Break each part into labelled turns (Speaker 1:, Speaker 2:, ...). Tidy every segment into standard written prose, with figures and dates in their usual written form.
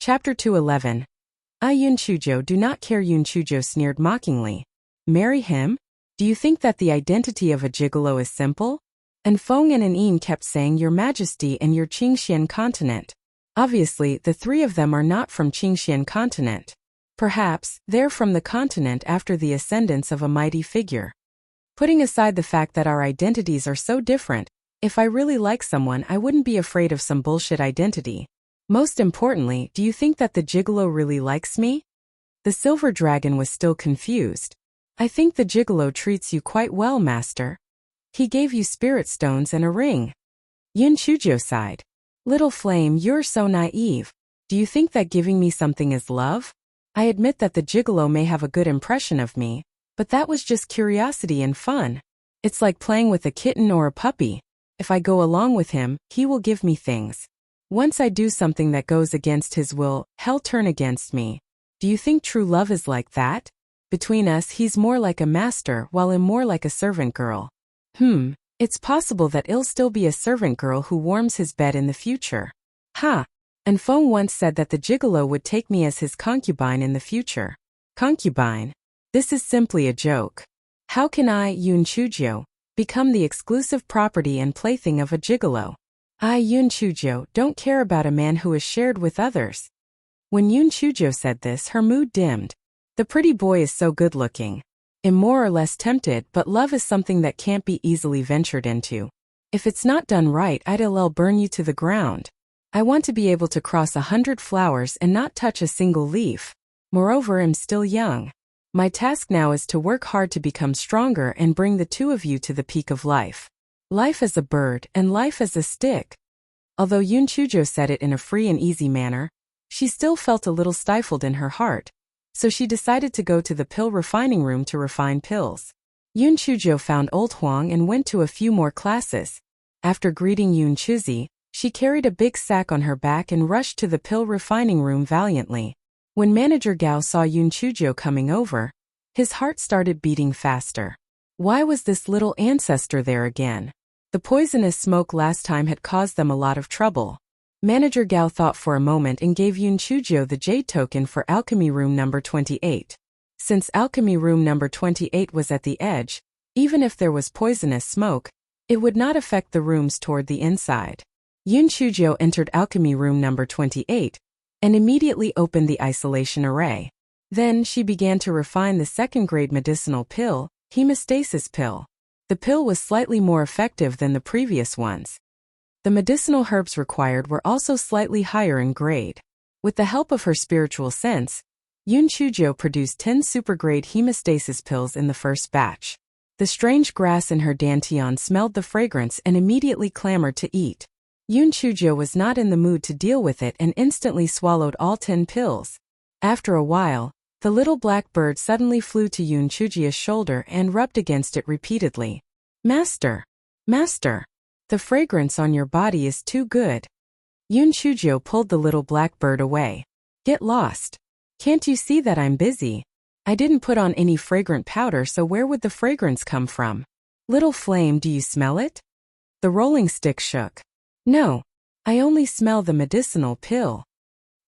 Speaker 1: Chapter 211. Yun Chujo do not care. Yun Chujo sneered mockingly. Marry him? Do you think that the identity of a gigolo is simple? And Feng and An kept saying Your Majesty and your Qingxian continent. Obviously, the three of them are not from Qingxian continent. Perhaps, they're from the continent after the ascendance of a mighty figure. Putting aside the fact that our identities are so different, if I really like someone I wouldn't be afraid of some bullshit identity. Most importantly, do you think that the gigolo really likes me? The silver dragon was still confused. I think the gigolo treats you quite well, master. He gave you spirit stones and a ring. Yun Chujo sighed. Little flame, you're so naive. Do you think that giving me something is love? I admit that the gigolo may have a good impression of me, but that was just curiosity and fun. It's like playing with a kitten or a puppy. If I go along with him, he will give me things. Once I do something that goes against his will, he'll turn against me. Do you think true love is like that? Between us he's more like a master while I'm more like a servant girl. It's possible that I'll still be a servant girl who warms his bed in the future. Ha! And Feng once said that the gigolo would take me as his concubine in the future. Concubine? This is simply a joke. How can I, Yun Chujo, become the exclusive property and plaything of a gigolo? I, Yun Chujo, don't care about a man who is shared with others. When Yun Chujo said this, her mood dimmed. The pretty boy is so good-looking. I'm more or less tempted, but love is something that can't be easily ventured into. If it's not done right, I'll burn you to the ground. I want to be able to cross 100 flowers and not touch a single leaf. Moreover, I'm still young. My task now is to work hard to become stronger and bring the two of you to the peak of life. Life as a bird and life as a stick. Although Yun Chujo said it in a free and easy manner, she still felt a little stifled in her heart, so she decided to go to the pill refining room to refine pills. Yun Chujo found Old Huang and went to a few more classes. After greeting Yun Chuzi, she carried a big sack on her back and rushed to the pill refining room valiantly. When Manager Gao saw Yun Chujo coming over, his heart started beating faster. Why was this little ancestor there again? The poisonous smoke last time had caused them a lot of trouble. Manager Gao thought for a moment and gave Yun Chujo the jade token for alchemy room number 28. Since alchemy room number 28 was at the edge, even if there was poisonous smoke, it would not affect the rooms toward the inside. Yun Chujo entered alchemy room number 28 and immediately opened the isolation array. Then she began to refine the second-grade medicinal pill, hemostasis pill. The pill was slightly more effective than the previous ones. The medicinal herbs required were also slightly higher in grade. With the help of her spiritual sense, Yun Chujo produced 10 super-grade hemostasis pills in the first batch. The strange grass in her dantian smelled the fragrance and immediately clamored to eat. Yun Chujo was not in the mood to deal with it and instantly swallowed all 10 pills. After a while, the little black bird suddenly flew to Yun Chujia's shoulder and rubbed against it repeatedly. Master! Master! The fragrance on your body is too good. Yun Chujo pulled the little black bird away. Get lost. Can't you see that I'm busy? I didn't put on any fragrant powder, so where would the fragrance come from? Little flame, do you smell it? The rolling stick shook. No. I only smell the medicinal pill.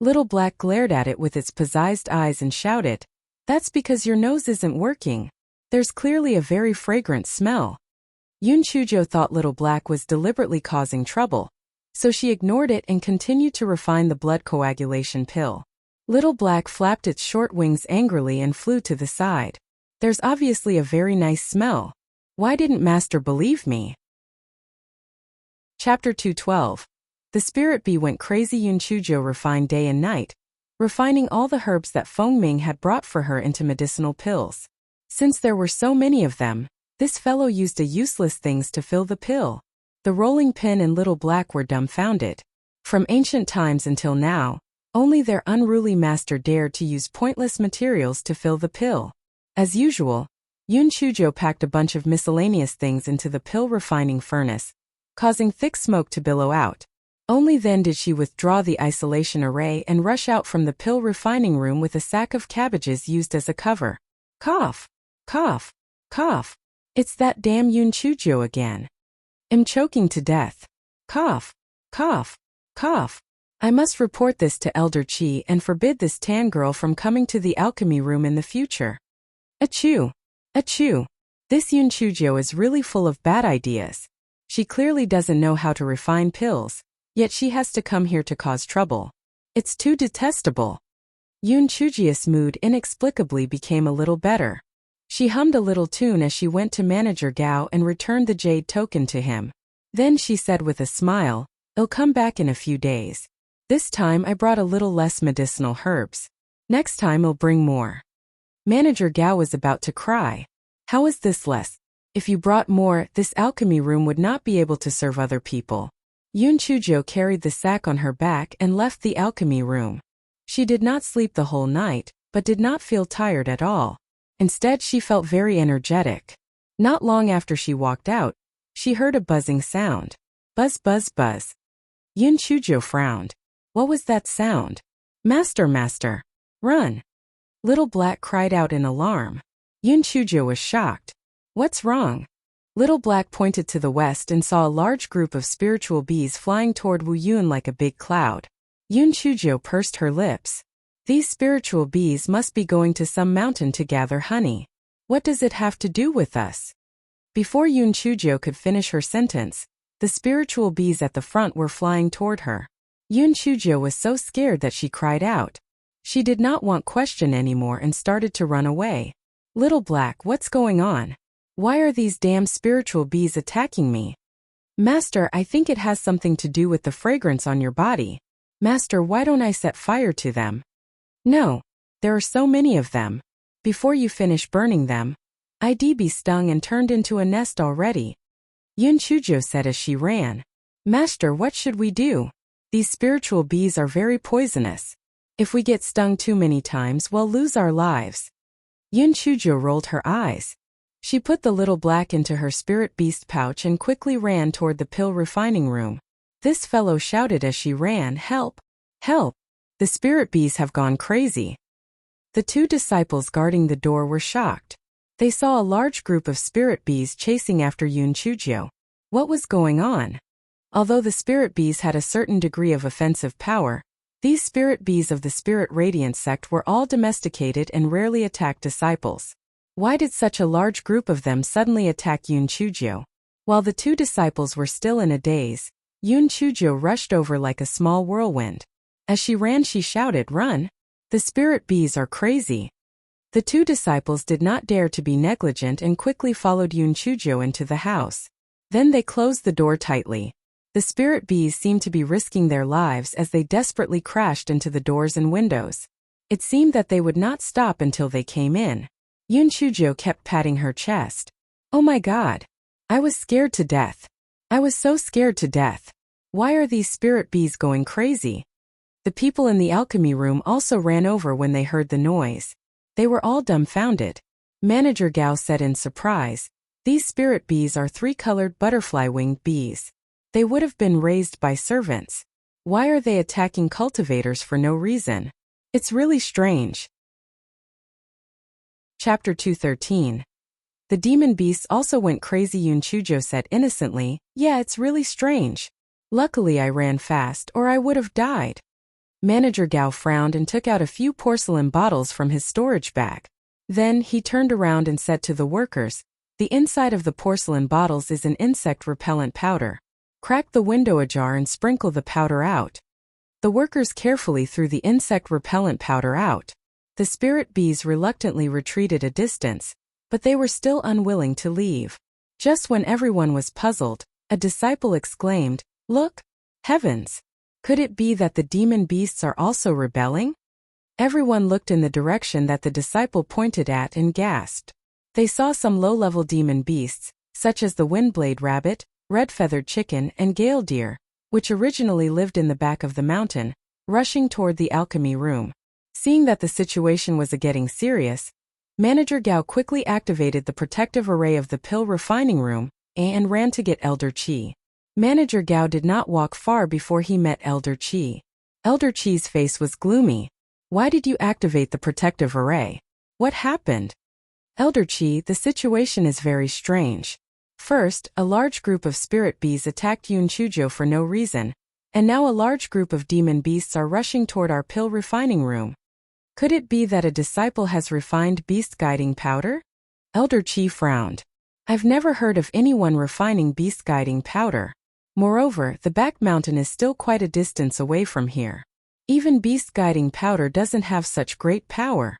Speaker 1: Little Black glared at it with its possessed eyes and shouted, That's because your nose isn't working. There's clearly a very fragrant smell. Yun Chujo thought Little Black was deliberately causing trouble, so she ignored it and continued to refine the blood coagulation pill. Little Black flapped its short wings angrily and flew to the side. There's obviously a very nice smell. Why didn't Master believe me? Chapter 212. The spirit bee went crazy. Yun Chujo refined day and night, refining all the herbs that Feng Ming had brought for her into medicinal pills. Since there were so many of them, this fellow used a useless things to fill the pill. The rolling pin and Little Black were dumbfounded. From ancient times until now, only their unruly master dared to use pointless materials to fill the pill. As usual, Yun Chujo packed a bunch of miscellaneous things into the pill refining furnace, causing thick smoke to billow out. Only then did she withdraw the isolation array and rush out from the pill refining room with a sack of cabbages used as a cover. Cough! Cough! Cough! It's that damn Yun Chujo again. I'm choking to death. Cough! Cough! Cough! I must report this to Elder Chi and forbid this tan girl from coming to the alchemy room in the future. Achoo! Achoo! This Yun Chujio is really full of bad ideas. She clearly doesn't know how to refine pills, yet she has to come here to cause trouble. It's too detestable. Yun Chujio's mood inexplicably became a little better. She hummed a little tune as she went to Manager Gao and returned the jade token to him. Then she said with a smile, "I'll come back in a few days. This time I brought a little less medicinal herbs. Next time I'll bring more." Manager Gao was about to cry. How is this less? If you brought more, this alchemy room would not be able to serve other people. Yun Chujio carried the sack on her back and left the alchemy room. She did not sleep the whole night, but did not feel tired at all. Instead, she felt very energetic. Not long after she walked out, she heard a buzzing sound. Buzz, buzz, buzz. Yun Chujio frowned. What was that sound? Master, master! Run! Little Black cried out in alarm. Yun Chujio was shocked. What's wrong? Little Black pointed to the west and saw a large group of spiritual bees flying toward Wu Yun like a big cloud. Yun Chujio pursed her lips. These spiritual bees must be going to some mountain to gather honey. What does it have to do with us? Before Yun Chujio could finish her sentence, the spiritual bees at the front were flying toward her. Yun Chujio was so scared that she cried out. She did not want question anymore and started to run away. Little Black, what's going on? Why are these damn spiritual bees attacking me? Master, I think it has something to do with the fragrance on your body. Master, why don't I set fire to them? No. There are so many of them. Before you finish burning them, I'd be stung and turned into a nest already. Yun Chujio said as she ran. Master, what should we do? These spiritual bees are very poisonous. If we get stung too many times, we'll lose our lives. Yun Chujio rolled her eyes. She put the Little Black into her spirit beast pouch and quickly ran toward the pill refining room. This fellow shouted as she ran, "Help! Help! The spirit bees have gone crazy." The two disciples guarding the door were shocked. They saw a large group of spirit bees chasing after Yun Chujio. What was going on? Although the spirit bees had a certain degree of offensive power, these spirit bees of the Spirit Radiance sect were all domesticated and rarely attacked disciples. Why did such a large group of them suddenly attack Yun Chujio? While the two disciples were still in a daze, Yun Chujio rushed over like a small whirlwind. As she ran, she shouted, "Run! The spirit bees are crazy!" The two disciples did not dare to be negligent and quickly followed Yun Chujio into the house. Then they closed the door tightly. The spirit bees seemed to be risking their lives as they desperately crashed into the doors and windows. It seemed that they would not stop until they came in. Yun Chujio kept patting her chest. Oh my God! I was scared to death. I was so scared to death. Why are these spirit bees going crazy? The people in the alchemy room also ran over when they heard the noise. They were all dumbfounded. Manager Gao said in surprise, "These spirit bees are three-colored butterfly-winged bees. They would have been raised by servants. Why are they attacking cultivators for no reason? It's really strange." Chapter 213. The demon beasts also went crazy. Yun Chujio said innocently, "Yeah, it's really strange. Luckily I ran fast or I would have died." Manager Gao frowned and took out a few porcelain bottles from his storage bag. Then he turned around and said to the workers, "The inside of the porcelain bottles is an insect repellent powder. Crack the window ajar and sprinkle the powder out." The workers carefully threw the insect repellent powder out. The spirit bees reluctantly retreated a distance, but they were still unwilling to leave. Just when everyone was puzzled, a disciple exclaimed, "Look! Heavens! Could it be that the demon beasts are also rebelling?" Everyone looked in the direction that the disciple pointed at and gasped. They saw some low-level demon beasts, such as the windblade rabbit, red-feathered chicken, and gale deer, which originally lived in the back of the mountain, rushing toward the alchemy room. Seeing that the situation was getting serious, Manager Gao quickly activated the protective array of the pill refining room and ran to get Elder Chi. Manager Gao did not walk far before he met Elder Chi. Elder Chi's face was gloomy. "Why did you activate the protective array? What happened?" "Elder Chi, the situation is very strange. First, a large group of spirit bees attacked Yun Chujio for no reason, And now a large group of demon beasts are rushing toward our pill refining room. Could it be that a disciple has refined beast guiding powder? Elder Chi frowned. I've never heard of anyone refining beast guiding powder. Moreover, the back mountain is still quite a distance away from here. Even beast guiding powder doesn't have such great power.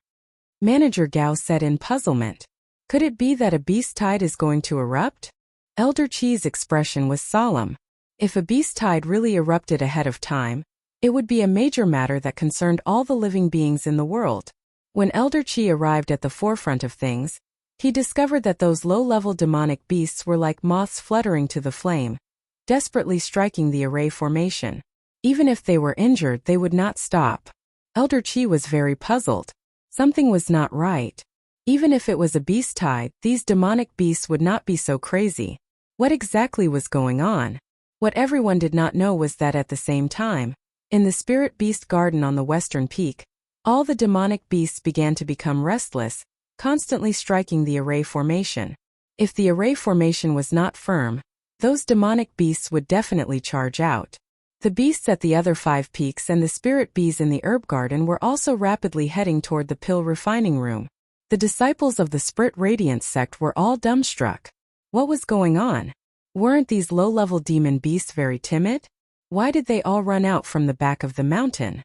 Speaker 1: Manager Gao said in puzzlement. Could it be that a beast tide is going to erupt? Elder Chi's expression was solemn. If a beast tide really erupted ahead of time, it would be a major matter that concerned all the living beings in the world. When Elder Chi arrived at the forefront of things, he discovered that those low-level demonic beasts were like moths fluttering to the flame, desperately striking the array formation. Even if they were injured, they would not stop. Elder Chi was very puzzled. Something was not right. Even if it was a beast tide, these demonic beasts would not be so crazy. What exactly was going on? What everyone did not know was that at the same time, in the spirit beast garden on the western peak, all the demonic beasts began to become restless, constantly striking the array formation. If the array formation was not firm, those demonic beasts would definitely charge out. The beasts at the other 5 peaks and the spirit bees in the herb garden were also rapidly heading toward the pill refining room. The disciples of the Spirit Radiance sect were all dumbstruck. What was going on? Weren't these low-level demon beasts very timid? Why did they all run out from the back of the mountain?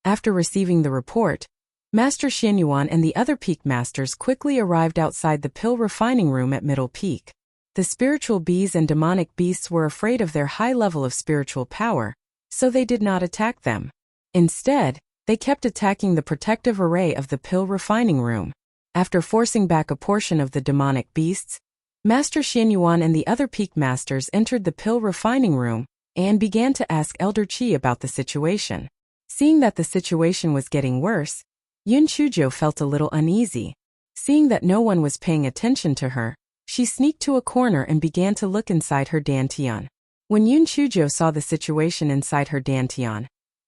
Speaker 1: After receiving the report, Master Xianyuan and the other peak masters quickly arrived outside the pill refining room at Middle Peak. The spiritual bees and demonic beasts were afraid of their high level of spiritual power, so they did not attack them. Instead, they kept attacking the protective array of the pill refining room. After forcing back a portion of the demonic beasts, Master Xianyuan and the other peak masters entered the pill refining room and began to ask Elder Chi about the situation. Seeing that the situation was getting worse, Yun Chujo felt a little uneasy. Seeing that no one was paying attention to her, she sneaked to a corner and began to look inside her dantian. When Yun Chujo saw the situation inside her dantian,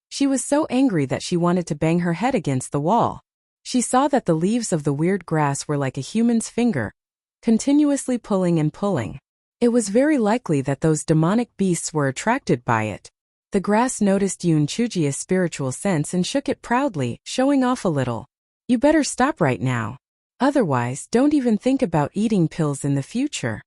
Speaker 1: she was so angry that she wanted to bang her head against the wall. She saw that the leaves of the weird grass were like a human's finger, continuously pulling and pulling. It was very likely that those demonic beasts were attracted by it. The grass noticed Yun Chujia's spiritual sense and shook it proudly, showing off a little. You better stop right now. Otherwise, don't even think about eating pills in the future.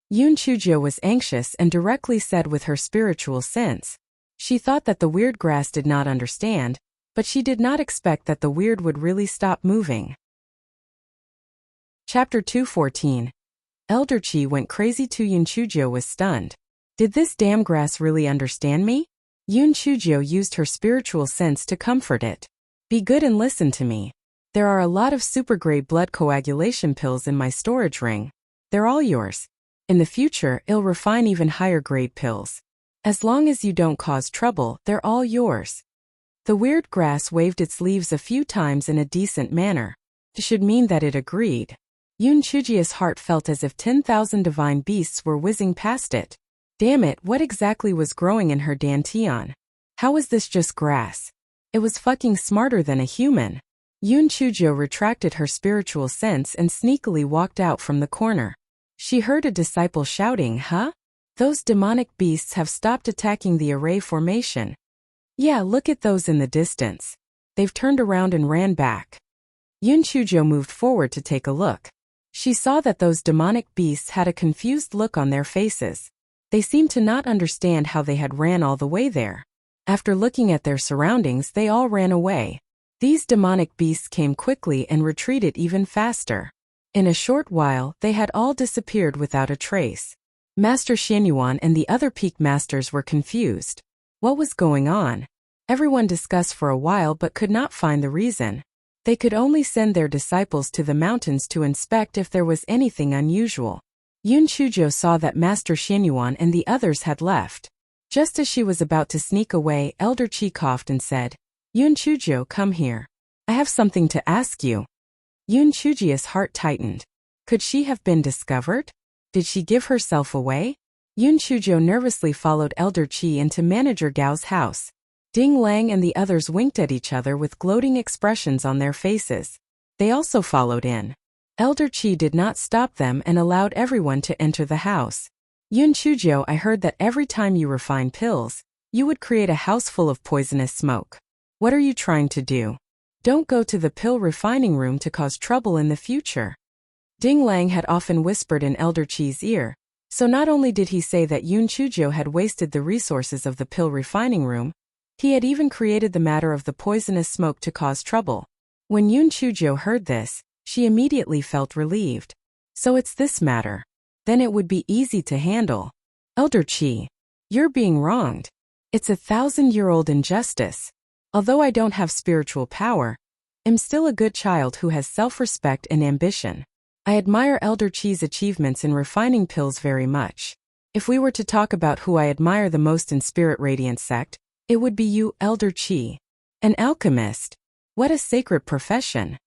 Speaker 1: Yun Chujia was anxious and directly said with her spiritual sense. She thought that the weird grass did not understand, but she did not expect that the weird would really stop moving. Chapter 214. Elder Chi went crazy. Yun Chujio was stunned. Did this damn grass really understand me? Yun Chujio used her spiritual sense to comfort it. Be good and listen to me. There are a lot of super-grade blood coagulation pills in my storage ring. They're all yours. In the future, I'll refine even higher-grade pills. As long as you don't cause trouble, they're all yours. The weird grass waved its leaves a few times in a decent manner. It should mean that it agreed. Yun Chujia's heart felt as if 10,000 divine beasts were whizzing past it. Damn it, what exactly was growing in her dantian? How was this just grass? It was fucking smarter than a human. Yun Chujio retracted her spiritual sense and sneakily walked out from the corner. She heard a disciple shouting, "Huh? Those demonic beasts have stopped attacking the array formation. Yeah, look at those in the distance. They've turned around and ran back." Yun Chujio moved forward to take a look. She saw that those demonic beasts had a confused look on their faces. They seemed to not understand how they had ran all the way there. After looking at their surroundings, they all ran away. These demonic beasts came quickly and retreated even faster. In a short while, they had all disappeared without a trace. Master Xianyuan and the other peak masters were confused. What was going on? Everyone discussed for a while but could not find the reason. They could only send their disciples to the mountains to inspect if there was anything unusual. Yun Chujio saw that Master Xianyuan and the others had left. Just as she was about to sneak away, Elder Chi coughed and said, "Yun Chujio, come here. I have something to ask you." Yun Chujia's heart tightened. Could she have been discovered? Did she give herself away? Yun Chujio nervously followed Elder Chi into Manager Gao's house. Ding Lang and the others winked at each other with gloating expressions on their faces. They also followed in. Elder Chi did not stop them and allowed everyone to enter the house. "Yun Chujio, I heard that every time you refine pills, You would create a house full of poisonous smoke. What are you trying to do? Don't go to the pill refining room to cause trouble in the future. Ding Lang had often whispered in Elder Chi's ear, so not only did he say that Yun Chuzhou had wasted the resources of the pill refining room, he had even created the matter of the poisonous smoke to cause trouble. When Yun Chuzhou heard this, she immediately felt relieved. So it's this matter. Then it would be easy to handle. Elder Chi, you're being wronged. It's 1,000-year-old injustice. Although I don't have spiritual power, I'm still a good child who has self-respect and ambition. I admire Elder Chi's achievements in refining pills very much. If we were to talk about who I admire the most in Spirit Radiance sect, it would be you, Elder Chi. An alchemist. What a sacred profession.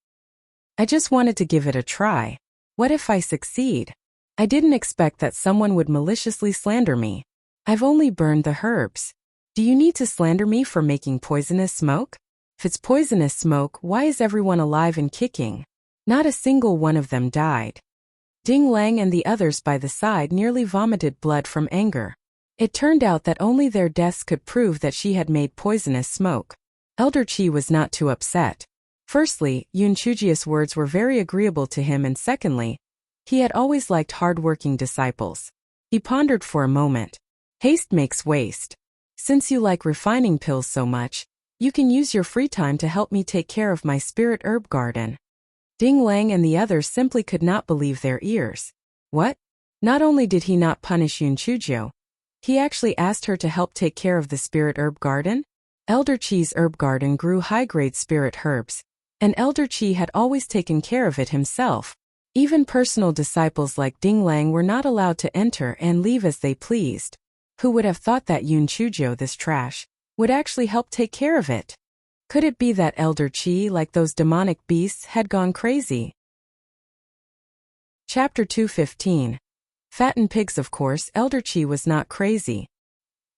Speaker 1: I just wanted to give it a try. What if I succeed? I didn't expect that someone would maliciously slander me. I've only burned the herbs. Do you need to slander me for making poisonous smoke? If it's poisonous smoke, why is everyone alive and kicking? Not a single one of them died. Ding Lang and the others by the side nearly vomited blood from anger. It turned out that only their deaths could prove that she had made poisonous smoke. Elder Chi was not too upset. Firstly, Yun Chuzhou's words were very agreeable to him, and secondly, he had always liked hard-working disciples. He pondered for a moment. Haste makes waste. Since you like refining pills so much, you can use your free time to help me take care of my spirit herb garden. Ding Lang and the others simply could not believe their ears. What? Not only did he not punish Yun Chuzhou, he actually asked her to help take care of the spirit herb garden? Elder Chi's herb garden grew high-grade spirit herbs, and Elder Chi had always taken care of it himself. Even personal disciples like Ding Lang were not allowed to enter and leave as they pleased. Who would have thought that Yun Chuzhou, this trash, would actually help take care of it? Could it be that Elder Chi, like those demonic beasts, had gone crazy? Chapter 215. Fattened pigs. Of course, Elder Chi was not crazy.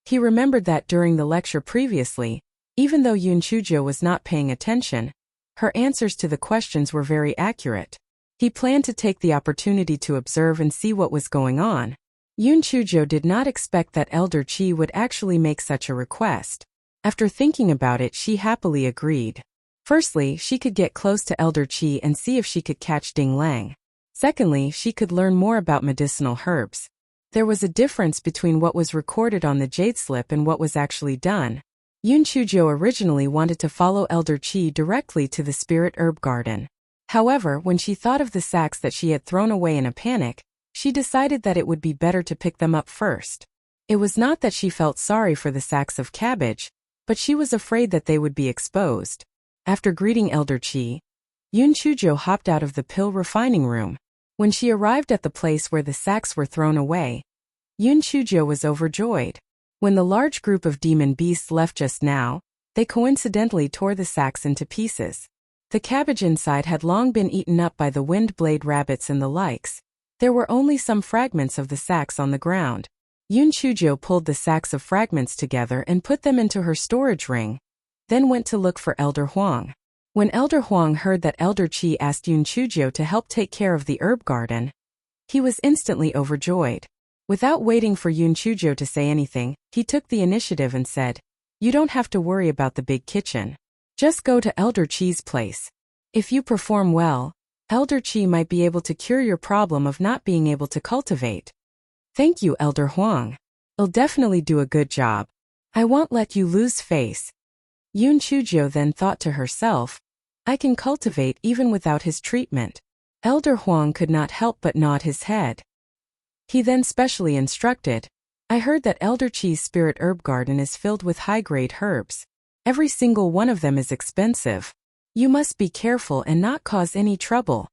Speaker 1: He remembered that during the lecture previously, even though Yun Chuzhou was not paying attention, her answers to the questions were very accurate. He planned to take the opportunity to observe and see what was going on. Yun Chuzhou did not expect that Elder Chi would actually make such a request. After thinking about it, she happily agreed. Firstly, she could get close to Elder Chi and see if she could catch Ding Lang. Secondly, she could learn more about medicinal herbs. There was a difference between what was recorded on the jade slip and what was actually done. Yun Chuzhou originally wanted to follow Elder Chi directly to the spirit herb garden. However, when she thought of the sacks that she had thrown away in a panic, she decided that it would be better to pick them up first. It was not that she felt sorry for the sacks of cabbage, but she was afraid that they would be exposed. After greeting Elder Chi, Yun Chuzhou hopped out of the pill refining room. When she arrived at the place where the sacks were thrown away, Yun Chuzhou was overjoyed. When the large group of demon beasts left just now, they coincidentally tore the sacks into pieces. The cabbage inside had long been eaten up by the wind-blade rabbits and the likes. There were only some fragments of the sacks on the ground. Yun Chuzhou pulled the sacks of fragments together and put them into her storage ring, then went to look for Elder Huang. When Elder Huang heard that Elder Chi asked Yun Chuzhou to help take care of the herb garden, he was instantly overjoyed. Without waiting for Yun Chuzhou to say anything, he took the initiative and said, "You don't have to worry about the big kitchen. Just go to Elder Chi's place. If you perform well, Elder Chi might be able to cure your problem of not being able to cultivate." "Thank you, Elder Huang. I'll definitely do a good job. I won't let you lose face." Yun Chuzhou then thought to herself, "I can cultivate even without his treatment." Elder Huang could not help but nod his head. He then specially instructed, "I heard that Elder Chi's spirit herb garden is filled with high-grade herbs. Every single one of them is expensive. You must be careful and not cause any trouble."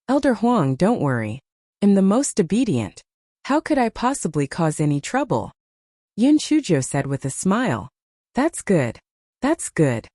Speaker 1: "Elder Huang, don't worry. I'm the most obedient. How could I possibly cause any trouble?" Yun Chuzhou said with a smile. "That's good. That's good."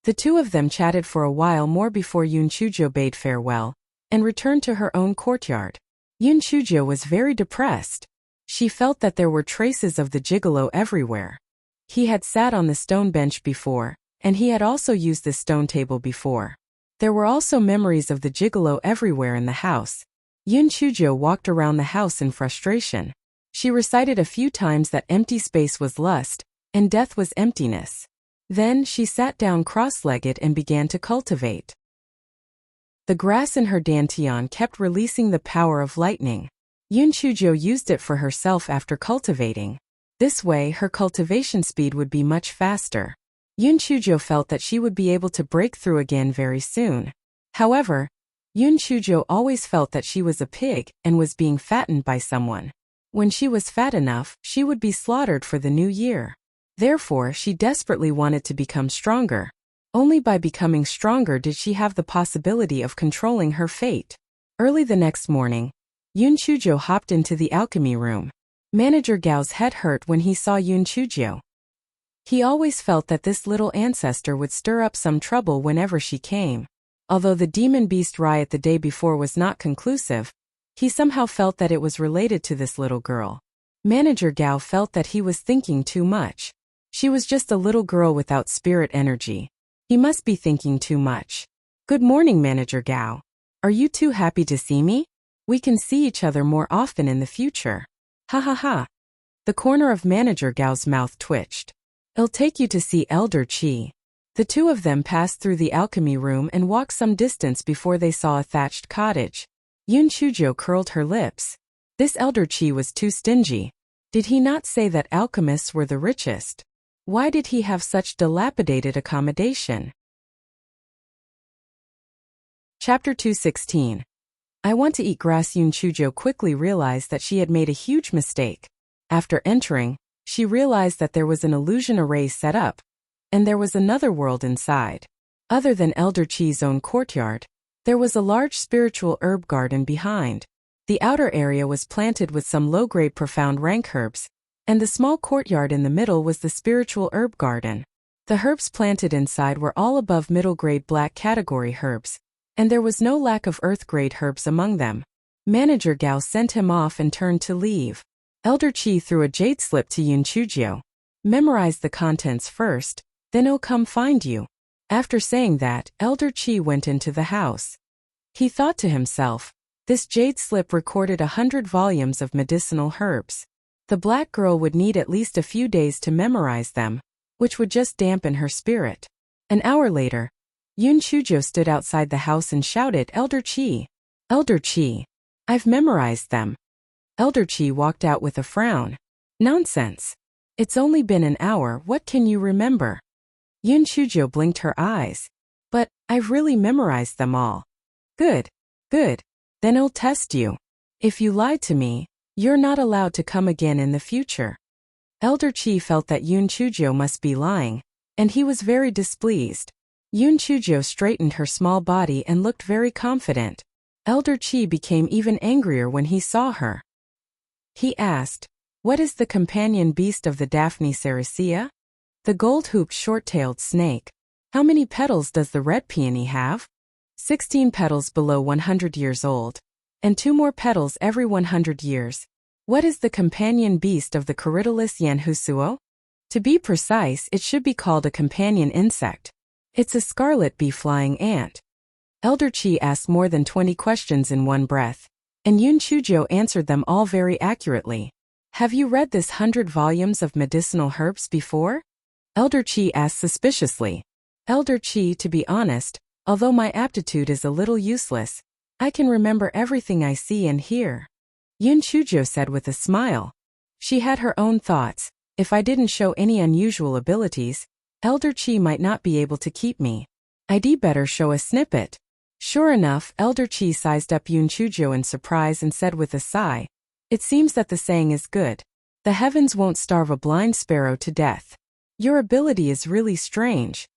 Speaker 1: The two of them chatted for a while more before Yun Chuzhou bade farewell and returned to her own courtyard. Yun Chuzhou was very depressed. She felt that there were traces of the gigolo everywhere. He had sat on the stone bench before, and he had also used the stone table before. There were also memories of the gigolo everywhere in the house. Yun Chuzhou walked around the house in frustration. She recited a few times that empty space was lust, and death was emptiness. Then she sat down cross-legged and began to cultivate. The grass in her dantian kept releasing the power of lightning. Yunchujo used it for herself after cultivating. This way her cultivation speed would be much faster. Yunchujo felt that she would be able to break through again very soon. However, Yunchujo always felt that she was a pig and was being fattened by someone. When she was fat enough, she would be slaughtered for the new year. Therefore, she desperately wanted to become stronger. Only by becoming stronger did she have the possibility of controlling her fate. Early the next morning, Yunchujo hopped into the alchemy room. Manager Gao's head hurt when he saw Yunchujo. He always felt that this little ancestor would stir up some trouble whenever she came. Although the demon beast riot the day before was not conclusive, he somehow felt that it was related to this little girl. Manager Gao felt that he was thinking too much. She was just a little girl without spirit energy. He must be thinking too much. Good morning, Manager Gao. Are you too happy to see me? We can see each other more often in the future. Ha ha ha. The corner of Manager Gao's mouth twitched. I'll take you to see Elder Qi. The two of them passed through the alchemy room and walked some distance before they saw a thatched cottage. Yunchujo curled her lips. This Elder Qi was too stingy. Did he not say that alchemists were the richest? Why did he have such dilapidated accommodation? Chapter 216. I want to eat grass. Yunchujo quickly realized that she had made a huge mistake. After entering, she realized that there was an illusion array set up, and there was another world inside. Other than Elder Qi's own courtyard, there was a large spiritual herb garden behind. The outer area was planted with some low-grade profound rank herbs, and the small courtyard in the middle was the spiritual herb garden. The herbs planted inside were all above middle-grade black category herbs, and there was no lack of earth-grade herbs among them. Manager Gao sent him off and turned to leave. Elder Qi threw a jade slip to Yunchujo. Memorize the contents first, then I'll come find you. After saying that, Elder Qi went into the house. He thought to himself, this jade slip recorded 100 volumes of medicinal herbs. The black girl would need at least a few days to memorize them, which would just dampen her spirit. An hour later, Yunchujo stood outside the house and shouted, Elder Qi! Elder Qi! I've memorized them. Elder Qi walked out with a frown. Nonsense. It's only been an hour, what can you remember? Yunchujo blinked her eyes. But, I've really memorized them all. Good. Good. Then I'll test you. If you lied to me, you're not allowed to come again in the future. Elder Qi felt that Yunchujo must be lying, and he was very displeased. Yunchujo straightened her small body and looked very confident. Elder Qi became even angrier when he saw her. He asked, what is the companion beast of the Daphne ceracea? The gold-hooped short-tailed snake. How many petals does the red peony have? 16 petals below 100 years old, and 2 more petals every 100 years. What is the companion beast of the Corydalus yanhusuo? To be precise, it should be called a companion insect. It's a scarlet bee-flying ant. Elder Qi asked more than 20 questions in one breath, and Yunchujo answered them all very accurately. Have you read this 100 volumes of medicinal herbs before? Elder Qi asked suspiciously. Elder Qi, to be honest, although my aptitude is a little useless, I can remember everything I see and hear. Yunchujo said with a smile. She had her own thoughts. If I didn't show any unusual abilities, Elder Qi might not be able to keep me. I'd better show a snippet. Sure enough, Elder Qi sized up Yunchujo in surprise and said with a sigh, it seems that the saying is good. The heavens won't starve a blind sparrow to death. Your ability is really strange.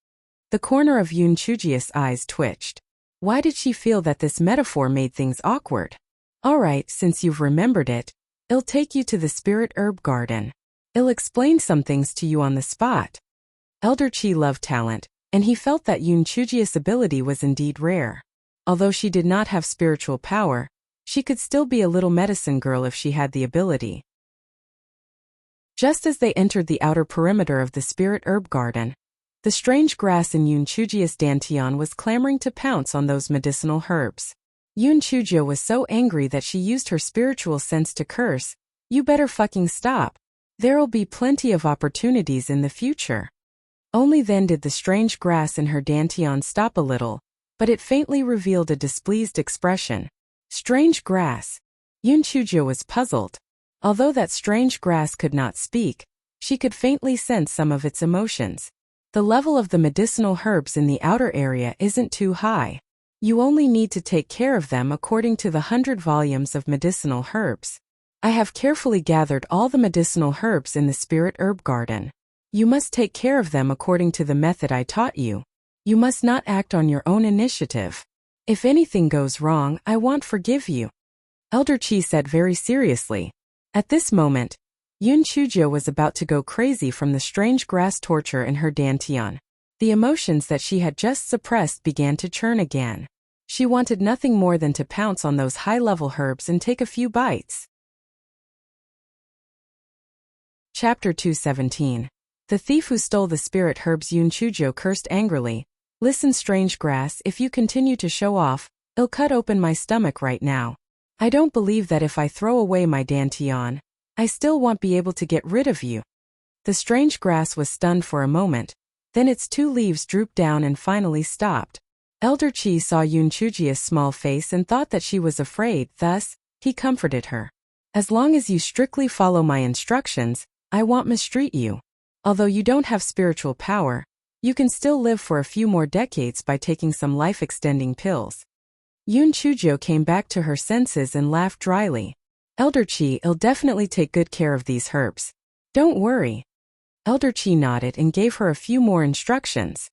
Speaker 1: The corner of Yunchujo's eyes twitched. Why did she feel that this metaphor made things awkward? Alright, since you've remembered it, I'll take you to the spirit herb garden. I'll explain some things to you on the spot. Elder Qi loved talent, and he felt that Yunchujo's ability was indeed rare. Although she did not have spiritual power, she could still be a little medicine girl if she had the ability. Just as they entered the outer perimeter of the spirit herb garden, the strange grass in Yunchujo's dantian was clamoring to pounce on those medicinal herbs. Yunchujo was so angry that she used her spiritual sense to curse, you better fucking stop. There'll be plenty of opportunities in the future. Only then did the strange grass in her dantian stop a little, but it faintly revealed a displeased expression. Strange grass. Yun Chujo was puzzled. Although that strange grass could not speak, she could faintly sense some of its emotions. The level of the medicinal herbs in the outer area isn't too high. You only need to take care of them according to the 100 volumes of medicinal herbs. I have carefully gathered all the medicinal herbs in the spirit herb garden. You must take care of them according to the method I taught you. You must not act on your own initiative. If anything goes wrong, I won't forgive you. Elder Chi said very seriously. At this moment, Yun Chujo was about to go crazy from the strange grass torture in her dantian. The emotions that she had just suppressed began to churn again. She wanted nothing more than to pounce on those high-level herbs and take a few bites. Chapter 217. The thief who stole the spirit herbs. Yun Chujo cursed angrily. Listen, strange grass, if you continue to show off, I'll cut open my stomach right now. I don't believe that if I throw away my dantian, I still won't be able to get rid of you. The strange grass was stunned for a moment, then its 2 leaves drooped down and finally stopped. Elder Chi saw Yun Chujia's small face and thought that she was afraid, thus, he comforted her. As long as you strictly follow my instructions, I won't mistreat you. Although you don't have spiritual power, you can still live for a few more decades by taking some life-extending pills. Yun Chujo came back to her senses and laughed dryly. Elder Chi, I'll definitely take good care of these herbs. Don't worry. Elder Chi nodded and gave her a few more instructions.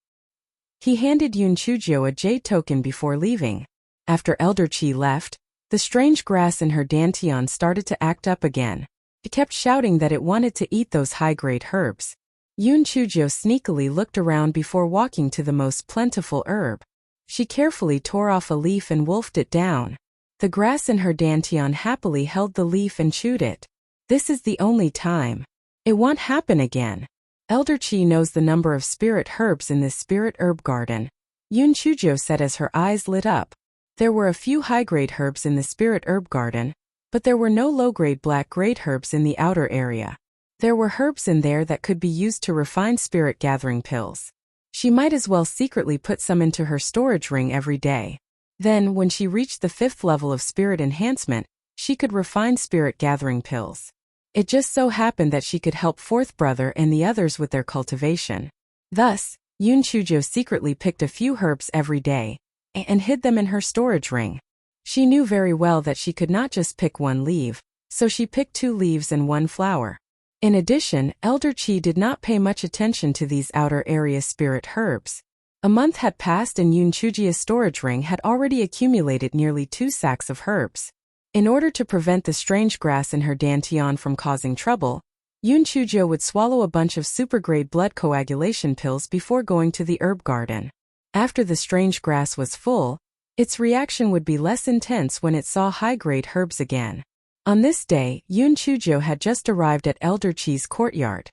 Speaker 1: He handed Yun Chujo a jade token before leaving. After Elder Chi left, the strange grass in her dantian started to act up again. It kept shouting that it wanted to eat those high-grade herbs. Yun Chujo sneakily looked around before walking to the most plentiful herb. She carefully tore off a leaf and wolfed it down. The grass in her dantian happily held the leaf and chewed it. This is the only time. It won't happen again. Elder Chi knows the number of spirit herbs in this spirit herb garden. Yun Chujo said as her eyes lit up. There were a few high-grade herbs in the spirit herb garden, but there were no low-grade black-grade herbs in the outer area. There were herbs in there that could be used to refine spirit-gathering pills. She might as well secretly put some into her storage ring every day. Then, when she reached the 5th level of spirit enhancement, she could refine spirit-gathering pills. It just so happened that she could help 4th brother and the others with their cultivation. Thus, Yun Chujo secretly picked a few herbs every day and hid them in her storage ring. She knew very well that she could not just pick 1 leaf, so she picked 2 leaves and 1 flower. In addition, Elder Chi did not pay much attention to these outer area spirit herbs. A month had passed and Yun Chujia's storage ring had already accumulated nearly 2 sacks of herbs. In order to prevent the strange grass in her dantian from causing trouble, Yun Chujo would swallow a bunch of super-grade blood coagulation pills before going to the herb garden. After the strange grass was full, its reaction would be less intense when it saw high-grade herbs again. On this day, Yun Chujo had just arrived at Elder Chi's courtyard.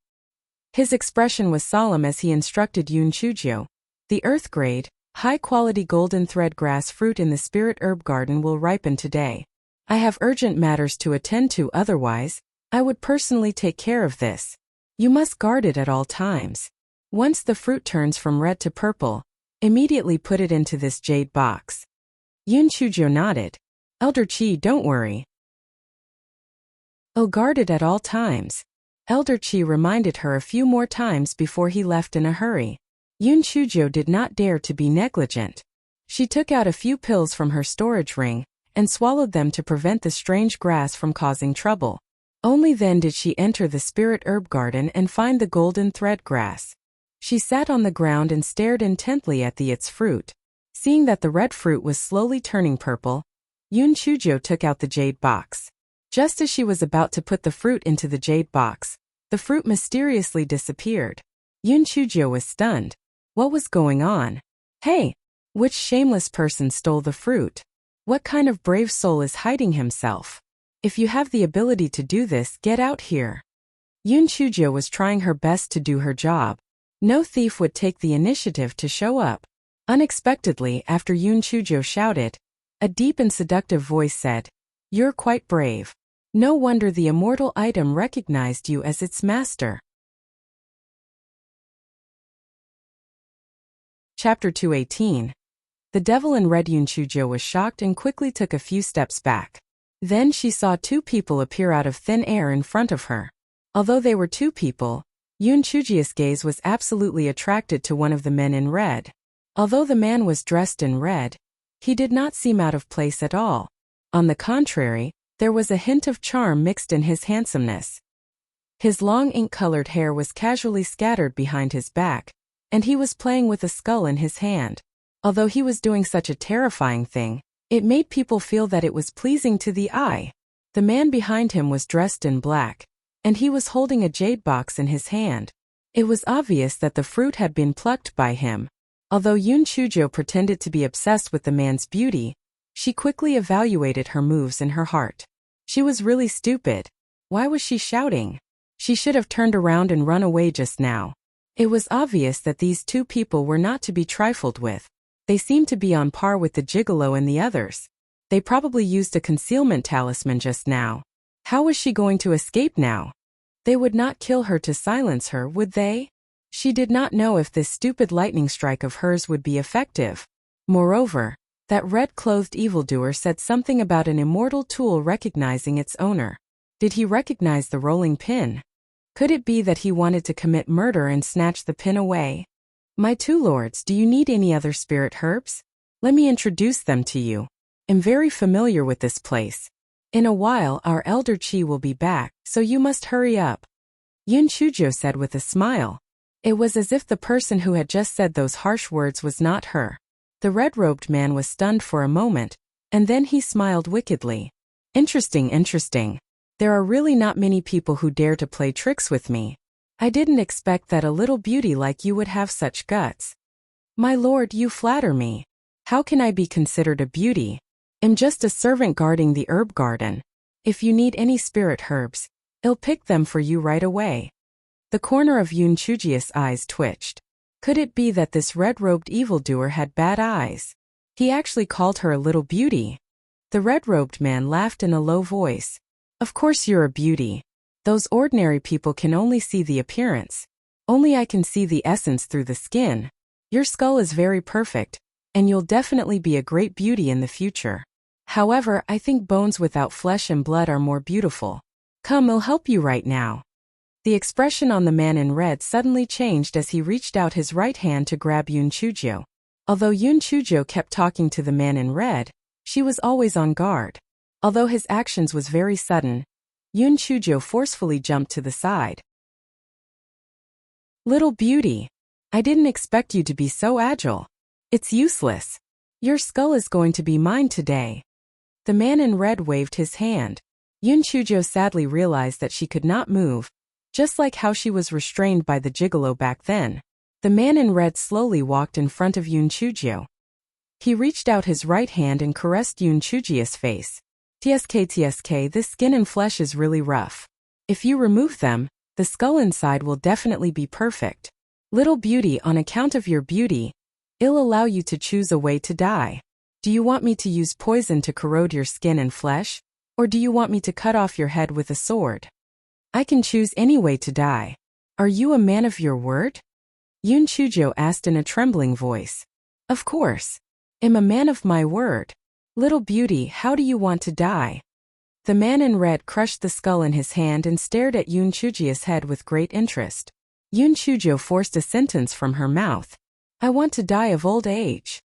Speaker 1: His expression was solemn as he instructed Yun Chujo. The earth-grade, high-quality golden thread grass fruit in the spirit herb garden will ripen today. I have urgent matters to attend to, otherwise, I would personally take care of this. You must guard it at all times. Once the fruit turns from red to purple, immediately put it into this jade box. Yun Chujo nodded. Elder Chi, don't worry. I'll guard it at all times. Elder Chi reminded her a few more times before he left in a hurry. Yun Chujo did not dare to be negligent. She took out a few pills from her storage ring and swallowed them to prevent the strange grass from causing trouble. Only then did she enter the spirit herb garden and find the golden thread grass. She sat on the ground and stared intently at its fruit. Seeing that the red fruit was slowly turning purple, Yun Chujo took out the jade box. Just as she was about to put the fruit into the jade box, the fruit mysteriously disappeared. Yun Chujo was stunned. What was going on? Hey! Which shameless person stole the fruit? What kind of brave soul is hiding himself? If you have the ability to do this, get out here. Yun Chujo was trying her best to do her job. No thief would take the initiative to show up. Unexpectedly, after Yun Chujo shouted, a deep and seductive voice said, "You're quite brave. No wonder the immortal item recognized you as its master. Chapter 218. The devil in red. Yunchujo was shocked and quickly took a few steps back. Then she saw two people appear out of thin air in front of her. Although they were two people, Yunchuji's gaze was absolutely attracted to one of the men in red. Although the man was dressed in red, he did not seem out of place at all. On the contrary, there was a hint of charm mixed in his handsomeness. His long ink-colored hair was casually scattered behind his back, and he was playing with a skull in his hand. Although he was doing such a terrifying thing, it made people feel that it was pleasing to the eye. The man behind him was dressed in black, and he was holding a jade box in his hand. It was obvious that the fruit had been plucked by him. Although Yunchujo pretended to be obsessed with the man's beauty, she quickly evaluated her moves in her heart. She was really stupid. Why was she shouting? She should have turned around and run away just now. It was obvious that these two people were not to be trifled with. They seemed to be on par with the gigolo and the others. They probably used a concealment talisman just now. How was she going to escape now? They would not kill her to silence her, would they? She did not know if this stupid lightning strike of hers would be effective. Moreover, that red-clothed evildoer said something about an immortal tool recognizing its owner. Did he recognize the rolling pin? Could it be that he wanted to commit murder and snatch the pin away? My two lords, do you need any other spirit herbs? Let me introduce them to you. I'm very familiar with this place. In a while our elder Chi will be back, so you must hurry up. Yunchujo said with a smile. It was as if the person who had just said those harsh words was not her. The red-robed man was stunned for a moment, and then he smiled wickedly. Interesting. There are really not many people who dare to play tricks with me. I didn't expect that a little beauty like you would have such guts. My lord, you flatter me. How can I be considered a beauty? I'm just a servant guarding the herb garden. If you need any spirit herbs, I'll pick them for you right away. The corner of Yunchuji's eyes twitched. Could it be that this red-robed evildoer had bad eyes? He actually called her a little beauty. The red-robed man laughed in a low voice. Of course you're a beauty. Those ordinary people can only see the appearance. Only I can see the essence through the skin. Your skull is very perfect, and you'll definitely be a great beauty in the future. However, I think bones without flesh and blood are more beautiful. Come, I'll help you right now. The expression on the man in red suddenly changed as he reached out his right hand to grab Yunchujo. Although Yunchujo kept talking to the man in red, she was always on guard. Although his actions was very sudden, Yunchujo forcefully jumped to the side. Little beauty, I didn't expect you to be so agile. It's useless. Your skull is going to be mine today. The man in red waved his hand. Yunchujo sadly realized that she could not move, just like how she was restrained by the gigolo back then. The man in red slowly walked in front of Yunchujo. He reached out his right hand and caressed Yunchuji's face. TSK, this skin and flesh is really rough. If you remove them, the skull inside will definitely be perfect. Little beauty, on account of your beauty, I'll allow you to choose a way to die. Do you want me to use poison to corrode your skin and flesh? Or do you want me to cut off your head with a sword? I can choose any way to die. Are you a man of your word? Yunchujo asked in a trembling voice. Of course. I'm a man of my word. Little beauty, how do you want to die? The man in red crushed the skull in his hand and stared at Yunchuji's head with great interest. Yunchujo forced a sentence from her mouth. I want to die of old age.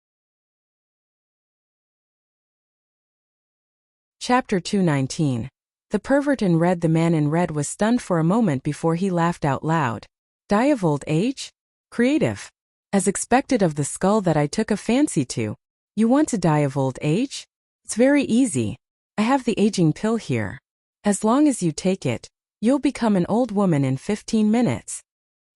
Speaker 1: Chapter 219. The pervert in red. The man in red was stunned for a moment before he laughed out loud. Die of old age? Creative. As expected of the skull that I took a fancy to. You want to die of old age? It's very easy. I have the aging pill here. As long as you take it, you'll become an old woman in 15 minutes.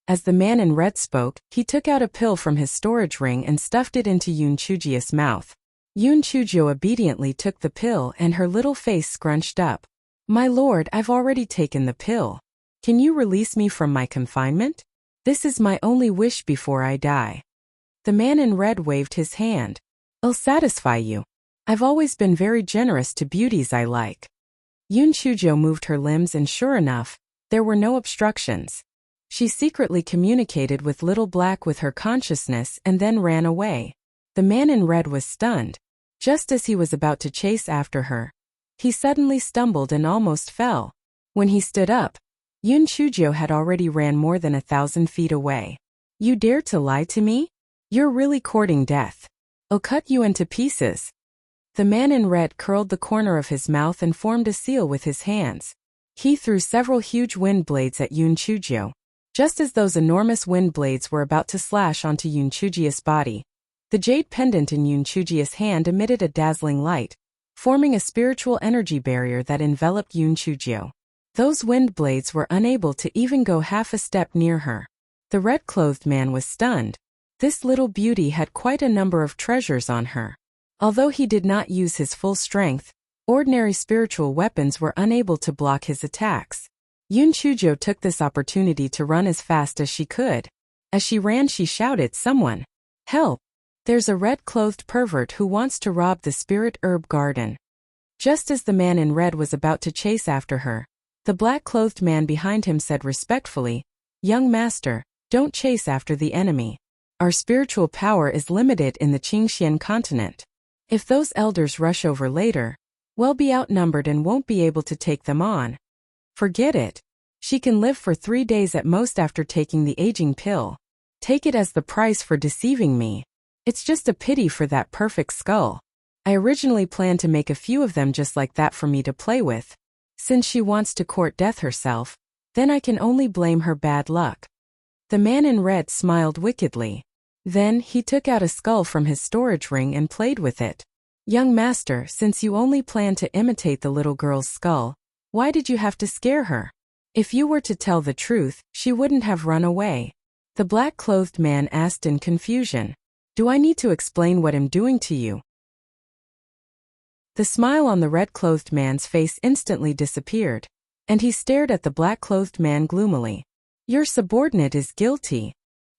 Speaker 1: As the man in red spoke, he took out a pill from his storage ring and stuffed it into Yunchuji's mouth. Yunchujo obediently took the pill and her little face scrunched up. My lord, I've already taken the pill. Can you release me from my confinement? This is my only wish before I die. The man in red waved his hand. I'll satisfy you. I've always been very generous to beauties I like. Yun Chujo moved her limbs and sure enough, there were no obstructions. She secretly communicated with Little Black with her consciousness and then ran away. The man in red was stunned. Just as he was about to chase after her, he suddenly stumbled and almost fell. When he stood up, Yun Chujo had already ran more than 1,000 feet away. You dare to lie to me? You're really courting death. I'll cut you into pieces. The man in red curled the corner of his mouth and formed a seal with his hands. He threw several huge wind blades at Yun Chujo. Just as those enormous wind blades were about to slash onto Yun Chujo's body, the jade pendant in Yun Chujo's hand emitted a dazzling light, forming a spiritual energy barrier that enveloped Yun Chujo. Those wind blades were unable to even go half a step near her. The red-clothed man was stunned. This little beauty had quite a number of treasures on her. Although he did not use his full strength, ordinary spiritual weapons were unable to block his attacks. Yun Chujo took this opportunity to run as fast as she could. As she ran, she shouted, "Someone! Help! There's a red-clothed pervert who wants to rob the spirit herb garden." Just as the man in red was about to chase after her, the black-clothed man behind him said respectfully, "Young master, don't chase after the enemy. Our spiritual power is limited in the Qingxian continent. If those elders rush over later, we'll be outnumbered and won't be able to take them on. Forget it. She can live for 3 days at most after taking the aging pill. Take it as the price for deceiving me. It's just a pity for that perfect skull. I originally planned to make a few of them just like that for me to play with. Since she wants to court death herself, then I can only blame her bad luck." The man in red smiled wickedly. Then he took out a skull from his storage ring and played with it. "Young master, since you only plan to imitate the little girl's skull, why did you have to scare her? If you were to tell the truth, she wouldn't have run away." The black-clothed man asked in confusion. "Do I need to explain what I'm doing to you?" The smile on the red-clothed man's face instantly disappeared, and he stared at the black-clothed man gloomily. "Your subordinate is guilty."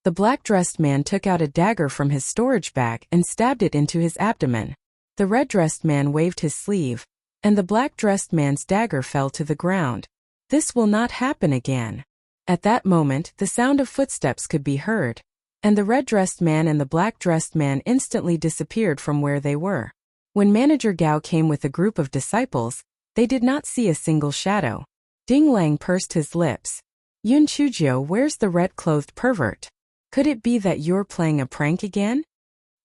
Speaker 1: The black-dressed man took out a dagger from his storage bag and stabbed it into his abdomen. The red-dressed man waved his sleeve, and the black-dressed man's dagger fell to the ground. "This will not happen again." At that moment, the sound of footsteps could be heard, and the red-dressed man and the black-dressed man instantly disappeared from where they were. When Manager Gao came with a group of disciples, they did not see a single shadow. Ding Lang pursed his lips. "Yun Chujo, where's the red-clothed pervert? Could it be that you're playing a prank again?"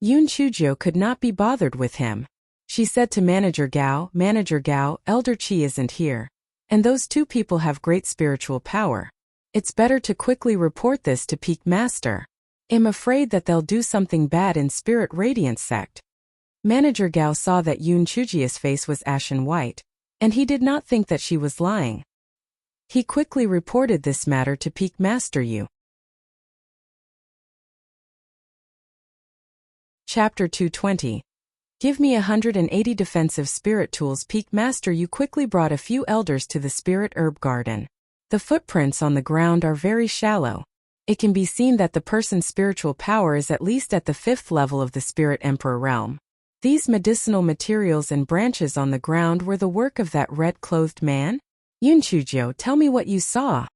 Speaker 1: Yun Chujo could not be bothered with him. She said to Manager Gao, "Manager Gao, Elder Qi isn't here, and those two people have great spiritual power. It's better to quickly report this to Peak Master. I'm afraid that they'll do something bad in Spirit Radiance sect." Manager Gao saw that Yun Chujia's face was ashen white, and he did not think that she was lying. He quickly reported this matter to Peak Master Yu. Chapter 220. Give me 180 defensive spirit tools. Peak Master Yu quickly brought a few elders to the spirit herb garden. The footprints on the ground are very shallow. It can be seen that the person's spiritual power is at least at the 5th level of the Spirit Emperor realm. These medicinal materials and branches on the ground were the work of that red-clothed man? "Yun Chujo, tell me what you saw."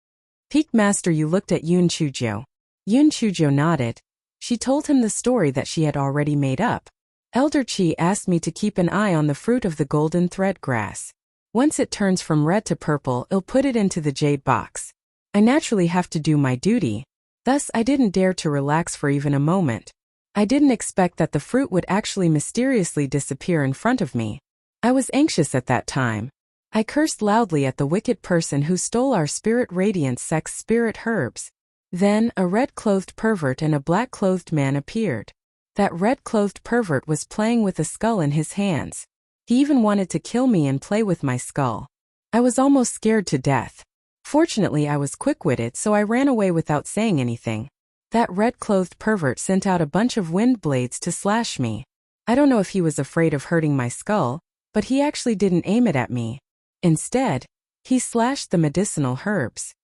Speaker 1: Peak Master Yu looked at Yun Chujo. Yun Chujo nodded. She told him the story that she had already made up. "Elder Qi asked me to keep an eye on the fruit of the golden thread grass. Once it turns from red to purple, I'll put it into the jade box. I naturally have to do my duty. Thus I didn't dare to relax for even a moment. I didn't expect that the fruit would actually mysteriously disappear in front of me. I was anxious at that time. I cursed loudly at the wicked person who stole our Spirit Radiance sect's spirit herbs. Then a red-clothed pervert and a black-clothed man appeared. That red-clothed pervert was playing with a skull in his hands. He even wanted to kill me and play with my skull. I was almost scared to death. Fortunately, I was quick-witted, so I ran away without saying anything. That red-clothed pervert sent out a bunch of wind blades to slash me. I don't know if he was afraid of hurting my skull, but he actually didn't aim it at me. Instead, he slashed the medicinal herbs.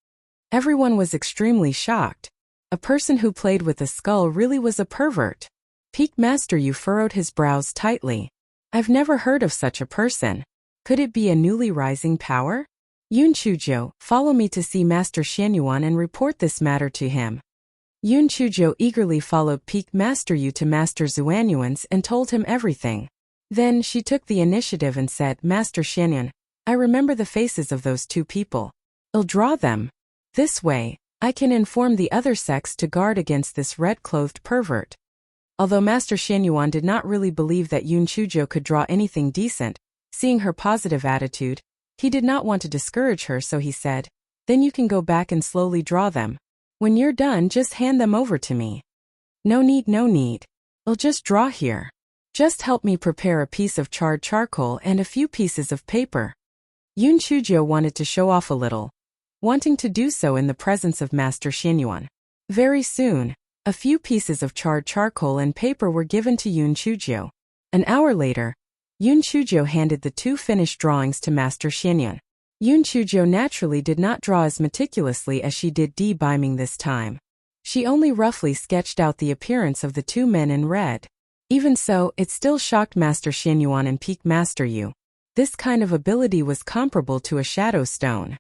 Speaker 1: Everyone was extremely shocked. A person who played with a skull really was a pervert. Peak Master Yu furrowed his brows tightly. I've never heard of such a person. Could it be a newly rising power? Yun Chuzhou, follow me to see Master Xianyuan and report this matter to him. Yun Chuzhou eagerly followed Peak Master Yu to Master Xuanyuan's and told him everything. Then she took the initiative and said, Master Xianyuan, I remember the faces of those two people. I'll draw them. This way, I can inform the other sects to guard against this red-clothed pervert. Although Master Xianyuan did not really believe that Yun Chuzhou could draw anything decent, seeing her positive attitude, he did not want to discourage her, so he said, Then you can go back and slowly draw them. When you're done, just hand them over to me. No need. I'll just draw here. Just help me prepare a piece of charred charcoal and a few pieces of paper. Yun Chuzhou wanted to show off a little, wanting to do so in the presence of Master Xianyuan. Very soon, a few pieces of charred charcoal and paper were given to Yun Chuzhou. An hour later, Yun Chuzhou handed the two finished drawings to Master Xianyuan. Yun Chuzhou naturally did not draw as meticulously as she did Biming this time. She only roughly sketched out the appearance of the two men in red. Even so, it still shocked Master Xianyuan and Peak Master Yu. This kind of ability was comparable to a shadow stone.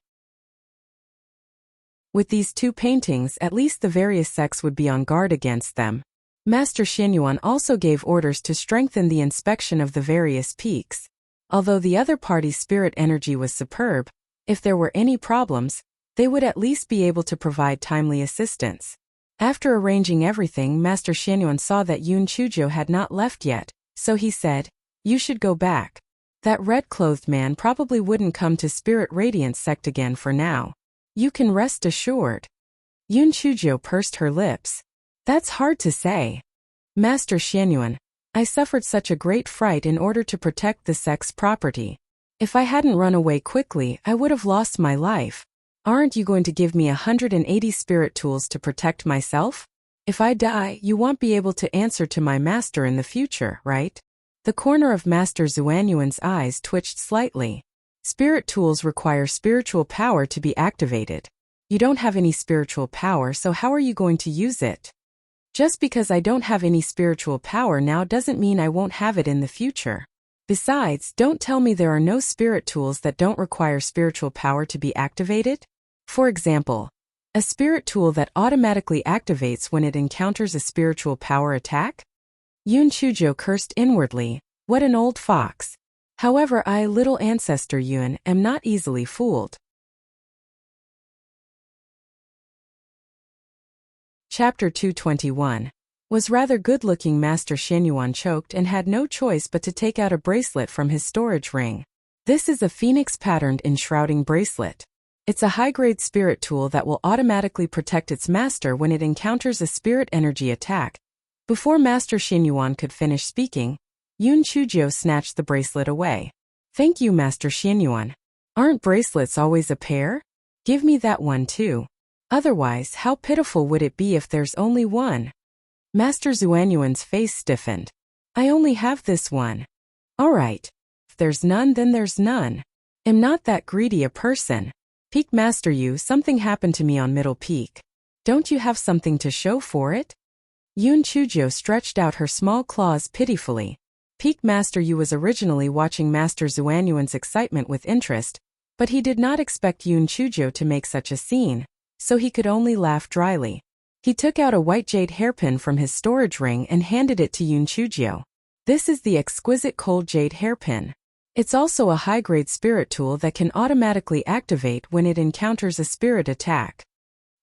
Speaker 1: With these two paintings, at least the various sects would be on guard against them. Master Xianyuan also gave orders to strengthen the inspection of the various peaks. Although the other party's spirit energy was superb, if there were any problems, they would at least be able to provide timely assistance. After arranging everything, Master Xianyuan saw that Yun Chuzhou had not left yet, so he said, You should go back. That red-clothed man probably wouldn't come to Spirit Radiance sect again for now. You can rest assured. Yun Chuzhou pursed her lips. That's hard to say. Master Xianyuan, I suffered such a great fright in order to protect the sect's property. If I hadn't run away quickly, I would have lost my life. Aren't you going to give me 180 spirit tools to protect myself? If I die, you won't be able to answer to my master in the future, right? The corner of Master Xuanyuan's eyes twitched slightly. Spirit tools require spiritual power to be activated. You don't have any spiritual power, so how are you going to use it? Just because I don't have any spiritual power now doesn't mean I won't have it in the future. Besides, don't tell me there are no spirit tools that don't require spiritual power to be activated. For example, a spirit tool that automatically activates when it encounters a spiritual power attack? Yun Chuzhou cursed inwardly, what an old fox. However, I, little ancestor Yun, am not easily fooled. Chapter 221. Was rather good-looking Master Xianyuan choked and had no choice but to take out a bracelet from his storage ring. This is a phoenix-patterned enshrouding bracelet. It's a high-grade spirit tool that will automatically protect its master when it encounters a spirit energy attack. Before Master Xianyuan could finish speaking, Yun Chuzhou snatched the bracelet away. Thank you, Master Xianyuan. Aren't bracelets always a pair? Give me that one too. Otherwise, how pitiful would it be if there's only one? Master Xuanyuan's face stiffened. I only have this one. All right. If there's none, then there's none. Am not that greedy a person. Peak Master Yu, something happened to me on Middle Peak. Don't you have something to show for it? Yun Chuzhou stretched out her small claws pitifully. Peak Master Yu was originally watching Master Xuanyuan's excitement with interest, but he did not expect Yun Chuzhou to make such a scene, so he could only laugh dryly. He took out a white jade hairpin from his storage ring and handed it to Yun Chuzhou. This is the exquisite cold jade hairpin. It's also a high-grade spirit tool that can automatically activate when it encounters a spirit attack.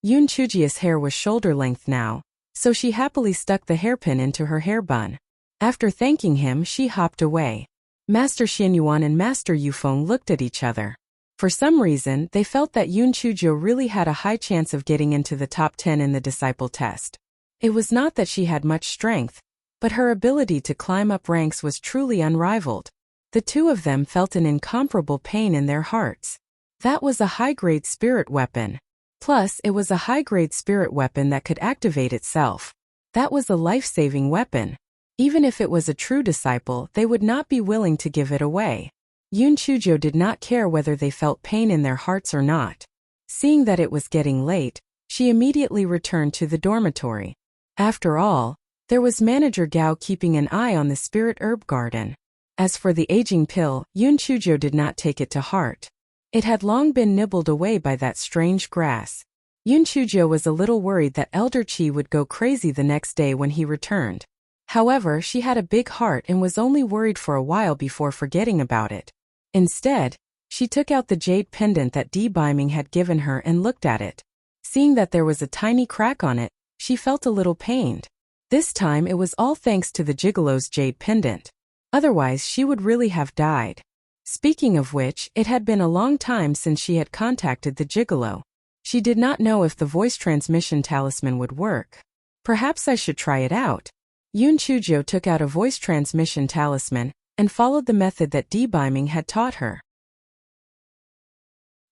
Speaker 1: Yun Chuzhou's hair was shoulder length now, so she happily stuck the hairpin into her hair bun. After thanking him, she hopped away. Master Xianyuan and Master Yufeng looked at each other. For some reason, they felt that Yun Chuzhou really had a high chance of getting into the top 10 in the disciple test. It was not that she had much strength, but her ability to climb up ranks was truly unrivaled. The two of them felt an incomparable pain in their hearts. That was a high-grade spirit weapon. Plus, it was a high-grade spirit weapon that could activate itself. That was a life-saving weapon. Even if it was a true disciple, they would not be willing to give it away. Yun Chuzhou did not care whether they felt pain in their hearts or not. Seeing that it was getting late, she immediately returned to the dormitory. After all, there was Manager Gao keeping an eye on the spirit herb garden. As for the aging pill, Yun Chujo did not take it to heart. It had long been nibbled away by that strange grass. Yun Chujo was a little worried that Elder Chi would go crazy the next day when he returned. However, she had a big heart and was only worried for a while before forgetting about it. Instead, she took out the jade pendant that Di Biming had given her and looked at it. Seeing that there was a tiny crack on it, she felt a little pained. This time it was all thanks to the gigolo's jade pendant. Otherwise she would really have died. Speaking of which, it had been a long time since she had contacted the gigolo. She did not know if the voice transmission talisman would work. Perhaps I should try it out. Yun Chujo took out a voice transmission talisman and followed the method that Di Biming had taught her.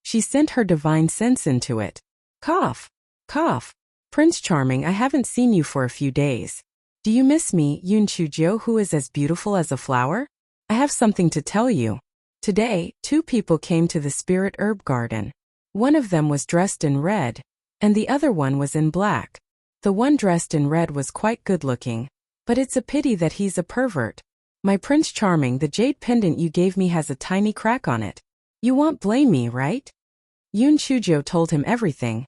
Speaker 1: She sent her divine sense into it. Cough. Cough. Prince Charming, I haven't seen you for a few days. Do you miss me, Yun Chujo, who is as beautiful as a flower? I have something to tell you. Today, 2 people came to the spirit herb garden. One of them was dressed in red, and the other one was in black. The one dressed in red was quite good-looking, but it's a pity that he's a pervert. My Prince Charming, the jade pendant you gave me has a tiny crack on it. You won't blame me, right? Yun Chujo told him everything,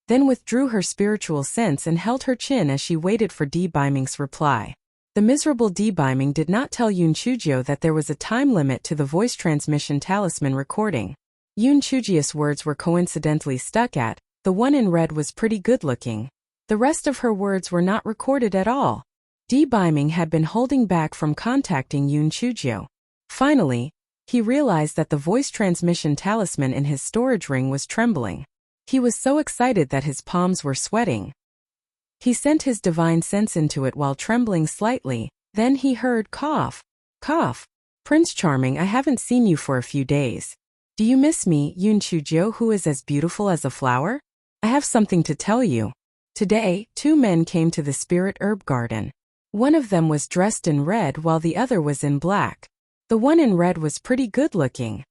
Speaker 1: then withdrew her spiritual sense and held her chin as she waited for Di Biming's reply. The miserable Di Biming did not tell Yun Chujo that there was a time limit to the voice transmission talisman recording. Yun Chujo's words were coincidentally stuck at, the one in red was pretty good-looking. The rest of her words were not recorded at all. Di Biming had been holding back from contacting Yun Chujo. Finally, he realized that the voice transmission talisman in his storage ring was trembling. He was so excited that his palms were sweating. He sent his divine sense into it while trembling slightly, then he heard cough. Cough. Prince Charming, I haven't seen you for a few days. Do you miss me, Yun Chujo, who is as beautiful as a flower? I have something to tell you. Today, 2 men came to the spirit herb garden. One of them was dressed in red while the other was in black. The one in red was pretty good-looking.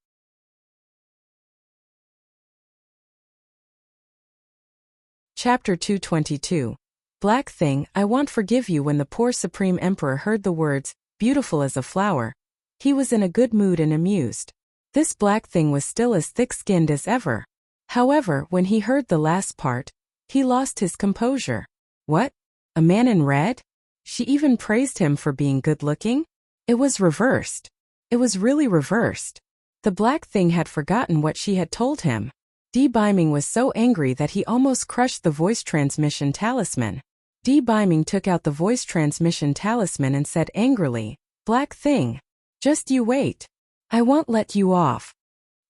Speaker 1: Chapter 222. Black Thing, I won't forgive you. When the poor Supreme Emperor heard the words, beautiful as a flower, he was in a good mood and amused. This Black Thing was still as thick-skinned as ever. However, when he heard the last part, he lost his composure. What? A man in red? She even praised him for being good-looking? It was reversed. It was really reversed. The Black Thing had forgotten what she had told him. Di Biming was so angry that he almost crushed the voice transmission talisman. Di Biming took out the voice transmission talisman and said angrily, Black Thing, just you wait. I won't let you off.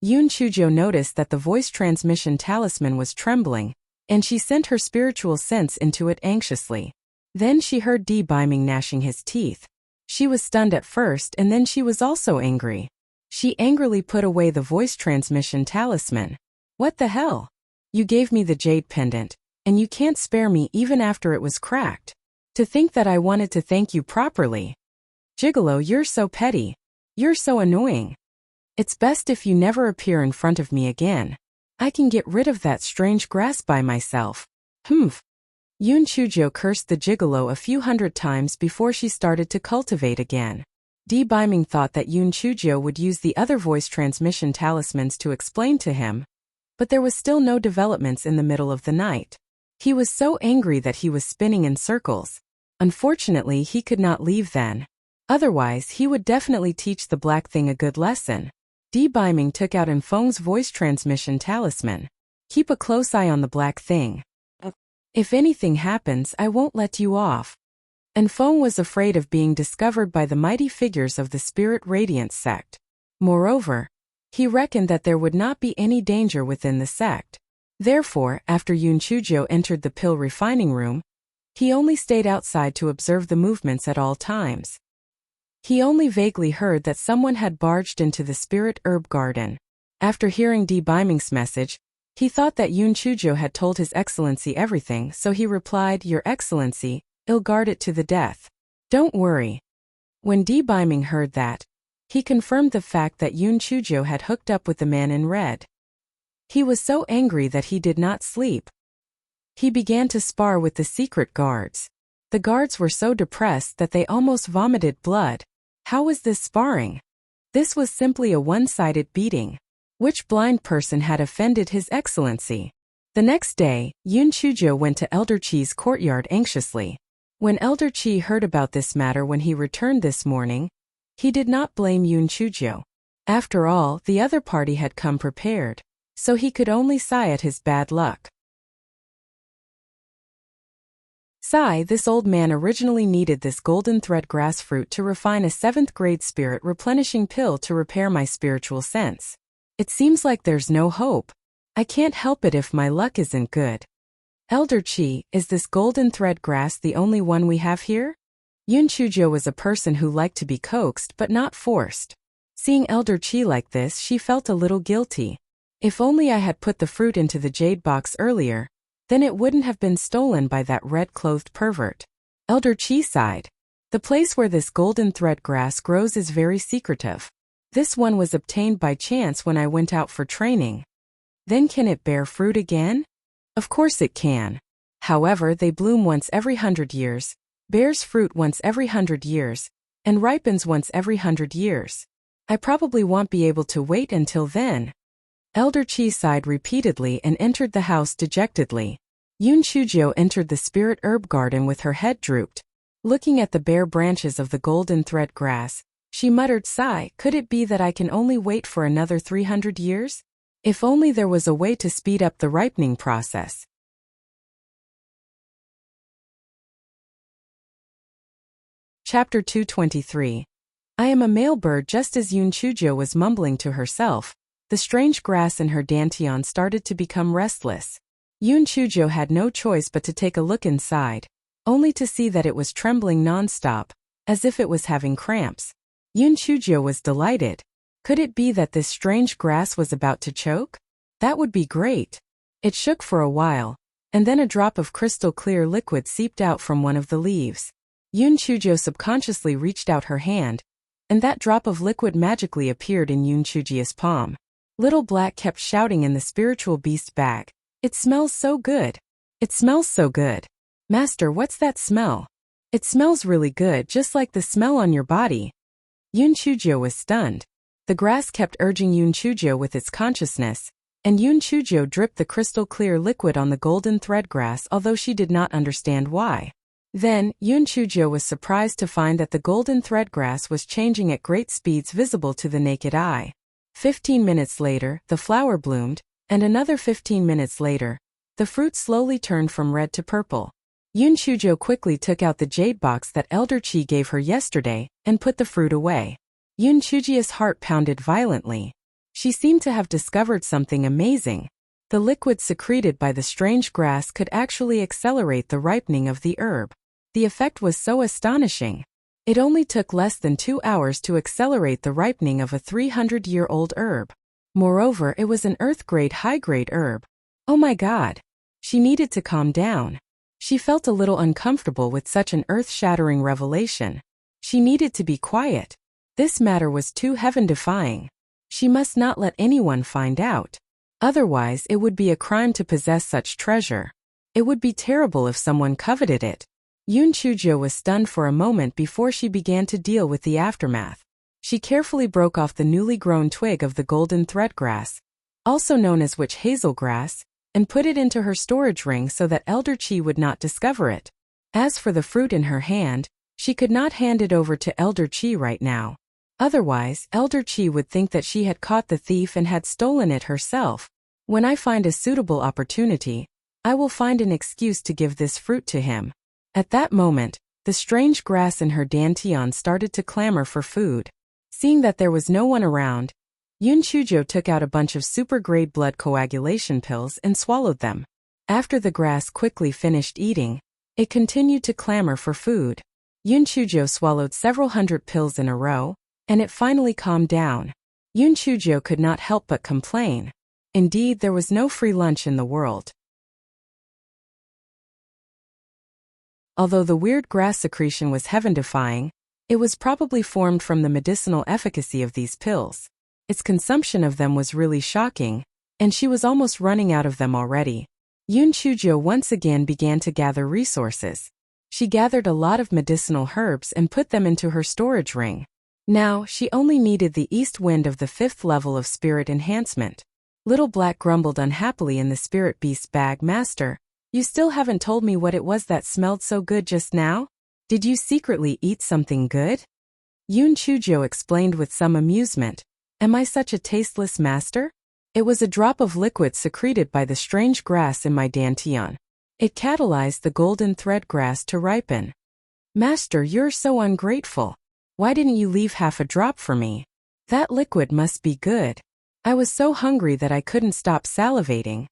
Speaker 1: Yun Chujo noticed that the voice transmission talisman was trembling, and she sent her spiritual sense into it anxiously. Then she heard Di Biming gnashing his teeth. She was stunned at first and then she was also angry. She angrily put away the voice transmission talisman. What the hell? You gave me the jade pendant, and you can't spare me even after it was cracked. To think that I wanted to thank you properly. Gigolo, you're so petty. You're so annoying. It's best if you never appear in front of me again. I can get rid of that strange grass by myself. Humph. Yun Chujo cursed the gigolo a few hundred times before she started to cultivate again. Di Biming thought that Yun Chujo would use the other voice transmission talismans to explain to him, but there was still no developments in the middle of the night. He was so angry that he was spinning in circles. Unfortunately, he could not leave then. Otherwise, he would definitely teach the Black Thing a good lesson. Di Biming took out Enfeng's voice transmission talisman. Keep a close eye on the Black Thing. If anything happens, I won't let you off. Enfeng was afraid of being discovered by the mighty figures of the Spirit Radiance sect. Moreover, he reckoned that there would not be any danger within the sect. Therefore, after Yun Chujo entered the pill refining room, he only stayed outside to observe the movements at all times. He only vaguely heard that someone had barged into the spirit herb garden. After hearing Di Biming's message, he thought that Yun Chujo had told His Excellency everything, so he replied, Your Excellency, I'll guard it to the death. Don't worry. When Di Biming heard that, he confirmed the fact that Yun Chujo had hooked up with the man in red. He was so angry that he did not sleep. He began to spar with the secret guards. The guards were so depressed that they almost vomited blood. How was this sparring? This was simply a one-sided beating. Which blind person had offended His Excellency? The next day, Yun Chujo went to Elder Chi's courtyard anxiously. When Elder Chi heard about this matter when he returned this morning, he did not blame Yun Chujo. After all, the other party had come prepared, so he could only sigh at his bad luck. Sigh, this old man originally needed this golden thread grass fruit to refine a 7th grade spirit replenishing pill to repair my spiritual sense. It seems like there's no hope. I can't help it if my luck isn't good. Elder Chi, is this golden thread grass the only one we have here? Yun Chujo was a person who liked to be coaxed but not forced. Seeing Elder Chi like this, she felt a little guilty. If only I had put the fruit into the jade box earlier, then it wouldn't have been stolen by that red-clothed pervert. Elder Chi sighed. The place where this golden thread grass grows is very secretive. This one was obtained by chance when I went out for training. Then can it bear fruit again? Of course it can. However, they bloom once every 100 years, bears fruit once every 100 years, and ripens once every 100 years. I probably won't be able to wait until then. Elder Chi sighed repeatedly and entered the house dejectedly. Yun Chujo entered the spirit herb garden with her head drooped. Looking at the bare branches of the golden thread grass, she muttered, sigh, could it be that I can only wait for another 300 years? If only there was a way to speed up the ripening process. Chapter 223. I am a male bird. Just as Yun Chujo was mumbling to herself, the strange grass in her dantian started to become restless. Yun Chujo had no choice but to take a look inside, only to see that it was trembling non-stop, as if it was having cramps. Yun Chujo was delighted. Could it be that this strange grass was about to choke? That would be great. It shook for a while, and then a drop of crystal clear liquid seeped out from one of the leaves. Yun Chujo subconsciously reached out her hand, and that drop of liquid magically appeared in Yun Chujo's palm. Little Black kept shouting in the spiritual beast bag, it smells so good. It smells so good. Master, what's that smell? It smells really good, just like the smell on your body. Yun Chujo was stunned. The grass kept urging Yun Chujo with its consciousness, and Yun Chujo dripped the crystal clear liquid on the golden thread grass, although she did not understand why. Then, Yun Chujo was surprised to find that the golden thread grass was changing at great speeds visible to the naked eye. 15 minutes later, the flower bloomed, and another 15 minutes later, the fruit slowly turned from red to purple. Yun Chujo quickly took out the jade box that Elder Chi gave her yesterday and put the fruit away. Yun Chujo's heart pounded violently. She seemed to have discovered something amazing. The liquid secreted by the strange grass could actually accelerate the ripening of the herb. The effect was so astonishing. It only took less than 2 hours to accelerate the ripening of a 300-year-old herb. Moreover, it was an earth-grade high-grade herb. Oh my God! She needed to calm down. She felt a little uncomfortable with such an earth-shattering revelation. She needed to be quiet. This matter was too heaven-defying. She must not let anyone find out. Otherwise, it would be a crime to possess such treasure. It would be terrible if someone coveted it. Yun Chujo was stunned for a moment before she began to deal with the aftermath. She carefully broke off the newly grown twig of the golden thread grass, also known as witch hazel grass, and put it into her storage ring so that Elder Chi would not discover it. As for the fruit in her hand, she could not hand it over to Elder Chi right now. Otherwise, Elder Chi would think that she had caught the thief and had stolen it herself. When I find a suitable opportunity, I will find an excuse to give this fruit to him. At that moment, the strange grass in her dantian started to clamor for food. Seeing that there was no one around, Yun Chujo took out a bunch of super-grade blood coagulation pills and swallowed them. After the grass quickly finished eating, it continued to clamor for food. Yun Chujo swallowed several hundred pills in a row, and it finally calmed down. Yun Chujo could not help but complain. Indeed, there was no free lunch in the world. Although the weird grass secretion was heaven-defying, it was probably formed from the medicinal efficacy of these pills. Its consumption of them was really shocking, and she was almost running out of them already. Yun Chujo once again began to gather resources. She gathered a lot of medicinal herbs and put them into her storage ring. Now, she only needed the east wind of the 5th level of spirit enhancement. Little Black grumbled unhappily in the spirit beast's bag. Master, you still haven't told me what it was that smelled so good just now? Did you secretly eat something good? Yun Chujo explained with some amusement. Am I such a tasteless master? It was a drop of liquid secreted by the strange grass in my dantian. It catalyzed the golden thread grass to ripen. Master, you're so ungrateful. Why didn't you leave half a drop for me? That liquid must be good. I was so hungry that I couldn't stop salivating.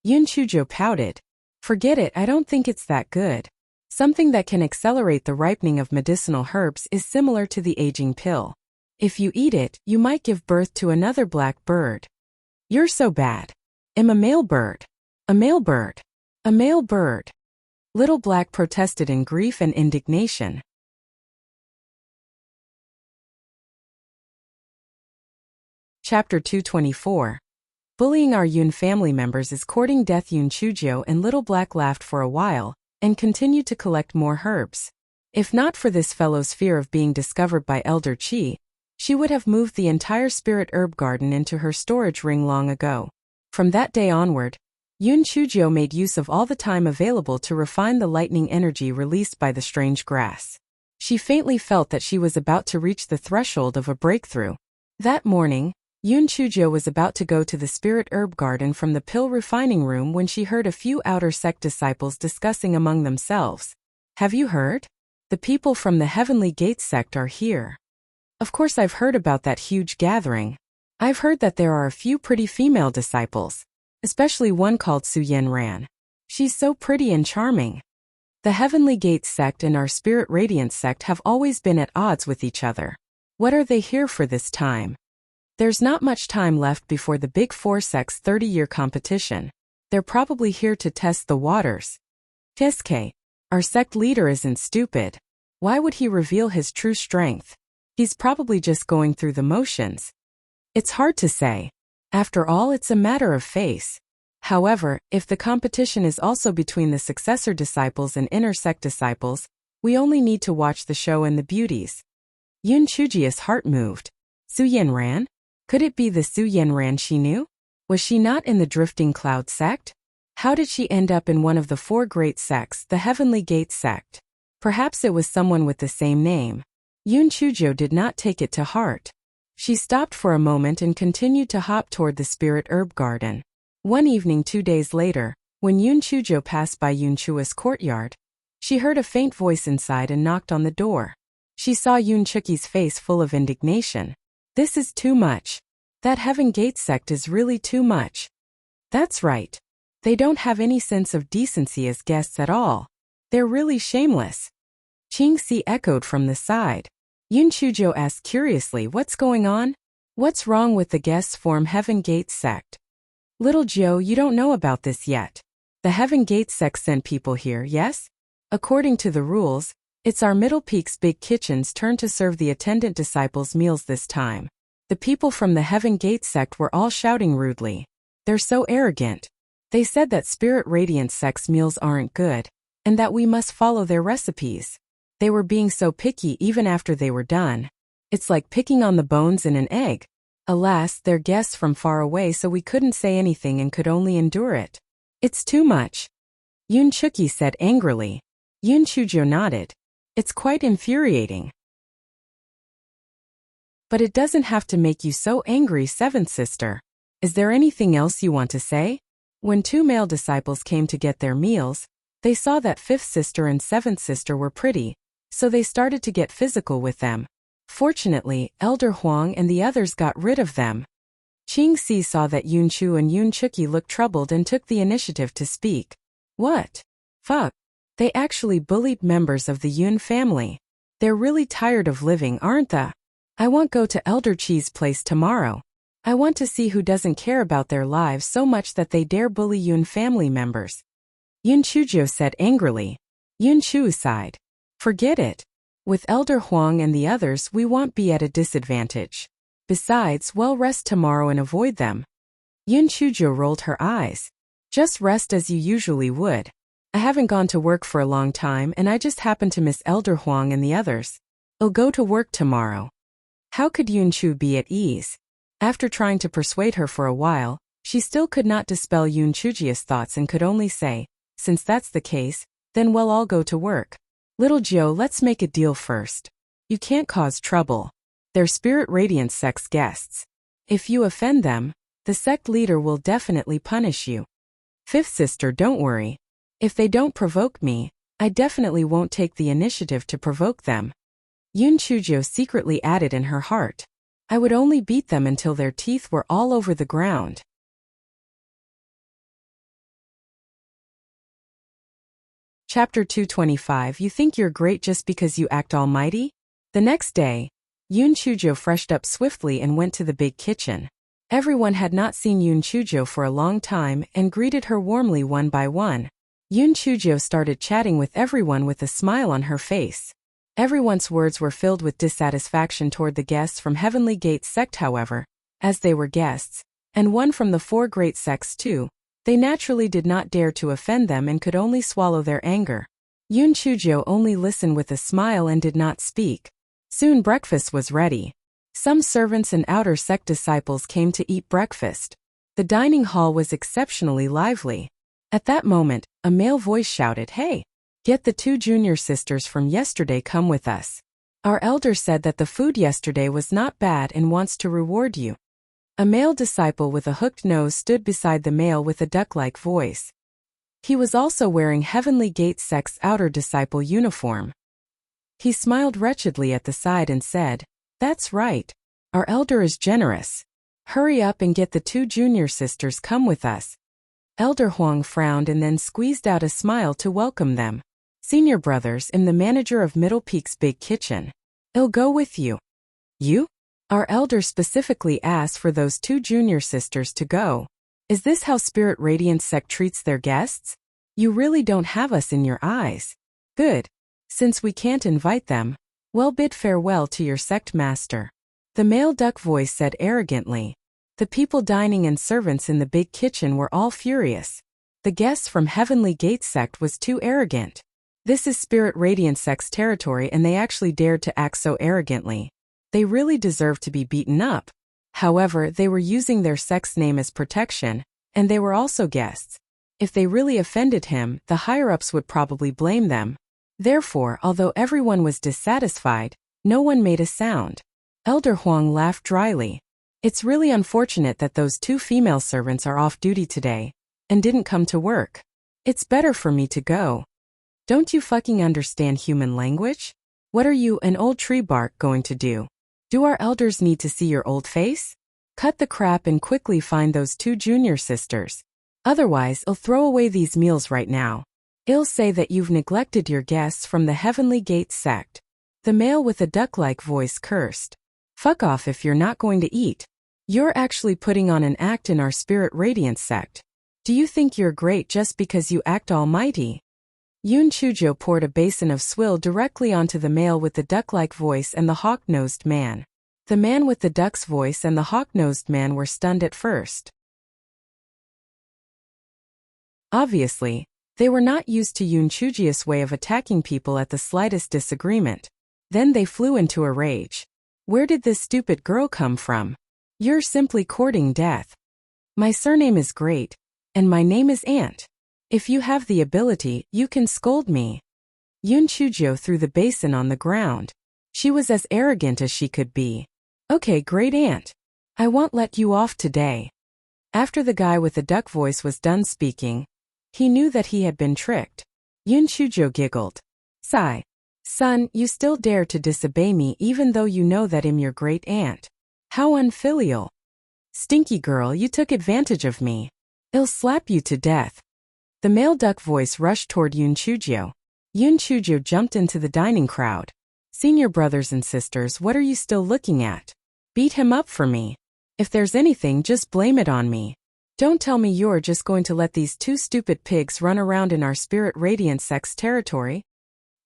Speaker 1: Yun Chujo pouted. Forget it, I don't think it's that good. Something that can accelerate the ripening of medicinal herbs is similar to the aging pill. If you eat it, you might give birth to another black bird. You're so bad. I'm a male bird. A male bird. A male bird. Little Black protested in grief and indignation. Chapter 224. Bullying our Yun family members is courting death. Yun Chujo and Little Black laughed for a while, and continued to collect more herbs. If not for this fellow's fear of being discovered by Elder Chi, she would have moved the entire spirit herb garden into her storage ring long ago. From that day onward, Yun Chujo made use of all the time available to refine the lightning energy released by the strange grass. She faintly felt that she was about to reach the threshold of a breakthrough. That morning, Yun Chujo was about to go to the spirit herb garden from the pill refining room when she heard a few outer sect disciples discussing among themselves. Have you heard? The people from the Heavenly Gate sect are here. Of course I've heard about that huge gathering. I've heard that there are a few pretty female disciples, especially one called Su Yen Ran. She's so pretty and charming. The Heavenly Gate sect and our Spirit Radiance sect have always been at odds with each other. What are they here for this time? There's not much time left before the Big Four sect's 30-year competition. They're probably here to test the waters. Kiske, our sect leader isn't stupid. Why would he reveal his true strength? He's probably just going through the motions. It's hard to say. After all, it's a matter of face. However, if the competition is also between the successor disciples and inner sect disciples, we only need to watch the show and the beauties. Yun Chuji's heart moved. Su Yen Ran? Could it be the Su Yen Ran she knew? Was she not in the Drifting Cloud sect? How did she end up in one of the 4 great sects, the Heavenly Gate sect? Perhaps it was someone with the same name. Yun Chujo did not take it to heart. She stopped for a moment and continued to hop toward the spirit herb garden. One evening 2 days later, when Yun Chujo passed by Yun Chua's courtyard, she heard a faint voice inside and knocked on the door. She saw Yun Chuki's face full of indignation. This is too much. That Heaven Gate sect is really too much. That's right. They don't have any sense of decency as guests at all. They're really shameless. Ching Si echoed from the side. Yun Chujo asked curiously, what's going on? What's wrong with the guests from Heaven Gate sect? Little Joe, you don't know about this yet. The Heaven Gate sect sent people here, yes? According to the rules, it's our Middle Peak's Big Kitchen's turn to serve the attendant disciples meals this time. The people from the Heaven Gate sect were all shouting rudely. They're so arrogant. They said that Spirit Radiance sect's meals aren't good, and that we must follow their recipes. They were being so picky even after they were done. It's like picking on the bones in an egg. Alas, they're guests from far away, so we couldn't say anything and could only endure it. It's too much. Yun Chuki said angrily. Yun Chujo nodded. It's quite infuriating. But it doesn't have to make you so angry, seventh sister. Is there anything else you want to say? When 2 male disciples came to get their meals, they saw that 5th sister and 7th sister were pretty, so they started to get physical with them. Fortunately, Elder Huang and the others got rid of them. Ching Si saw that Yun Chu and Yun Chuki looked troubled and took the initiative to speak. What? Fuck. They actually bullied members of the Yun family. They're really tired of living, aren't they? I want go to Elder Chi's place tomorrow. I want to see who doesn't care about their lives so much that they dare bully Yun family members. Yun Chujo said angrily. Yun Chu sighed. Forget it. With Elder Huang and the others, we won't be at a disadvantage. Besides, we'll rest tomorrow and avoid them. Yun Chujo rolled her eyes. Just rest as you usually would. I haven't gone to work for a long time and I just happen to miss Elder Huang and the others. I'll go to work tomorrow. How could Yunchu be at ease? After trying to persuade her for a while, she still could not dispel Yunchujia's thoughts and could only say, since that's the case, then well, I'll go to work. Little Joe, let's make a deal first. You can't cause trouble. They're Spirit Radiance Sect's guests. If you offend them, the sect leader will definitely punish you. Fifth sister, don't worry. If they don't provoke me, I definitely won't take the initiative to provoke them. Yun Chujo secretly added in her heart. I would only beat them until their teeth were all over the ground. Chapter 225. You think you're great just because you act almighty? The next day, Yun Chujo freshed up swiftly and went to the big kitchen. Everyone had not seen Yun Chujo for a long time and greeted her warmly one by one. Yun Chujo started chatting with everyone with a smile on her face. Everyone's words were filled with dissatisfaction toward the guests from Heavenly Gate sect, however, as they were guests, and one from the four great sects too. They naturally did not dare to offend them and could only swallow their anger. Yun Chujo only listened with a smile and did not speak. Soon breakfast was ready. Some servants and outer sect disciples came to eat breakfast. The dining hall was exceptionally lively. At that moment, a male voice shouted, "Hey! Get the 2 junior sisters from yesterday come with us. Our elder said that the food yesterday was not bad and wants to reward you." A male disciple with a hooked nose stood beside the male with a duck-like voice. He was also wearing Heavenly Gate sect's outer disciple uniform. He smiled wretchedly at the side and said, "That's right. Our elder is generous. Hurry up and get the 2 junior sisters come with us." Elder Huang frowned and then squeezed out a smile to welcome them. "Senior brothers, I'm the manager of Middle Peak's big kitchen. I'll go with you." "You?" Our elder specifically asked for those 2 junior sisters to go. Is this how Spirit Radiance sect treats their guests? You really don't have us in your eyes. Good. Since we can't invite them, well, bid farewell to your sect master. The male duck voice said arrogantly. The people dining and servants in the big kitchen were all furious. The guests from Heavenly Gate sect was too arrogant. This is Spirit Radiance sect's territory and they actually dared to act so arrogantly. They really deserved to be beaten up. However, they were using their sect's name as protection, and they were also guests. If they really offended him, the higher-ups would probably blame them. Therefore, although everyone was dissatisfied, no one made a sound. Elder Huang laughed dryly. It's really unfortunate that those 2 female servants are off duty today and didn't come to work. It's better for me to go. Don't you fucking understand human language? What are you, an old tree bark, going to do? Do our elders need to see your old face? Cut the crap and quickly find those 2 junior sisters. Otherwise, I'll throw away these meals right now. I'll say that you've neglected your guests from the Heavenly Gate sect. The male with a duck-like voice cursed. Fuck off if you're not going to eat. You're actually putting on an act in our Spirit Radiance sect. Do you think you're great just because you act almighty? Yun Chujo poured a basin of swill directly onto the male with the duck-like voice and the hawk-nosed man. The man with the duck's voice and the hawk-nosed man were stunned at first. Obviously, they were not used to Yun Chujia's way of attacking people at the slightest disagreement. Then they flew into a rage. Where did this stupid girl come from? You're simply courting death. My surname is Great, and my name is Ant. If you have the ability, you can scold me. Yun Chujo threw the basin on the ground. She was as arrogant as she could be. Okay, Great Ant. I won't let you off today. After the guy with the duck voice was done speaking, he knew that he had been tricked. Yun Chujo giggled. Sigh. Son, you still dare to disobey me even though you know that I'm your great aunt. How unfilial. Stinky girl, you took advantage of me. I'll slap you to death. The male duck voice rushed toward Yun Chujo. Yun Chujo jumped into the dining crowd. Senior brothers and sisters, what are you still looking at? Beat him up for me. If there's anything, just blame it on me. Don't tell me you're just going to let these 2 stupid pigs run around in our Spirit Radiance sect's territory.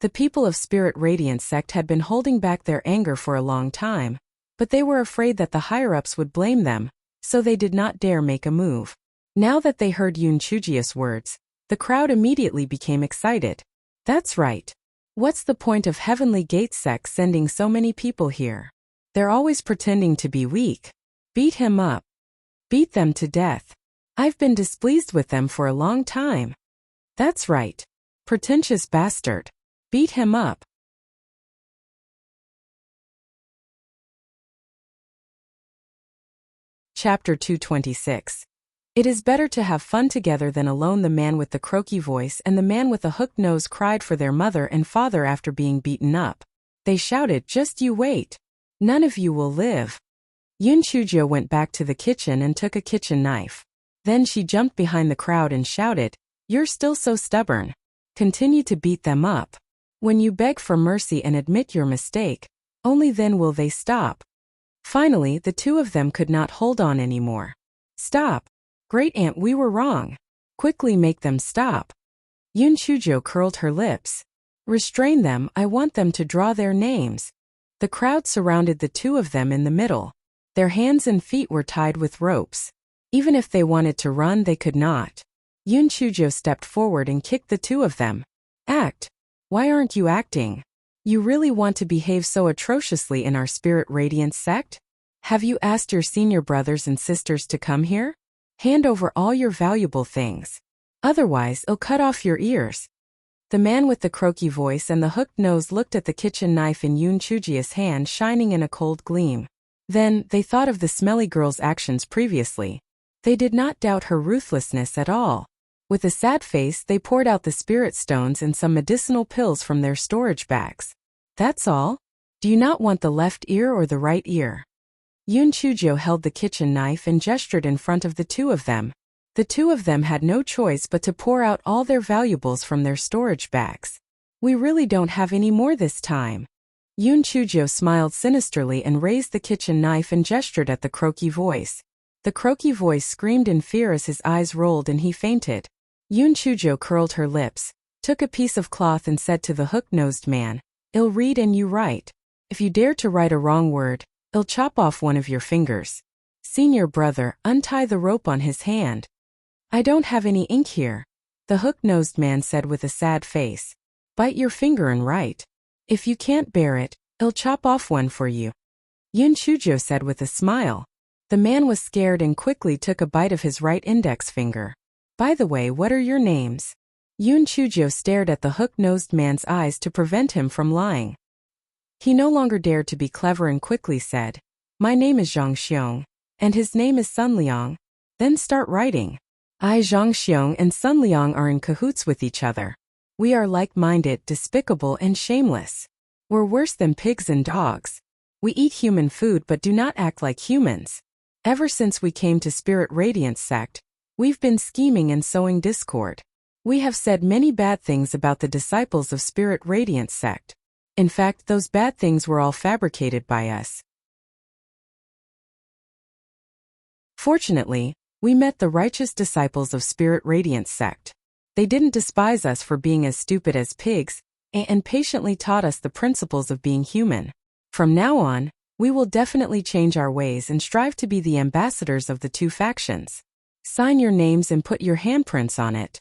Speaker 1: The people of Spirit Radiance sect had been holding back their anger for a long time, but they were afraid that the higher-ups would blame them, so they did not dare make a move. Now that they heard Yun Chujia's words, the crowd immediately became excited. That's right. What's the point of Heavenly Gate sect sending so many people here? They're always pretending to be weak. Beat him up. Beat them to death. I've been displeased with them for a long time. That's right. Pretentious bastard. Beat him up. Chapter 226. It is better to have fun together than alone. The man with the croaky voice and the man with the hooked nose cried for their mother and father after being beaten up. They shouted, "Just you wait. None of you will live." Yun Chujo went back to the kitchen and took a kitchen knife. Then she jumped behind the crowd and shouted, "You're still so stubborn. Continue to beat them up. When you beg for mercy and admit your mistake, only then will they stop." Finally, the two of them could not hold on anymore. "Stop. Great aunt, we were wrong. Quickly make them stop." Yun Chujo curled her lips. "Restrain them, I want them to draw their names." The crowd surrounded the two of them in the middle. Their hands and feet were tied with ropes. Even if they wanted to run, they could not. Yun Chujo stepped forward and kicked the two of them. "Act. Why aren't you acting? You really want to behave so atrociously in our spirit radiance sect? Have you asked your senior brothers and sisters to come here? Hand over all your valuable things. Otherwise, I'll cut off your ears." The man with the croaky voice and the hooked nose looked at the kitchen knife in Yun Chujia's hand shining in a cold gleam. Then, they thought of the smelly girl's actions previously. They did not doubt her ruthlessness at all. With a sad face, they poured out the spirit stones and some medicinal pills from their storage bags. "That's all? Do you not want the left ear or the right ear?" Yun Chujo held the kitchen knife and gestured in front of the two of them. The two of them had no choice but to pour out all their valuables from their storage bags. "We really don't have any more this time." Yun Chujo smiled sinisterly and raised the kitchen knife and gestured at the croaky voice. The croaky voice screamed in fear as his eyes rolled and he fainted. Yun Chujo curled her lips, took a piece of cloth and said to the hook-nosed man, "I'll read and you write. If you dare to write a wrong word, I'll chop off one of your fingers. Senior brother, untie the rope on his hand." "I don't have any ink here," the hook-nosed man said with a sad face. "Bite your finger and write. If you can't bear it, I'll chop off one for you." Yun Chujo said with a smile. The man was scared and quickly took a bite of his right index finger. "By the way, what are your names?" Yun Chujo stared at the hook-nosed man's eyes to prevent him from lying. He no longer dared to be clever and quickly said, "My name is Zhang Xiong, and his name is Sun Liang." Then start writing. "I, Zhang Xiong and Sun Liang are in cahoots with each other. We are like-minded, despicable and shameless. We're worse than pigs and dogs. We eat human food but do not act like humans. Ever since we came to Spirit Radiance sect, we've been scheming and sowing discord. We have said many bad things about the disciples of Spirit Radiance sect. In fact, those bad things were all fabricated by us. Fortunately, we met the righteous disciples of Spirit Radiance sect. They didn't despise us for being as stupid as pigs, and patiently taught us the principles of being human. From now on, we will definitely change our ways and strive to be the ambassadors of the two factions. Sign your names and put your handprints on it."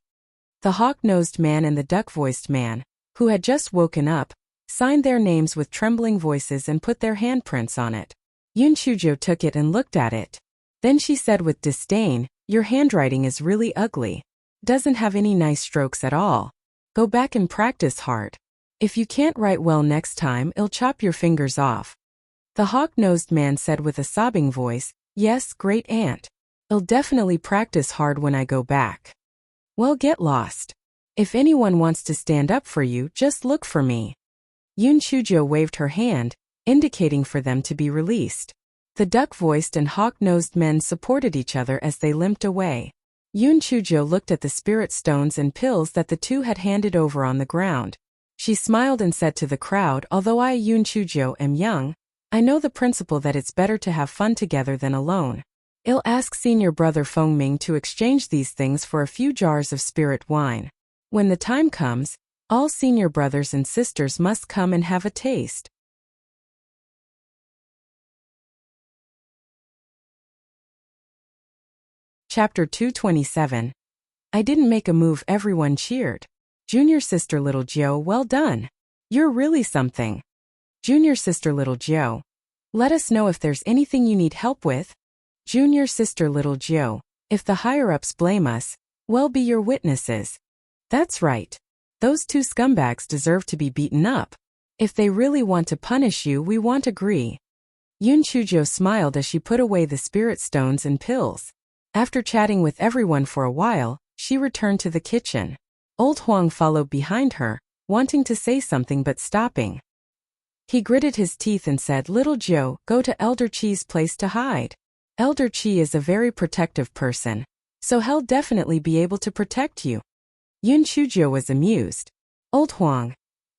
Speaker 1: The hawk-nosed man and the duck-voiced man, who had just woken up, signed their names with trembling voices and put their handprints on it. Yun Chujo took it and looked at it. Then she said with disdain, "Your handwriting is really ugly. Doesn't have any nice strokes at all. Go back and practice hard. If you can't write well next time, I'll chop your fingers off." The hawk-nosed man said with a sobbing voice, "Yes, great aunt. I'll definitely practice hard when I go back." "Well, get lost. If anyone wants to stand up for you, just look for me." Yun Chujo waved her hand, indicating for them to be released. The duck-voiced and hawk-nosed men supported each other as they limped away. Yun Chujo looked at the spirit stones and pills that the two had handed over on the ground. She smiled and said to the crowd, "Although I, Yun Chujo, am young, I know the principle that it's better to have fun together than alone. I'll ask senior brother Feng Ming to exchange these things for a few jars of spirit wine. When the time comes, all senior brothers and sisters must come and have a taste." Chapter 227. I didn't make a move. Everyone cheered. "Junior sister little Jiao, well done. You're really something." "Junior sister little Jiao, Let us know if there's anything you need help with. Junior sister Little Joe, if the higher-ups blame us, we'll be your witnesses. That's right. Those two scumbags deserve to be beaten up. If they really want to punish you, we won't agree. Yun Chujo smiled as she put away the spirit stones and pills. After chatting with everyone for a while, she returned to the kitchen. Old Huang followed behind her, wanting to say something but stopping. He gritted his teeth and said, Little Joe, go to Elder Chi's place to hide. Elder Chi is a very protective person, so he'll definitely be able to protect you. Yun Chujo was amused. Old Huang,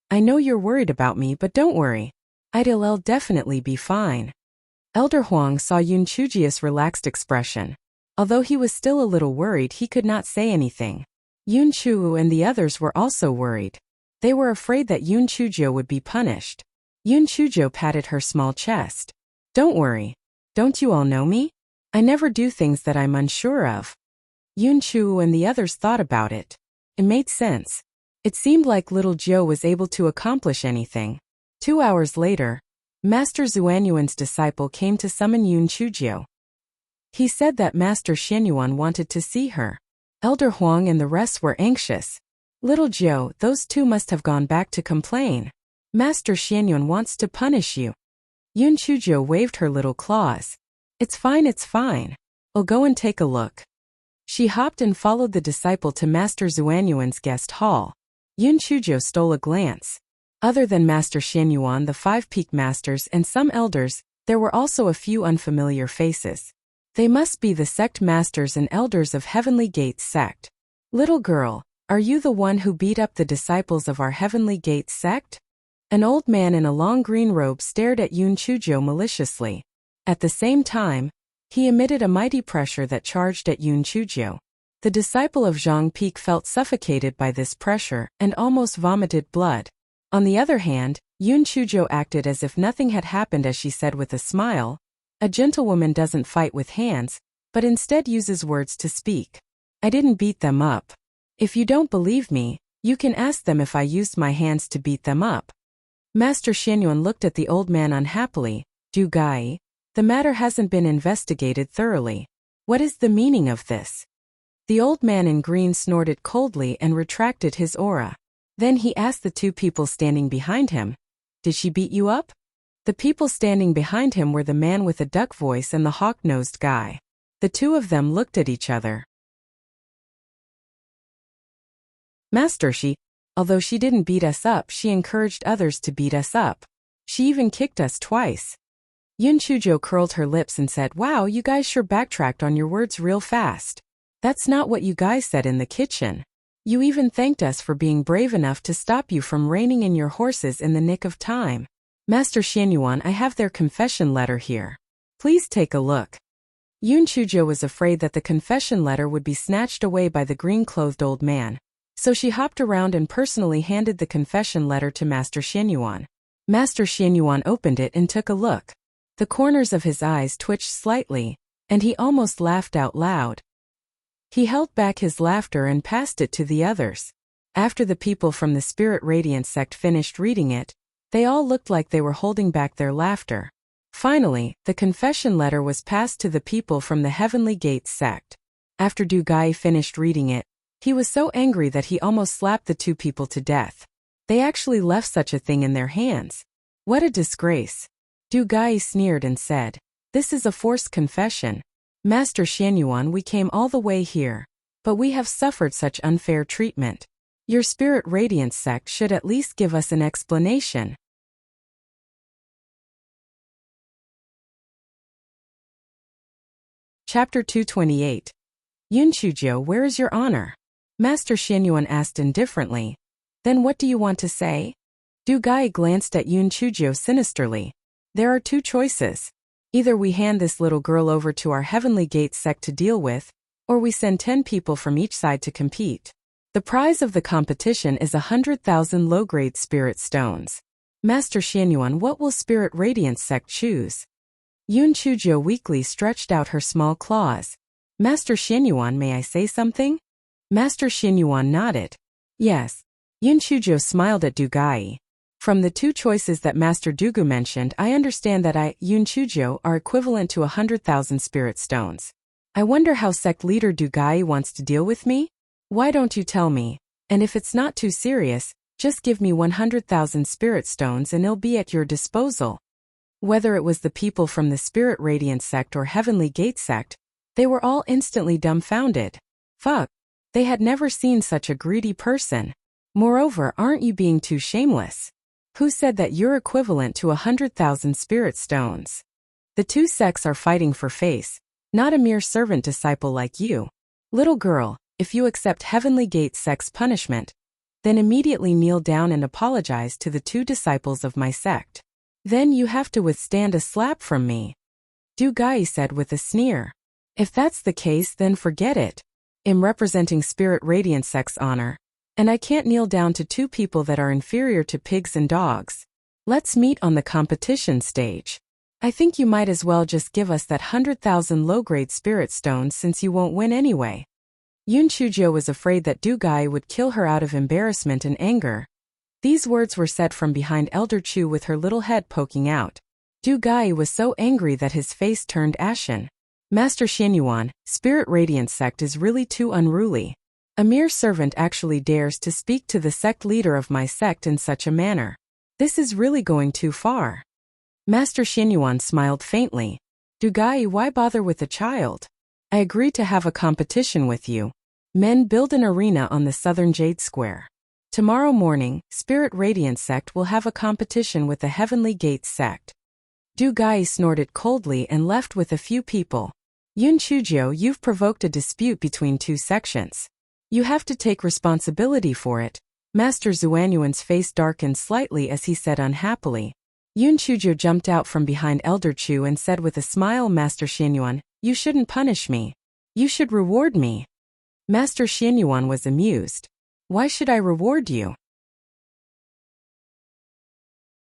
Speaker 1: I know you're worried about me, but don't worry. I'll definitely be fine. Elder Huang saw Yun Chujio's relaxed expression. Although he was still a little worried, he could not say anything. Yun Chuo and the others were also worried. They were afraid that Yun Chujo would be punished. Yun Chujo patted her small chest. Don't worry. Don't you all know me? I never do things that I'm unsure of. Yun Chuo and the others thought about it. It made sense. It seemed like Little Joe was able to accomplish anything. 2 hours later, Master Xuanyuan's disciple came to summon Yun Chujo. He said that Master Xianyuan wanted to see her. Elder Huang and the rest were anxious. Little Joe, those two must have gone back to complain. Master Xianyuan wants to punish you. Yun Chujo waved her little claws. It's fine, it's fine. I'll go and take a look. She hopped and followed the disciple to Master Xuanyuan's guest hall. Yun Chujo stole a glance. Other than Master Xianyuan, the 5 peak masters, and some elders, there were also a few unfamiliar faces. They must be the sect masters and elders of Heavenly Gates sect. Little girl, are you the one who beat up the disciples of our Heavenly Gates sect? An old man in a long green robe stared at Yun Chujo maliciously. At the same time, he emitted a mighty pressure that charged at Yun Chujo. The disciple of Zhang Peak felt suffocated by this pressure and almost vomited blood. On the other hand, Yun Chujo acted as if nothing had happened as she said with a smile, a gentlewoman doesn't fight with hands, but instead uses words to speak. I didn't beat them up. If you don't believe me, you can ask them if I used my hands to beat them up. Master Xianyuan looked at the old man unhappily. Du Gai, the matter hasn't been investigated thoroughly. What is the meaning of this? The old man in green snorted coldly and retracted his aura. Then he asked the 2 people standing behind him, Did she beat you up? The people standing behind him were the man with the duck voice and the hawk-nosed guy. The 2 of them looked at each other. Master, although she didn't beat us up, she encouraged others to beat us up. She even kicked us twice. Yun Chujo curled her lips and said, Wow, you guys sure backtracked on your words real fast. That's not what you guys said in the kitchen. You even thanked us for being brave enough to stop you from reining in your horses in the nick of time. Master Xianyuan, I have their confession letter here. Please take a look. Yun Chujo was afraid that the confession letter would be snatched away by the green-clothed old man. So she hopped around and personally handed the confession letter to Master Xianyuan. Master Xianyuan opened it and took a look. The corners of his eyes twitched slightly, and he almost laughed out loud. He held back his laughter and passed it to the others. After the people from the Spirit Radiance sect finished reading it, they all looked like they were holding back their laughter. Finally, the confession letter was passed to the people from the Heavenly Gates sect. After Du Gai finished reading it, he was so angry that he almost slapped the 2 people to death. They actually left such a thing in their hands. What a disgrace. Du Gai sneered and said, This is a forced confession. Master Xianyuan, we came all the way here, but we have suffered such unfair treatment. Your Spirit Radiance sect should at least give us an explanation. Chapter 228. Yun Chujo, where is your honor? Master Xianyuan asked indifferently. Then what do you want to say? Du Gai glanced at Yun Chujo sinisterly. There are 2 choices. Either we hand this little girl over to our Heavenly Gates sect to deal with, or we send 10 people from each side to compete. The prize of the competition is 100,000 low-grade spirit stones. Master Xianyuan, what will Spirit Radiance sect choose? Yun Chujo weakly stretched out her small claws. Master Xianyuan, may I say something? Master Xianyuan nodded. Yes. Yun Chujo smiled at Du Gai. From the two choices that Master Dugu mentioned, I understand that Yun Chujo, are equivalent to 100,000 spirit stones. I wonder how sect leader Dugai wants to deal with me? Why don't you tell me? And if it's not too serious, just give me 100,000 spirit stones and it'll be at your disposal. Whether it was the people from the Spirit Radiance sect or Heavenly Gate sect, they were all instantly dumbfounded. Fuck. They had never seen such a greedy person. Moreover, aren't you being too shameless? Who said that you're equivalent to 100,000 spirit stones? The two sects are fighting for face, not a mere servant disciple like you. Little girl, if you accept Heavenly Gate sect's punishment, then immediately kneel down and apologize to the two disciples of my sect. Then you have to withstand a slap from me. Du Gai said with a sneer. If that's the case, then forget it. I'm representing Spirit Radiance sect's honor, and I can't kneel down to two people that are inferior to pigs and dogs. Let's meet on the competition stage. I think you might as well just give us that 100,000 low-grade spirit stones since you won't win anyway. Yun Chujo was afraid that Du Gai would kill her out of embarrassment and anger. These words were said from behind Elder Chu with her little head poking out. Du Gai was so angry that his face turned ashen. Master Xianyuan, Spirit Radiance sect is really too unruly. A mere servant actually dares to speak to the sect leader of my sect in such a manner. This is really going too far. Master Xianyuan smiled faintly. Du Gai, why bother with a child? I agree to have a competition with you. Men, build an arena on the southern Jade Square. Tomorrow morning, Spirit Radiance sect will have a competition with the Heavenly Gate sect. Du Gai snorted coldly and left with a few people. Yun Chujo, you've provoked a dispute between two sections. You have to take responsibility for it. Master Zuanyuan's face darkened slightly as he said unhappily. Yun Chujo jumped out from behind Elder Chu and said with a smile, Master Xianyuan, you shouldn't punish me. You should reward me. Master Xianyuan was amused. Why should I reward you?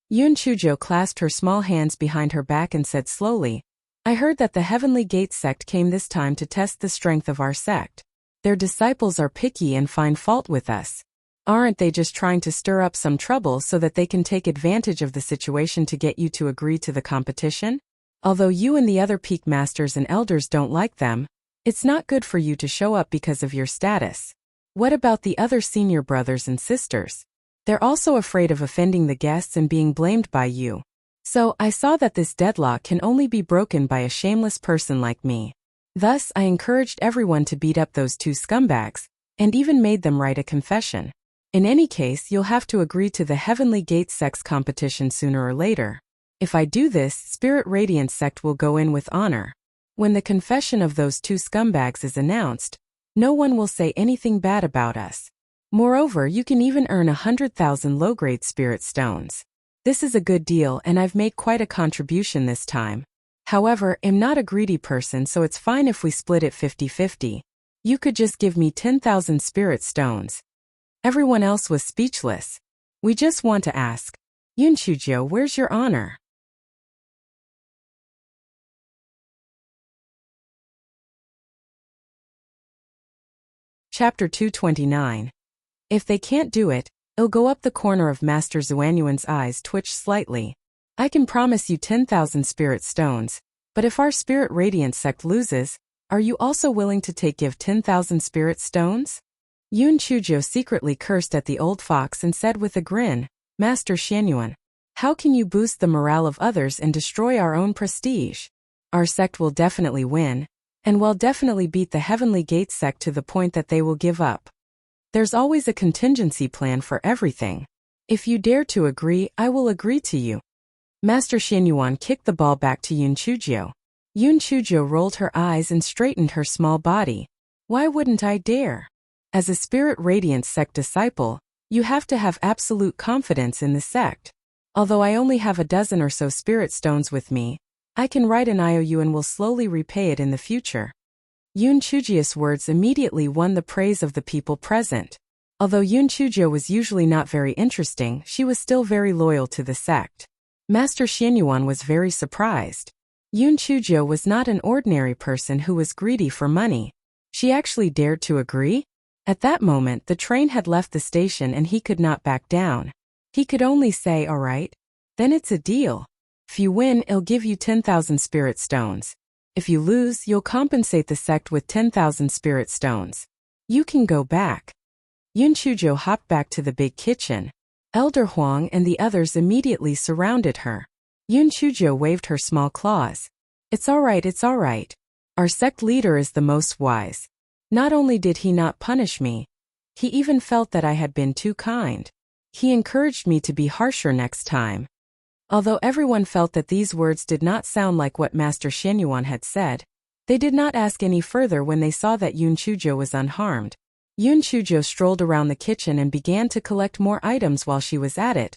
Speaker 1: Yun Chujo clasped her small hands behind her back and said slowly, I heard that the Heavenly Gate sect came this time to test the strength of our sect. Their disciples are picky and find fault with us. Aren't they just trying to stir up some trouble so that they can take advantage of the situation to get you to agree to the competition? Although you and the other peak masters and elders don't like them, it's not good for you to show up because of your status. What about the other senior brothers and sisters? They're also afraid of offending the guests and being blamed by you. So I saw that this deadlock can only be broken by a shameless person like me. Thus, I encouraged everyone to beat up those two scumbags, and even made them write a confession. In any case, you'll have to agree to the Heavenly Gate sect's competition sooner or later. If I do this, Spirit Radiance sect will go in with honor. When the confession of those two scumbags is announced, no one will say anything bad about us. Moreover, you can even earn 100,000 low-grade spirit stones. This is a good deal and I've made quite a contribution this time. However, I'm not a greedy person, so it's fine if we split it 50-50. You could just give me 10,000 spirit stones. Everyone else was speechless. We just want to ask, Yun Chujo, where's your honor? Chapter 229. If they can't do it, it'll go up. The corner of Master Zuanyuan's eyes twitched slightly. I can promise you 10,000 spirit stones, but if our Spirit Radiance sect loses, are you also willing to give 10,000 spirit stones? Yun Chujo secretly cursed at the old fox and said with a grin, Master Xianyuan, how can you boost the morale of others and destroy our own prestige? Our sect will definitely win, and will definitely beat the Heavenly Gate sect to the point that they will give up. There's always a contingency plan for everything. If you dare to agree, I will agree to you. Master Xianyuan kicked the ball back to Yun Chujo. Yun Chujo rolled her eyes and straightened her small body. Why wouldn't I dare? As a Spirit Radiance sect disciple, you have to have absolute confidence in the sect. Although I only have a dozen or so spirit stones with me, I can write an IOU and will slowly repay it in the future. Yun Chujo's words immediately won the praise of the people present. Although Yun Chujo was usually not very interesting, she was still very loyal to the sect. Master Xianyuan was very surprised. Yun Chujo was not an ordinary person who was greedy for money. She actually dared to agree? At that moment, the train had left the station and he could not back down. He could only say, "All right, then it's a deal. If you win, it'll give you 10,000 spirit stones. If you lose, you'll compensate the sect with 10,000 spirit stones. You can go back." Yun Chujo hopped back to the big kitchen. Elder Huang and the others immediately surrounded her. Yun Chujo waved her small claws. It's all right. Our sect leader is the most wise. Not only did he not punish me, he even felt that I had been too kind. He encouraged me to be harsher next time." Although everyone felt that these words did not sound like what Master Xianyuan had said, they did not ask any further when they saw that Yun Chujo was unharmed. Yun Chujo strolled around the kitchen and began to collect more items while she was at it,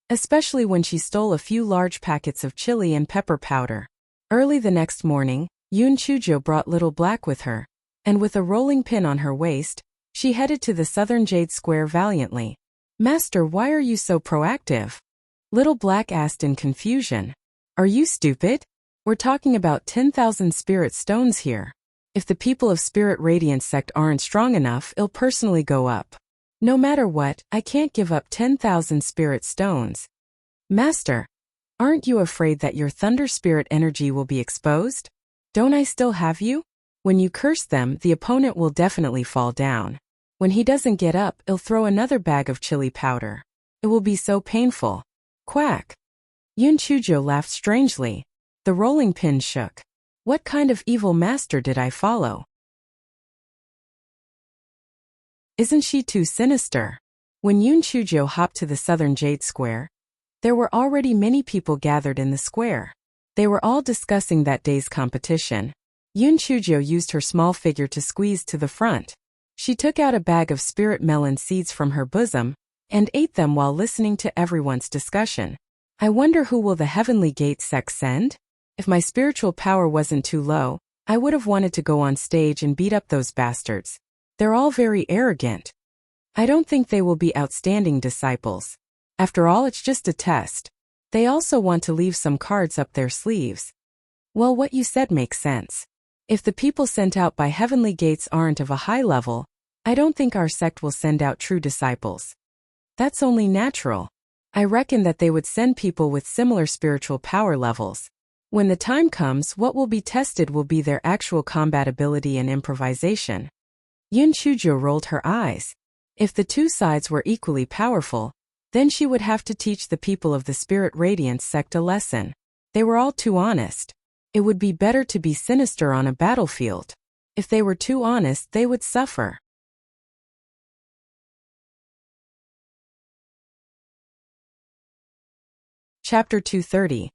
Speaker 1: especially when she stole a few large packets of chili and pepper powder. Early the next morning, Yun Chujo brought Little Black with her, and with a rolling pin on her waist, she headed to the Southern Jade Square valiantly. "Master, why are you so proactive?" Little Black asked in confusion. "Are you stupid? We're talking about 10,000 spirit stones here. If the people of Spirit Radiance sect aren't strong enough, it'll personally go up. No matter what, I can't give up 10,000 spirit stones." "Master, aren't you afraid that your thunder spirit energy will be exposed? Don't I still have you? When you curse them, the opponent will definitely fall down. When he doesn't get up, it'll throw another bag of chili powder. It will be so painful." Quack. Yun Chujo laughed strangely. The rolling pin shook. What kind of evil master did I follow? Isn't she too sinister? When Yun Chujo hopped to the Southern Jade Square, there were already many people gathered in the square. They were all discussing that day's competition. Yun Chujo used her small figure to squeeze to the front. She took out a bag of spirit melon seeds from her bosom and ate them while listening to everyone's discussion. I wonder who will the Heavenly Gate sect send? If my spiritual power wasn't too low, I would have wanted to go on stage and beat up those bastards. They're all very arrogant. I don't think they will be outstanding disciples. After all, it's just a test. They also want to leave some cards up their sleeves. Well, what you said makes sense. If the people sent out by Heavenly Gates aren't of a high level, I don't think our sect will send out true disciples. That's only natural. I reckon that they would send people with similar spiritual power levels. When the time comes, what will be tested will be their actual combat ability and improvisation. Yun Chujo rolled her eyes. If the two sides were equally powerful, then she would have to teach the people of the Spirit Radiance sect a lesson. They were all too honest. It would be better to be sinister on a battlefield. If they were too honest, they would suffer. Chapter 230.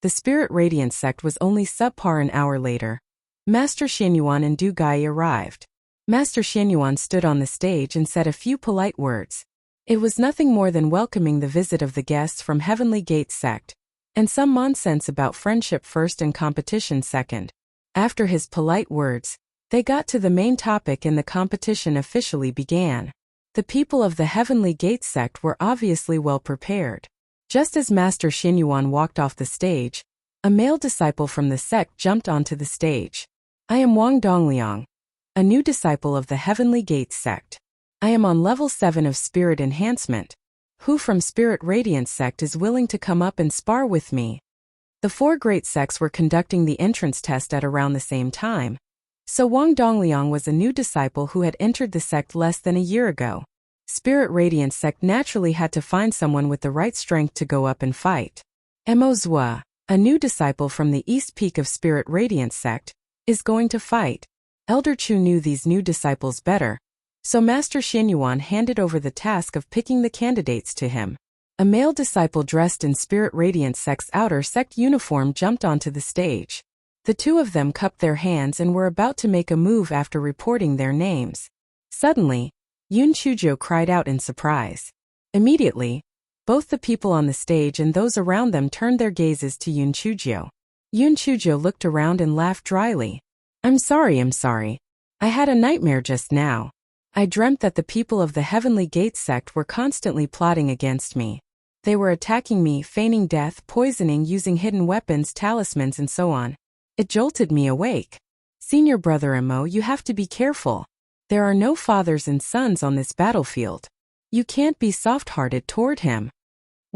Speaker 1: The Spirit Radiance sect was only subpar an hour later. Master Xianyuan and Du Gai arrived. Master Xianyuan stood on the stage and said a few polite words. It was nothing more than welcoming the visit of the guests from Heavenly Gate sect, and some nonsense about friendship first and competition second. After his polite words, they got to the main topic and the competition officially began. The people of the Heavenly Gate sect were obviously well prepared. Just as Master Xianyuan walked off the stage, a male disciple from the sect jumped onto the stage. I am Wang Dongliang, a new disciple of the Heavenly Gate sect. I am on level 7 of Spirit Enhancement. Who from Spirit Radiance sect is willing to come up and spar with me? The four great sects were conducting the entrance test at around the same time. So Wang Dongliang was a new disciple who had entered the sect less than a year ago. Spirit Radiance sect naturally had to find someone with the right strength to go up and fight. Mo Zhua, a new disciple from the East Peak of Spirit Radiance sect, is going to fight. Elder Chu knew these new disciples better, so Master Xianyuan handed over the task of picking the candidates to him. A male disciple dressed in Spirit Radiance sect's outer sect uniform jumped onto the stage. The two of them cupped their hands and were about to make a move after reporting their names. Suddenly, Yun Chujo cried out in surprise. Immediately, both the people on the stage and those around them turned their gazes to Yun Chujo. Yun Chujo looked around and laughed dryly. I'm sorry. I had a nightmare just now. I dreamt that the people of the Heavenly Gate sect were constantly plotting against me. They were attacking me, feigning death, poisoning, using hidden weapons, talismans, and so on. It jolted me awake. Senior brother Mo, you have to be careful. There are no fathers and sons on this battlefield. You can't be soft-hearted toward him.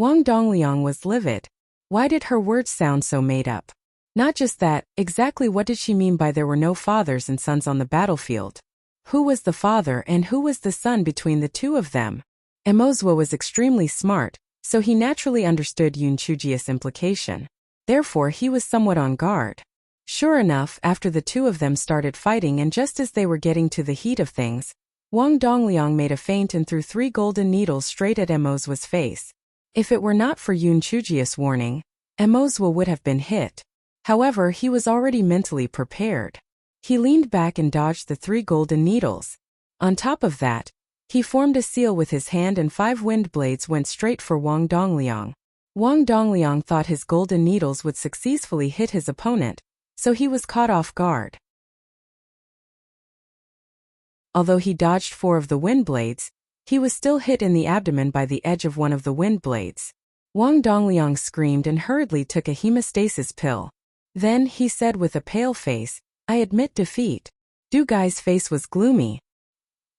Speaker 1: Wang Dongliang was livid. Why did her words sound so made up? Not just that, exactly what did she mean by there were no fathers and sons on the battlefield? Who was the father and who was the son between the two of them? Emozwo was extremely smart, so he naturally understood Yun Chujia's implication. Therefore he was somewhat on guard. Sure enough, after the two of them started fighting and just as they were getting to the heat of things, Wang Dongliang made a feint and threw 3 golden needles straight at Emozwo's face. If it were not for Yun Chujia's warning, Emozwo would have been hit. However, he was already mentally prepared. He leaned back and dodged the 3 golden needles. On top of that, he formed a seal with his hand and 5 wind blades went straight for Wang Dongliang. Wang Dongliang thought his golden needles would successfully hit his opponent, so he was caught off guard. Although he dodged 4 of the wind blades, he was still hit in the abdomen by the edge of one of the wind blades. Wang Dongliang screamed and hurriedly took a hemostasis pill. Then he said with a pale face, "I admit defeat." Du Gai's face was gloomy.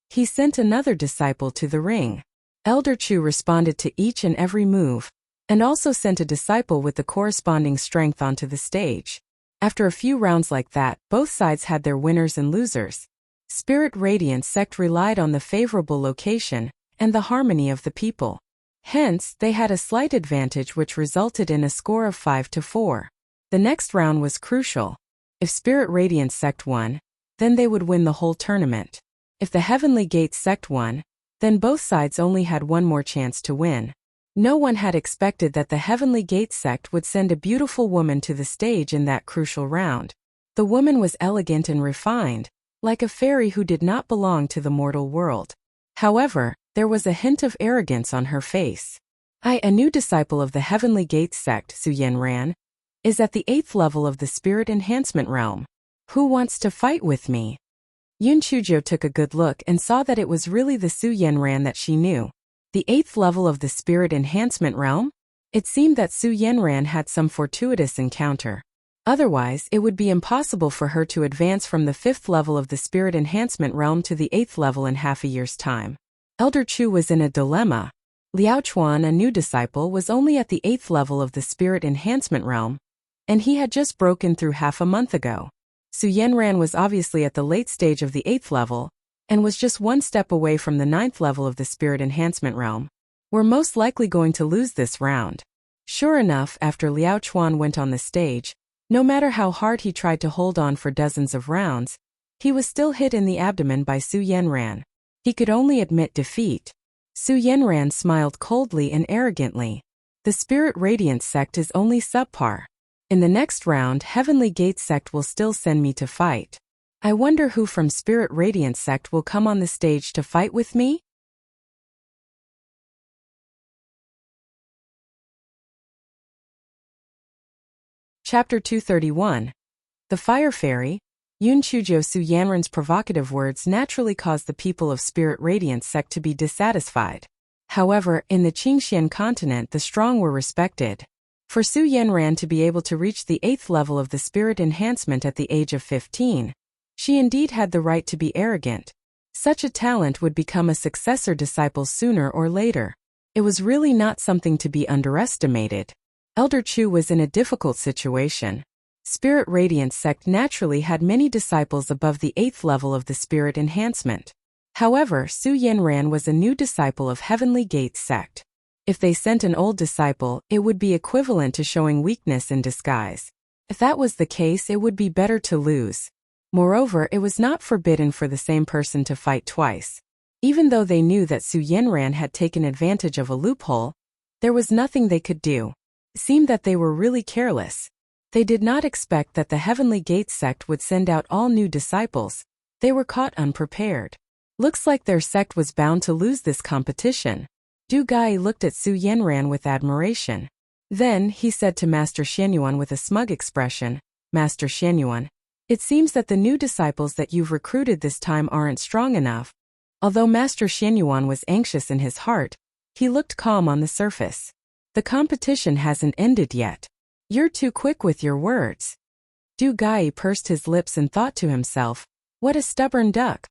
Speaker 1: He sent another disciple to the ring. Elder Chu responded to each and every move, and also sent a disciple with the corresponding strength onto the stage. After a few rounds like that, both sides had their winners and losers. Spirit Radiance sect relied on the favorable location and the harmony of the people. Hence, they had a slight advantage which resulted in a score of 5-4. The next round was crucial. If Spirit Radiance sect won, then they would win the whole tournament. If the Heavenly Gate sect won, then both sides only had one more chance to win. No one had expected that the Heavenly Gate sect would send a beautiful woman to the stage in that crucial round. The woman was elegant and refined, like a fairy who did not belong to the mortal world. However, there was a hint of arrogance on her face. A new disciple of the Heavenly Gate sect, Su Yanran, is at the 8th level of the Spirit Enhancement Realm. Who wants to fight with me? Yun Chujo took a good look and saw that it was really the Su Yanran that she knew. The 8th level of the Spirit Enhancement Realm? It seemed that Su Yanran had some fortuitous encounter. Otherwise, it would be impossible for her to advance from the 5th level of the Spirit Enhancement Realm to the 8th level in half a year's time. Elder Chu was in a dilemma. Liao Chuan, a new disciple, was only at the 8th level of the Spirit Enhancement Realm, and he had just broken through half a month ago. Su Yanran was obviously at the late stage of the 8th level, and was just one step away from the 9th level of the Spirit Enhancement Realm. We're most likely going to lose this round. Sure enough, after Liao Chuan went on the stage, no matter how hard he tried to hold on for dozens of rounds, he was still hit in the abdomen by Su Yanran. He could only admit defeat. Su Yanran smiled coldly and arrogantly. The Spirit Radiance sect is only subpar. In the next round, Heavenly Gate sect will still send me to fight. I wonder who from Spirit Radiance sect will come on the stage to fight with me? Chapter 231. The Fire Fairy. Yun Chujo Su Yanran's provocative words naturally caused the people of Spirit Radiance sect to be dissatisfied. However, in the Qingxian continent the strong were respected. For Su Yanran to be able to reach the 8th level of the Spirit Enhancement at the age of 15, she indeed had the right to be arrogant. Such a talent would become a successor disciple sooner or later. It was really not something to be underestimated. Elder Chu was in a difficult situation. Spirit Radiance sect naturally had many disciples above the 8th level of the Spirit Enhancement. However, Su Yanran was a new disciple of Heavenly Gate sect. If they sent an old disciple, it would be equivalent to showing weakness in disguise. If that was the case, it would be better to lose. Moreover, it was not forbidden for the same person to fight twice. Even though they knew that Su Yanran had taken advantage of a loophole, there was nothing they could do. It seemed that they were really careless. They did not expect that the Heavenly Gate sect would send out all new disciples. They were caught unprepared. Looks like their sect was bound to lose this competition. Du Gai looked at Su Yanran with admiration. Then, he said to Master Xianyuan with a smug expression, "Master Xianyuan, it seems that the new disciples that you've recruited this time aren't strong enough." Although Master Xianyuan was anxious in his heart, he looked calm on the surface. "The competition hasn't ended yet. You're too quick with your words." Du Gai pursed his lips and thought to himself, "What a stubborn duck."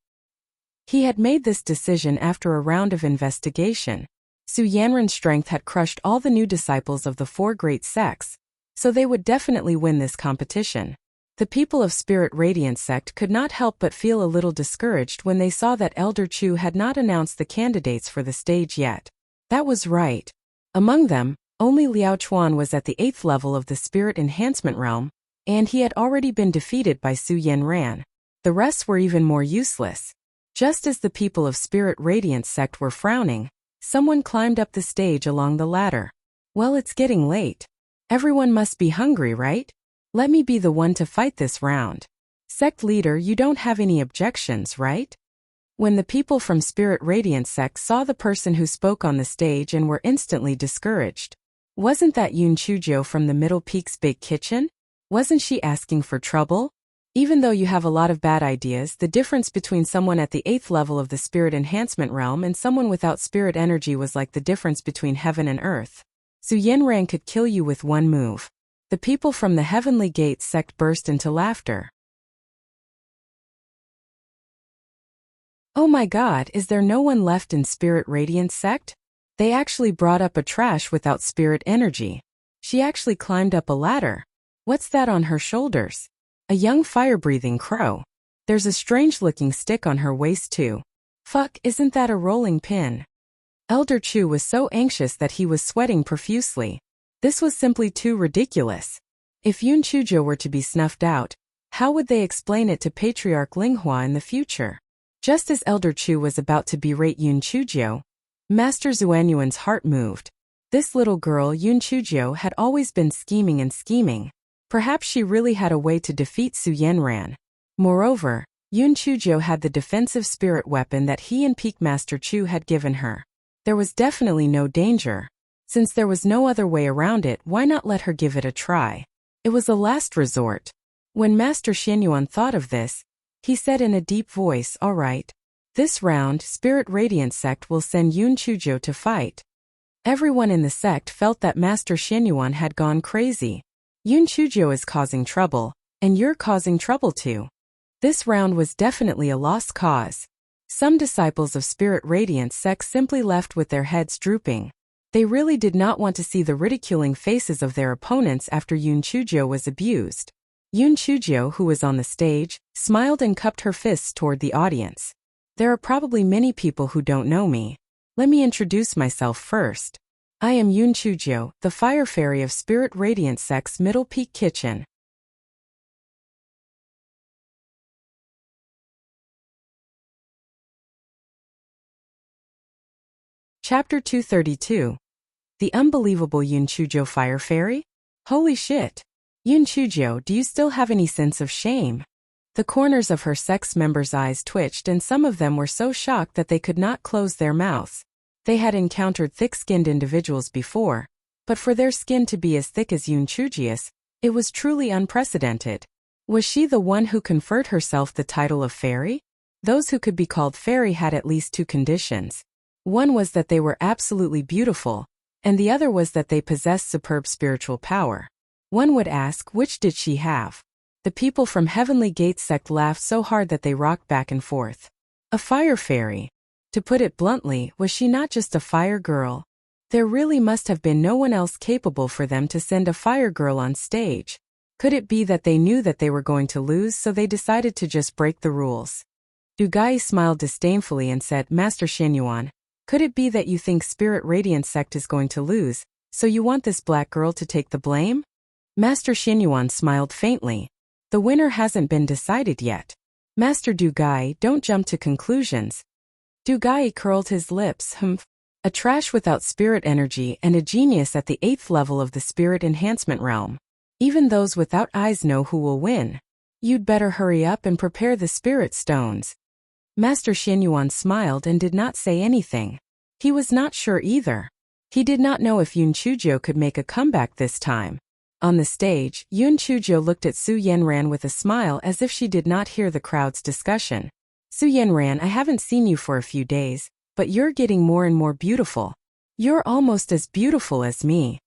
Speaker 1: He had made this decision after a round of investigation. Su Yanran's strength had crushed all the new disciples of the four great sects, so they would definitely win this competition. The people of Spirit Radiance sect could not help but feel a little discouraged when they saw that Elder Chu had not announced the candidates for the stage yet. That was right. Among them, only Liao Chuan was at the 8th level of the Spirit Enhancement Realm, and he had already been defeated by Su Yanran. The rest were even more useless. Just as the people of Spirit Radiance sect were frowning, someone climbed up the stage along the ladder. Well, it's getting late. Everyone must be hungry, right? Let me be the one to fight this round. Sect leader, you don't have any objections, right? When the people from Spirit Radiance sect saw the person who spoke on the stage and were instantly discouraged. Wasn't that Yun Chuzhou from the Middle Peak's big kitchen? Wasn't she asking for trouble? Even though you have a lot of bad ideas, the difference between someone at the 8th level of the Spirit Enhancement Realm and someone without spirit energy was like the difference between heaven and earth. Su Yanran could kill you with one move. The people from the Heavenly Gate sect burst into laughter. Oh my god, is there no one left in Spirit Radiance sect? They actually brought up a trash without spirit energy. She actually climbed up a ladder. What's that on her shoulders? A young fire-breathing crow. There's a strange-looking stick on her waist too. Fuck, isn't that a rolling pin? Elder Chu was so anxious that he was sweating profusely. This was simply too ridiculous. If Yun Chuzhou were to be snuffed out, how would they explain it to Patriarch Linghua in the future? Just as Elder Chu was about to berate Yun Chuzhou, Master Zuanyuan's heart moved. This little girl Yun Chuzhou had always been scheming and scheming. Perhaps she really had a way to defeat Su Yanran. Moreover, Yun Chuzhou had the defensive spirit weapon that he and Peak Master Chu had given her. There was definitely no danger. Since there was no other way around it, why not let her give it a try? It was a last resort. When Master Xianyuan thought of this, he said in a deep voice, all right. This round, Spirit Radiance sect will send Yun Chuzhou to fight. Everyone in the sect felt that Master Xianyuan had gone crazy. Yun Chuzhou is causing trouble, and you're causing trouble too. This round was definitely a lost cause. Some disciples of Spirit Radiance sect simply left with their heads drooping. They really did not want to see the ridiculing faces of their opponents after Yun Chuzhou was abused. Yun Chuzhou, who was on the stage, smiled and cupped her fists toward the audience. There are probably many people who don't know me. Let me introduce myself first. I am Yun Chuzhou, the Fire Fairy of Spirit Radiance sect's Middle Peak Kitchen. Chapter 232. The Unbelievable Yun Chuzhou Fire Fairy? Holy shit! Yun Chuzhou, do you still have any sense of shame? The corners of her sex members' eyes twitched and some of them were so shocked that they could not close their mouths. They had encountered thick-skinned individuals before, but for their skin to be as thick as Yun Chuzhou's, it was truly unprecedented. Was she the one who conferred herself the title of fairy? Those who could be called fairy had at least two conditions. One was that they were absolutely beautiful, and the other was that they possessed superb spiritual power. One would ask, which did she have? The people from Heavenly Gate sect laughed so hard that they rocked back and forth. A fire fairy. To put it bluntly, was she not just a fire girl? There really must have been no one else capable for them to send a fire girl on stage. Could it be that they knew that they were going to lose, so they decided to just break the rules? Du Gai smiled disdainfully and said, Master Xianyuan, could it be that you think Spirit Radiance sect is going to lose, so you want this black girl to take the blame? Master Xianyuan smiled faintly. The winner hasn't been decided yet. Master Du Gai, don't jump to conclusions. Du Gai curled his lips, A trash without spirit energy and a genius at the 8th level of the Spirit Enhancement Realm. Even those without eyes know who will win. You'd better hurry up and prepare the spirit stones. Master Xianyuan smiled and did not say anything. He was not sure either. He did not know if Yun Chuzhou could make a comeback this time. On the stage, Yun Chuzhou looked at Su Yanran with a smile as if she did not hear the crowd's discussion. Su Yanran, I haven't seen you for a few days, but you're getting more and more beautiful. You're almost as beautiful as me.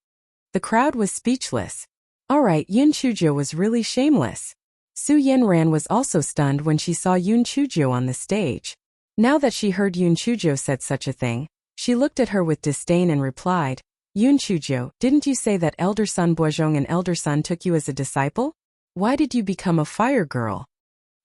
Speaker 1: The crowd was speechless. Alright, Yun Chuzhou was really shameless. Su Yanran was also stunned when she saw Yun Chuzhou on the stage. Now that she heard Yun Chuzhou said such a thing, She looked at her with disdain and replied, Yun Chujo, didn't you say that elder son Boizhong and elder son took you as a disciple? Why did you become a fire girl?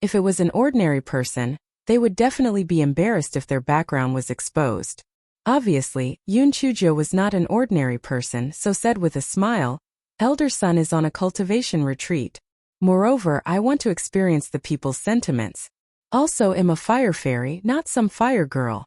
Speaker 1: If it was an ordinary person, they would definitely be embarrassed if their background was exposed. Obviously, Yun Chujo was not an ordinary person, so said with a smile, elder son is on a cultivation retreat. Moreover, I want to experience the people's sentiments. Also am a fire fairy, not some fire girl.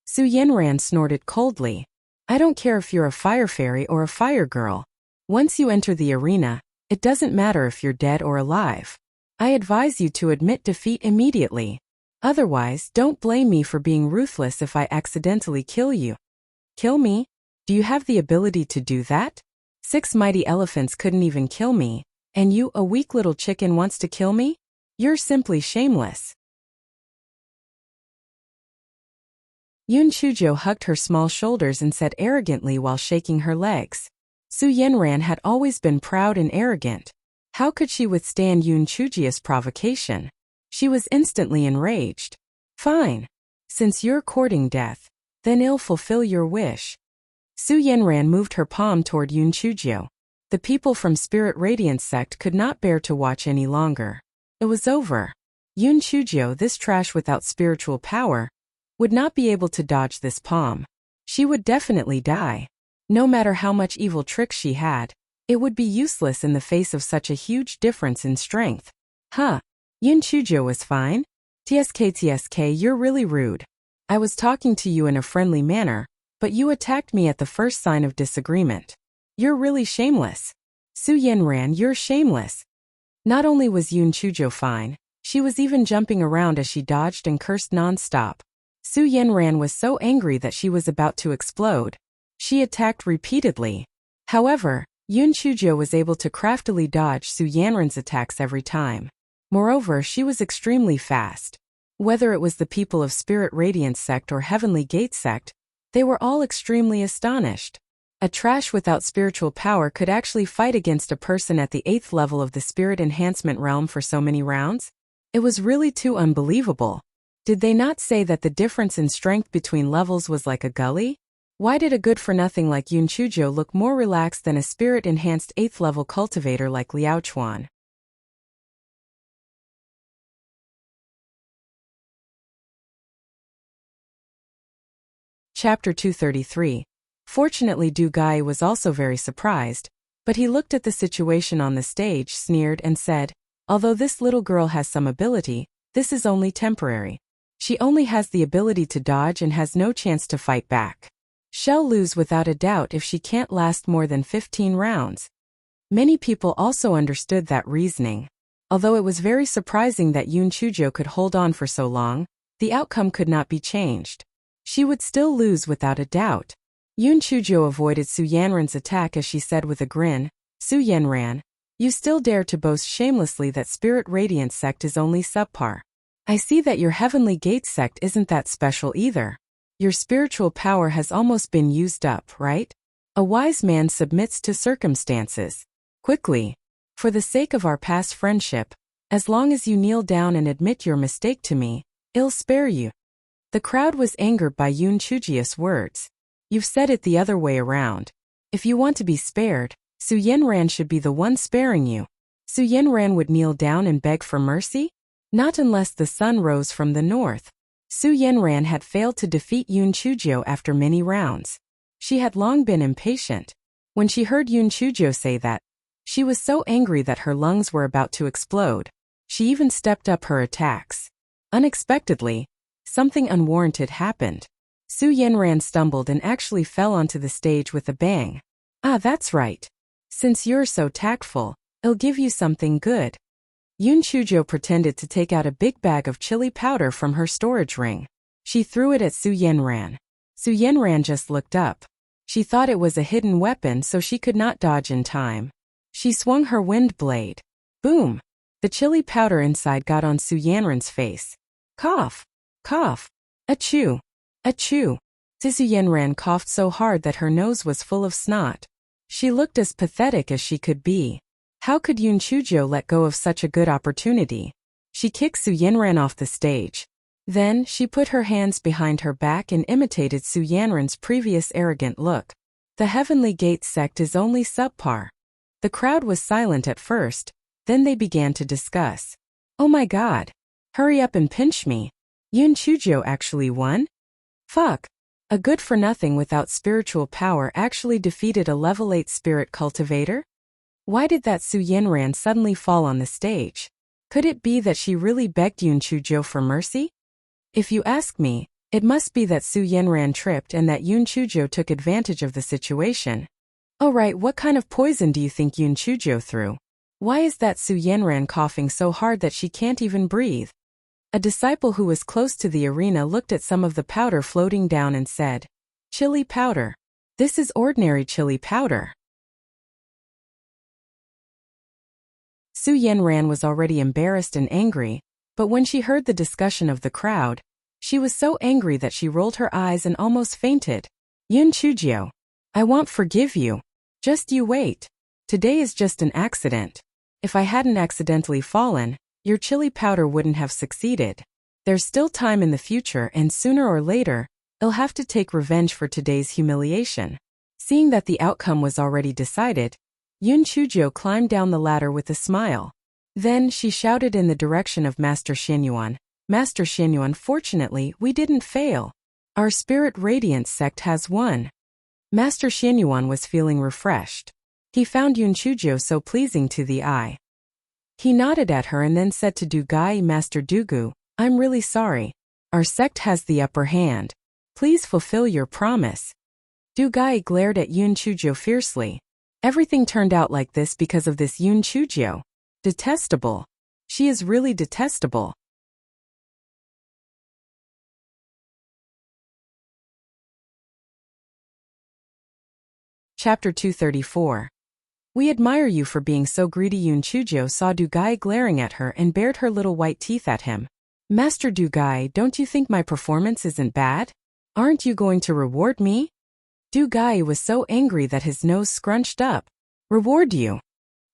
Speaker 1: Su Yanran snorted coldly. I don't care if you're a fire fairy or a fire girl. Once you enter the arena, it doesn't matter if you're dead or alive. I advise you to admit defeat immediately. Otherwise, don't blame me for being ruthless if I accidentally kill you. Kill me? Do you have the ability to do that? 6 mighty elephants couldn't even kill me, and you, a weak little chicken, wants to kill me? You're simply shameless. Yun Chujo hugged her small shoulders and said arrogantly while shaking her legs. Su Yanran had always been proud and arrogant. How could she withstand Yun Chujio's provocation? She was instantly enraged. Fine. Since you're courting death, then I'll fulfill your wish. Su Yanran moved her palm toward Yun Chujio. The people from Spirit Radiance sect could not bear to watch any longer. It was over. Yun Chujio, this trash without spiritual power, would not be able to dodge this palm. She would definitely die. No matter how much evil tricks she had, it would be useless in the face of such a huge difference in strength. Huh. Yun Chujo was fine? TSK, you're really rude. I was talking to you in a friendly manner, but you attacked me at the first sign of disagreement. You're really shameless. Su Yanran, you're shameless. Not only was Yun Chujo fine, she was even jumping around as she dodged and cursed non-stop. Su Yanran was so angry that she was about to explode. She attacked repeatedly. However, Yun Chujo was able to craftily dodge Su Yanran's attacks every time. Moreover, she was extremely fast. Whether it was the people of Spirit Radiance sect or Heavenly Gate sect, they were all extremely astonished. A trash without spiritual power could actually fight against a person at the 8th level of the Spirit Enhancement realm for so many rounds? It was really too unbelievable. Did they not say that the difference in strength between levels was like a gully? Why did a good-for-nothing like Yun Chujo look more relaxed than a spirit-enhanced 8th level cultivator like Liao Chuan? Chapter 233. Fortunately, Du Gai was also very surprised, but he looked at the situation on the stage, sneered, and said, although this little girl has some ability, this is only temporary. She only has the ability to dodge and has no chance to fight back. She'll lose without a doubt if she can't last more than 15 rounds. Many people also understood that reasoning. Although it was very surprising that Yun Chujo could hold on for so long, the outcome could not be changed. She would still lose without a doubt. Yun Chujo avoided Su Yanran's attack as she said with a grin, Su Yanran, you still dare to boast shamelessly that Spirit Radiance sect is only subpar. I see that your Heavenly Gate sect isn't that special either. Your spiritual power has almost been used up, right? A wise man submits to circumstances. Quickly. For the sake of our past friendship, as long as you kneel down and admit your mistake to me, I'll spare you. The crowd was angered by Yun Chujio's words. You've said it the other way around. If you want to be spared, Su Yanran should be the one sparing you. Su Yanran would kneel down and beg for mercy? Not unless the sun rose from the north. Su Yanran had failed to defeat Yun Chujio after many rounds. She had long been impatient. When she heard Yun Chujio say that, she was so angry that her lungs were about to explode. She even stepped up her attacks. Unexpectedly, something unwarranted happened. Su Yanran stumbled and actually fell onto the stage with a bang. Ah, that's right. Since you're so tactful, I'll give you something good. Yun Chujio pretended to take out a big bag of chili powder from her storage ring. She threw it at Su Yanran. Su Yanran just looked up. She thought it was a hidden weapon so she could not dodge in time. She swung her wind blade. Boom! The chili powder inside got on Su Yanran's face. Cough! Cough! Achoo! Achoo! Su Yanran coughed so hard that her nose was full of snot. She looked as pathetic as she could be. How could Yun Chujio let go of such a good opportunity? She kicked Su Yanran off the stage. Then, she put her hands behind her back and imitated Su Yanran's previous arrogant look. The Heavenly Gate sect is only subpar. The crowd was silent at first, then they began to discuss. Oh my god. Hurry up and pinch me. Yun Chujo actually won? Fuck. A good-for-nothing without spiritual power actually defeated a level 8 spirit cultivator? Why did that Su Yanran suddenly fall on the stage? Could it be that she really begged Yun Chujo for mercy? If you ask me, it must be that Su Yanran tripped and that Yun Chujo took advantage of the situation. Oh right, what kind of poison do you think Yun Chujo threw? Why is that Su Yanran coughing so hard that she can't even breathe? A disciple who was close to the arena looked at some of the powder floating down and said, "Chili powder. This is ordinary chili powder." Su Yanran was already embarrassed and angry, but when she heard the discussion of the crowd, she was so angry that she rolled her eyes and almost fainted. Yun Chujo, I won't forgive you. Just you wait. Today is just an accident. If I hadn't accidentally fallen, your chili powder wouldn't have succeeded. There's still time in the future and sooner or later, I'll have to take revenge for today's humiliation. Seeing that the outcome was already decided, Yun Chujo climbed down the ladder with a smile. Then she shouted in the direction of Master Xianyuan, Master Xianyuan, fortunately, we didn't fail. Our Spirit Radiance sect has won. Master Xianyuan was feeling refreshed. He found Yun Chujo so pleasing to the eye. He nodded at her and then said to Dugai, Master Dugu, I'm really sorry. Our sect has the upper hand. Please fulfill your promise. Dugai glared at Yun Chujo fiercely. Everything turned out like this because of this Yun Chujo. Detestable. She is really detestable. Chapter 234. We admire you for being so greedy. Yun Chujo saw Dugai glaring at her and bared her little white teeth at him. Master Dugai, don't you think my performance isn't bad? Aren't you going to reward me? Dugai was so angry that his nose scrunched up. Reward you?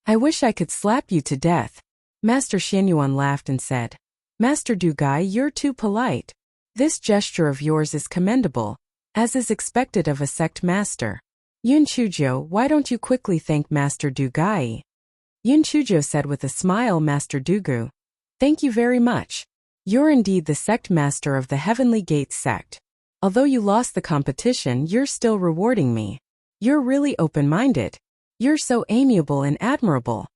Speaker 1: I wish I could slap you to death. Master Xianyuan laughed and said, Master Dugai, you're too polite. This gesture of yours is commendable, as is expected of a sect master. Yun Chujo, why don't you quickly thank Master Dugai? Yun Chujo said with a smile, Master Dugu. Thank you very much. You're indeed the sect master of the Heavenly Gate sect. Although you lost the competition, you're still rewarding me. You're really open-minded. You're so amiable and admirable.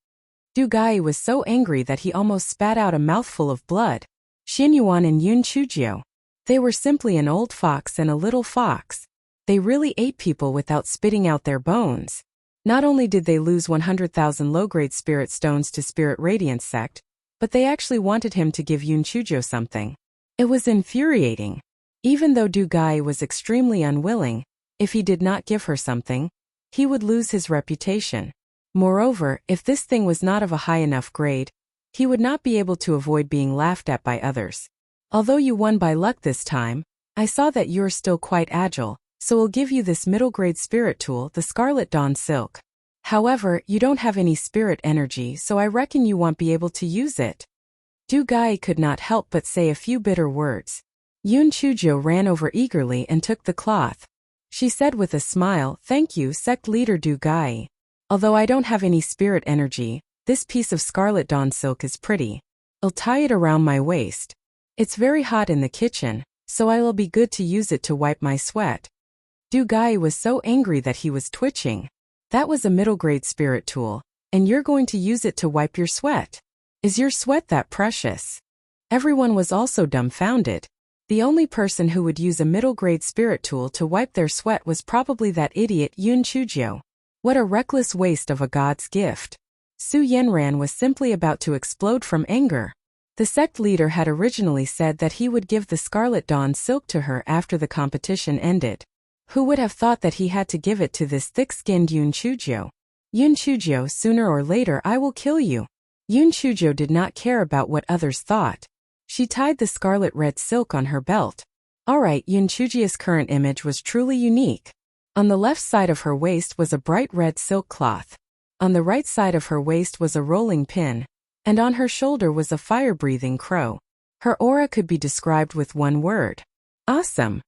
Speaker 1: Dugai was so angry that he almost spat out a mouthful of blood. Xianyuan and Yun Chujo. They were simply an old fox and a little fox. They really ate people without spitting out their bones. Not only did they lose 100,000 low-grade spirit stones to Spirit Radiance sect, but they actually wanted him to give Yun Chujo something. It was infuriating. Even though Dugai was extremely unwilling, if he did not give her something, he would lose his reputation. Moreover, if this thing was not of a high enough grade, he would not be able to avoid being laughed at by others. Although you won by luck this time, I saw that you're still quite agile. So we'll give you this middle-grade spirit tool, the Scarlet Dawn Silk. However, you don't have any spirit energy, so I reckon you won't be able to use it. Dugai could not help but say a few bitter words. Yun Chujo ran over eagerly and took the cloth. She said with a smile, Thank you, sect leader Dugai. Although I don't have any spirit energy, this piece of Scarlet Dawn Silk is pretty. I'll tie it around my waist. It's very hot in the kitchen, so I will be good to use it to wipe my sweat. Dugai was so angry that he was twitching. That was a middle-grade spirit tool, and you're going to use it to wipe your sweat. Is your sweat that precious? Everyone was also dumbfounded. The only person who would use a middle-grade spirit tool to wipe their sweat was probably that idiot Yun Chujo. What a reckless waste of a god's gift. Su Yanran was simply about to explode from anger. The sect leader had originally said that he would give the Scarlet Dawn Silk to her after the competition ended. Who would have thought that he had to give it to this thick-skinned Yun Chujo? Yun Chujo, sooner or later I will kill you. Yun Chujo did not care about what others thought. She tied the scarlet red silk on her belt. Alright, Yun Chujo's current image was truly unique. On the left side of her waist was a bright red silk cloth. On the right side of her waist was a rolling pin. And on her shoulder was a fire-breathing crow. Her aura could be described with one word. Awesome.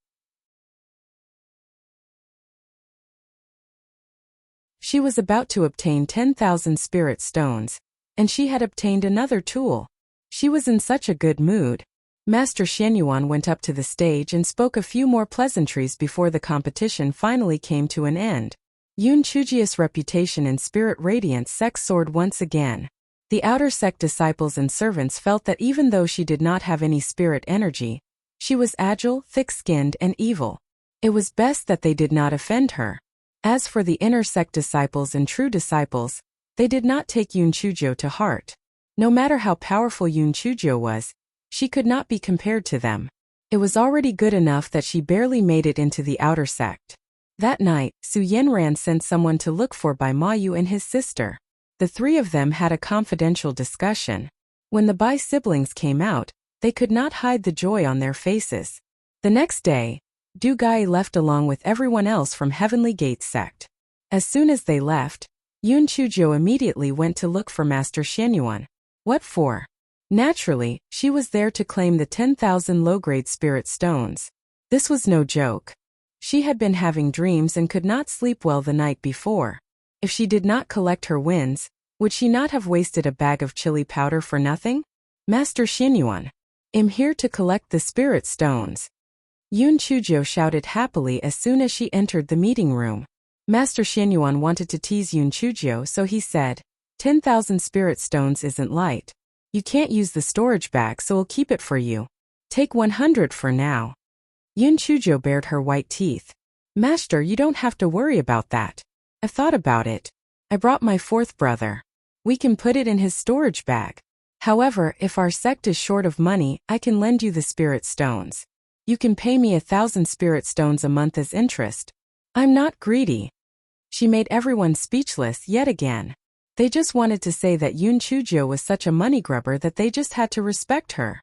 Speaker 1: She was about to obtain 10,000 spirit stones, and she had obtained another tool. She was in such a good mood. Master Xianyuan went up to the stage and spoke a few more pleasantries before the competition finally came to an end. Yun Chujia's reputation in spirit radiance sect soared once again. The outer sect disciples and servants felt that even though she did not have any spirit energy, she was agile, thick-skinned, and evil. It was best that they did not offend her. As for the inner sect disciples and true disciples, they did not take Yun Chujo to heart. No matter how powerful Yun Chujo was, she could not be compared to them. It was already good enough that she barely made it into the outer sect. That night, Su Yenran sent someone to look for Bai Mayu and his sister. The three of them had a confidential discussion. When the Bai siblings came out, they could not hide the joy on their faces. The next day, Du Gai left along with everyone else from Heavenly Gate sect. As soon as they left, Yun Chujo immediately went to look for Master Xianyuan. What for? Naturally, she was there to claim the 10,000 low-grade spirit stones. This was no joke. She had been having dreams and could not sleep well the night before. If she did not collect her wins, would she not have wasted a bag of chili powder for nothing? Master Xianyuan, I'm here to collect the spirit stones. Yun Chujo shouted happily as soon as she entered the meeting room. Master Xianyuan wanted to tease Yun Chujo, so he said, 10,000 spirit stones isn't light. You can't use the storage bag, so I'll keep it for you. Take 100 for now. Yun Chujo bared her white teeth. Master, you don't have to worry about that. I've thought about it. I brought my fourth brother. We can put it in his storage bag. However, if our sect is short of money, I can lend you the spirit stones. You can pay me 1,000 spirit stones a month as interest. I'm not greedy. She made everyone speechless yet again. They just wanted to say that Yun Chujo was such a money grubber that they just had to respect her.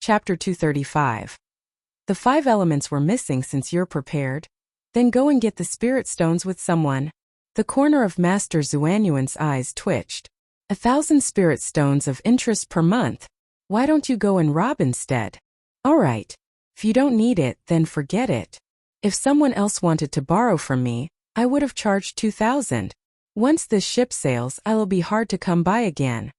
Speaker 1: Chapter 235. The 5 elements were missing. Since you're prepared, then go and get the spirit stones with someone. The corner of Master Xuanyuan's eyes twitched. 1,000 spirit stones of interest per month. Why don't you go and rob instead? All right. If you don't need it, then forget it. If someone else wanted to borrow from me, I would have charged 2,000. Once this ship sails, I'll be hard to come by again.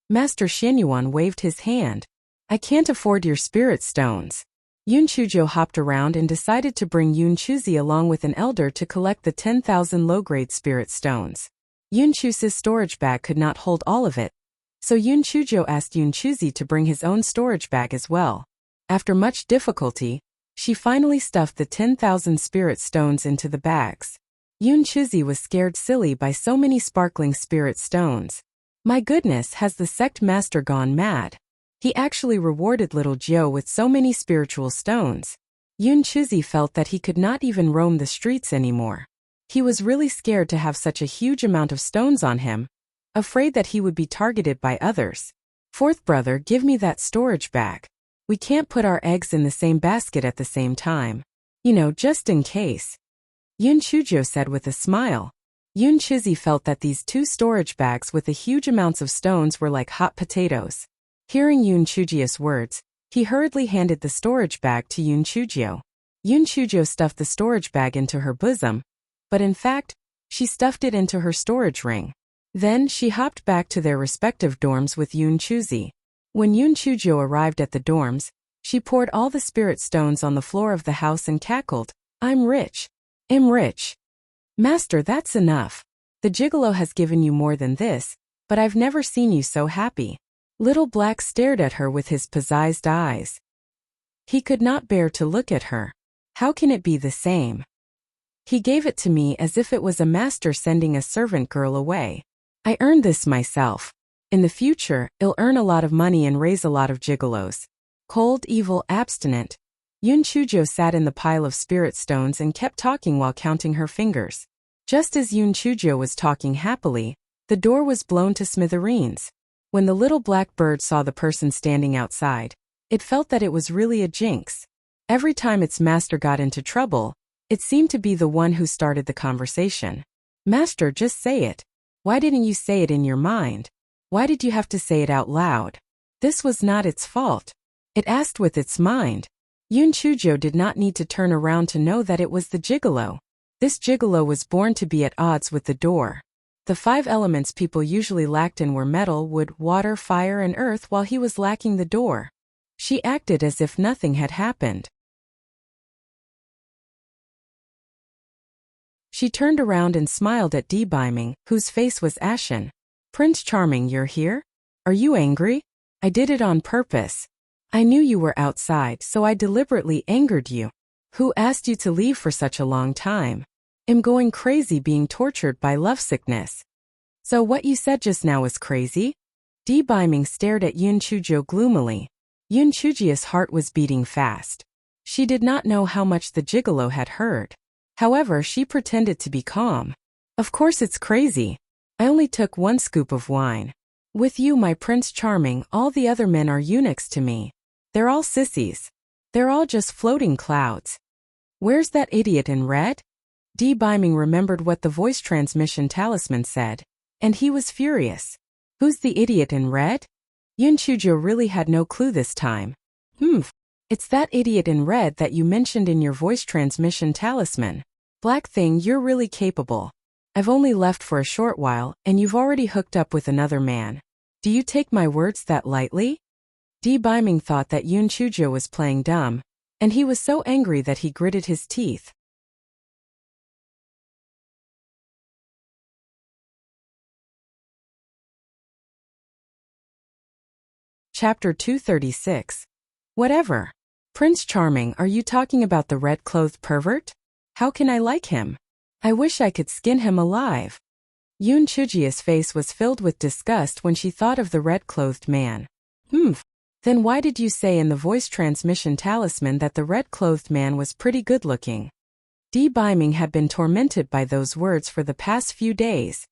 Speaker 1: Master Xianyuan waved his hand. I can't afford your spirit stones. Yun Chujo hopped around and decided to bring Yun Chuzi along with an elder to collect the 10,000 low-grade spirit stones. Yun Chuzi's storage bag could not hold all of it, so Yun Chujo asked Yun Chuzi to bring his own storage bag as well. After much difficulty, she finally stuffed the 10,000 spirit stones into the bags. Yun Chuzi was scared silly by so many sparkling spirit stones. My goodness, has the sect master gone mad? He actually rewarded little Jiao with so many spiritual stones. Yun Chuzi felt that he could not even roam the streets anymore. He was really scared to have such a huge amount of stones on him, afraid that he would be targeted by others. Fourth brother, give me that storage bag. We can't put our eggs in the same basket at the same time. Just in case. Yun Chujo said with a smile. Yun Chuzi felt that these 2 storage bags with the huge amounts of stones were like hot potatoes. Hearing Yun Chuji's words, he hurriedly handed the storage bag to Yun Chujo. Yun Chujo stuffed the storage bag into her bosom, but in fact, she stuffed it into her storage ring. Then she hopped back to their respective dorms with Yun Chuzi. When Yun Chujo arrived at the dorms, she poured all the spirit stones on the floor of the house and cackled, I'm rich. I'm rich. Master, that's enough. The gigolo has given you more than this, but I've never seen you so happy. Little Black stared at her with his pizzazed eyes. He could not bear to look at her. How can it be the same? He gave it to me as if it was a master sending a servant girl away. I earned this myself. In the future, I'll earn a lot of money and raise a lot of gigolos. Cold, evil, abstinent. Yun Chujo sat in the pile of spirit stones and kept talking while counting her fingers. Just as Yun Chujo was talking happily, the door was blown to smithereens. When the little black bird saw the person standing outside, it felt that it was really a jinx. Every time its master got into trouble, it seemed to be the one who started the conversation. Master, just say it. Why didn't you say it in your mind? Why did you have to say it out loud? This was not its fault. It asked with its mind. Yun Chujo did not need to turn around to know that it was the gigolo. This gigolo was born to be at odds with the door. The 5 elements people usually lacked in were metal, wood, water, fire, and earth, while he was lacking the door. She acted as if nothing had happened. She turned around and smiled at Biming, whose face was ashen. Prince Charming, you're here? Are you angry? I did it on purpose. I knew you were outside, so I deliberately angered you. Who asked you to leave for such a long time? I'm going crazy being tortured by lovesickness. So what you said just now was crazy? Biming stared at Yun Chujo gloomily. Yun Chujia's heart was beating fast. She did not know how much the gigolo had heard. However, she pretended to be calm. Of course it's crazy. I only took 1 scoop of wine. With you, my Prince Charming, all the other men are eunuchs to me. They're all sissies. They're all just floating clouds. Where's that idiot in red? Biming remembered what the voice transmission talisman said, and he was furious. Who's the idiot in red? Yun Chujo really had no clue this time. It's that idiot in red that you mentioned in your voice transmission talisman. Black thing, you're really capable. I've only left for a short while, and you've already hooked up with another man. Do you take my words that lightly? Biming thought that Yun Chujo was playing dumb, and he was so angry that he gritted his teeth. Chapter 236. Whatever. Prince Charming, are you talking about the red-clothed pervert? How can I like him? I wish I could skin him alive. Yun Chujia's face was filled with disgust when she thought of the red-clothed man. Then why did you say in the voice transmission talisman that the red-clothed man was pretty good-looking? Biming had been tormented by those words for the past few days.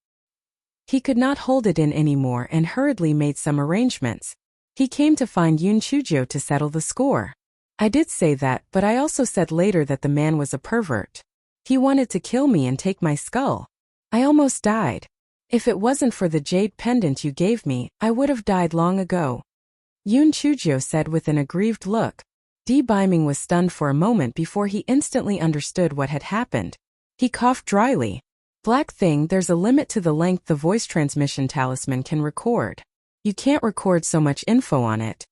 Speaker 1: He could not hold it in anymore and hurriedly made some arrangements. He came to find Yun Chujo to settle the score. I did say that, but I also said later that the man was a pervert. He wanted to kill me and take my skull. I almost died. If it wasn't for the jade pendant you gave me, I would have died long ago. Yun Chujo said with an aggrieved look. Biming was stunned for a moment before he instantly understood what had happened. He coughed dryly. Black thing, there's a limit to the length the voice transmission talisman can record. You can't record so much info on it.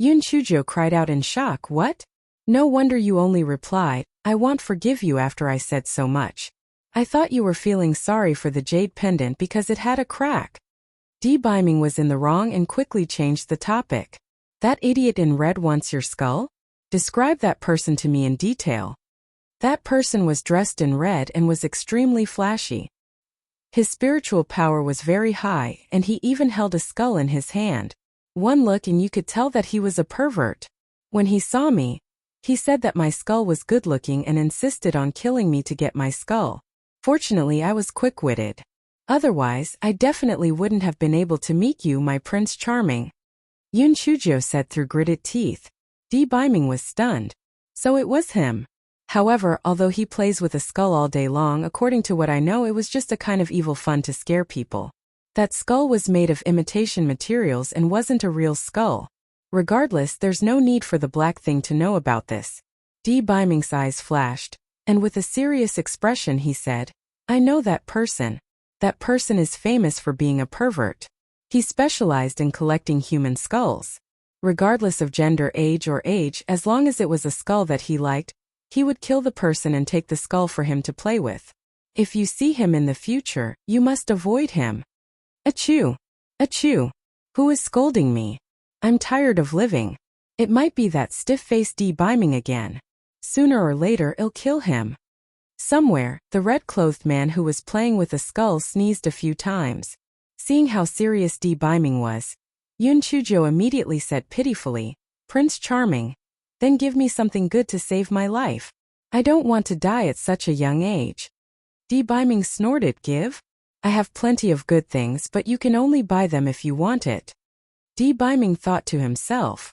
Speaker 1: Yun Chujo cried out in shock. What? No wonder you only replied, I won't forgive you after I said so much. I thought you were feeling sorry for the jade pendant because it had a crack. Biming was in the wrong and quickly changed the topic. That idiot in red wants your skull? Describe that person to me in detail. That person was dressed in red and was extremely flashy. His spiritual power was very high, and he even held a skull in his hand. One look and you could tell that he was a pervert. When he saw me, he said that my skull was good-looking and insisted on killing me to get my skull. Fortunately, I was quick-witted. Otherwise, I definitely wouldn't have been able to meet you, my Prince Charming. Yun Chujo said through gritted teeth. Biming was stunned. So it was him. However, although he plays with a skull all day long, according to what I know, it was just a kind of evil fun to scare people. That skull was made of imitation materials and wasn't a real skull. Regardless, there's no need for the black thing to know about this. Biming's eyes flashed, and with a serious expression he said, I know that person. That person is famous for being a pervert. He specialized in collecting human skulls. Regardless of gender, age, as long as it was a skull that he liked, he would kill the person and take the skull for him to play with. If you see him in the future, you must avoid him. Achoo! Achoo! Who is scolding me? I'm tired of living. It might be that stiff-faced Biming again. Sooner or later I'll kill him. Somewhere, the red-clothed man who was playing with a skull sneezed a few times. Seeing how serious Biming was, Yun Chujo immediately said pitifully, Prince Charming, then give me something good to save my life. I don't want to die at such a young age. Biming snorted. Give? I have plenty of good things, but you can only buy them if you want it. Biming thought to himself.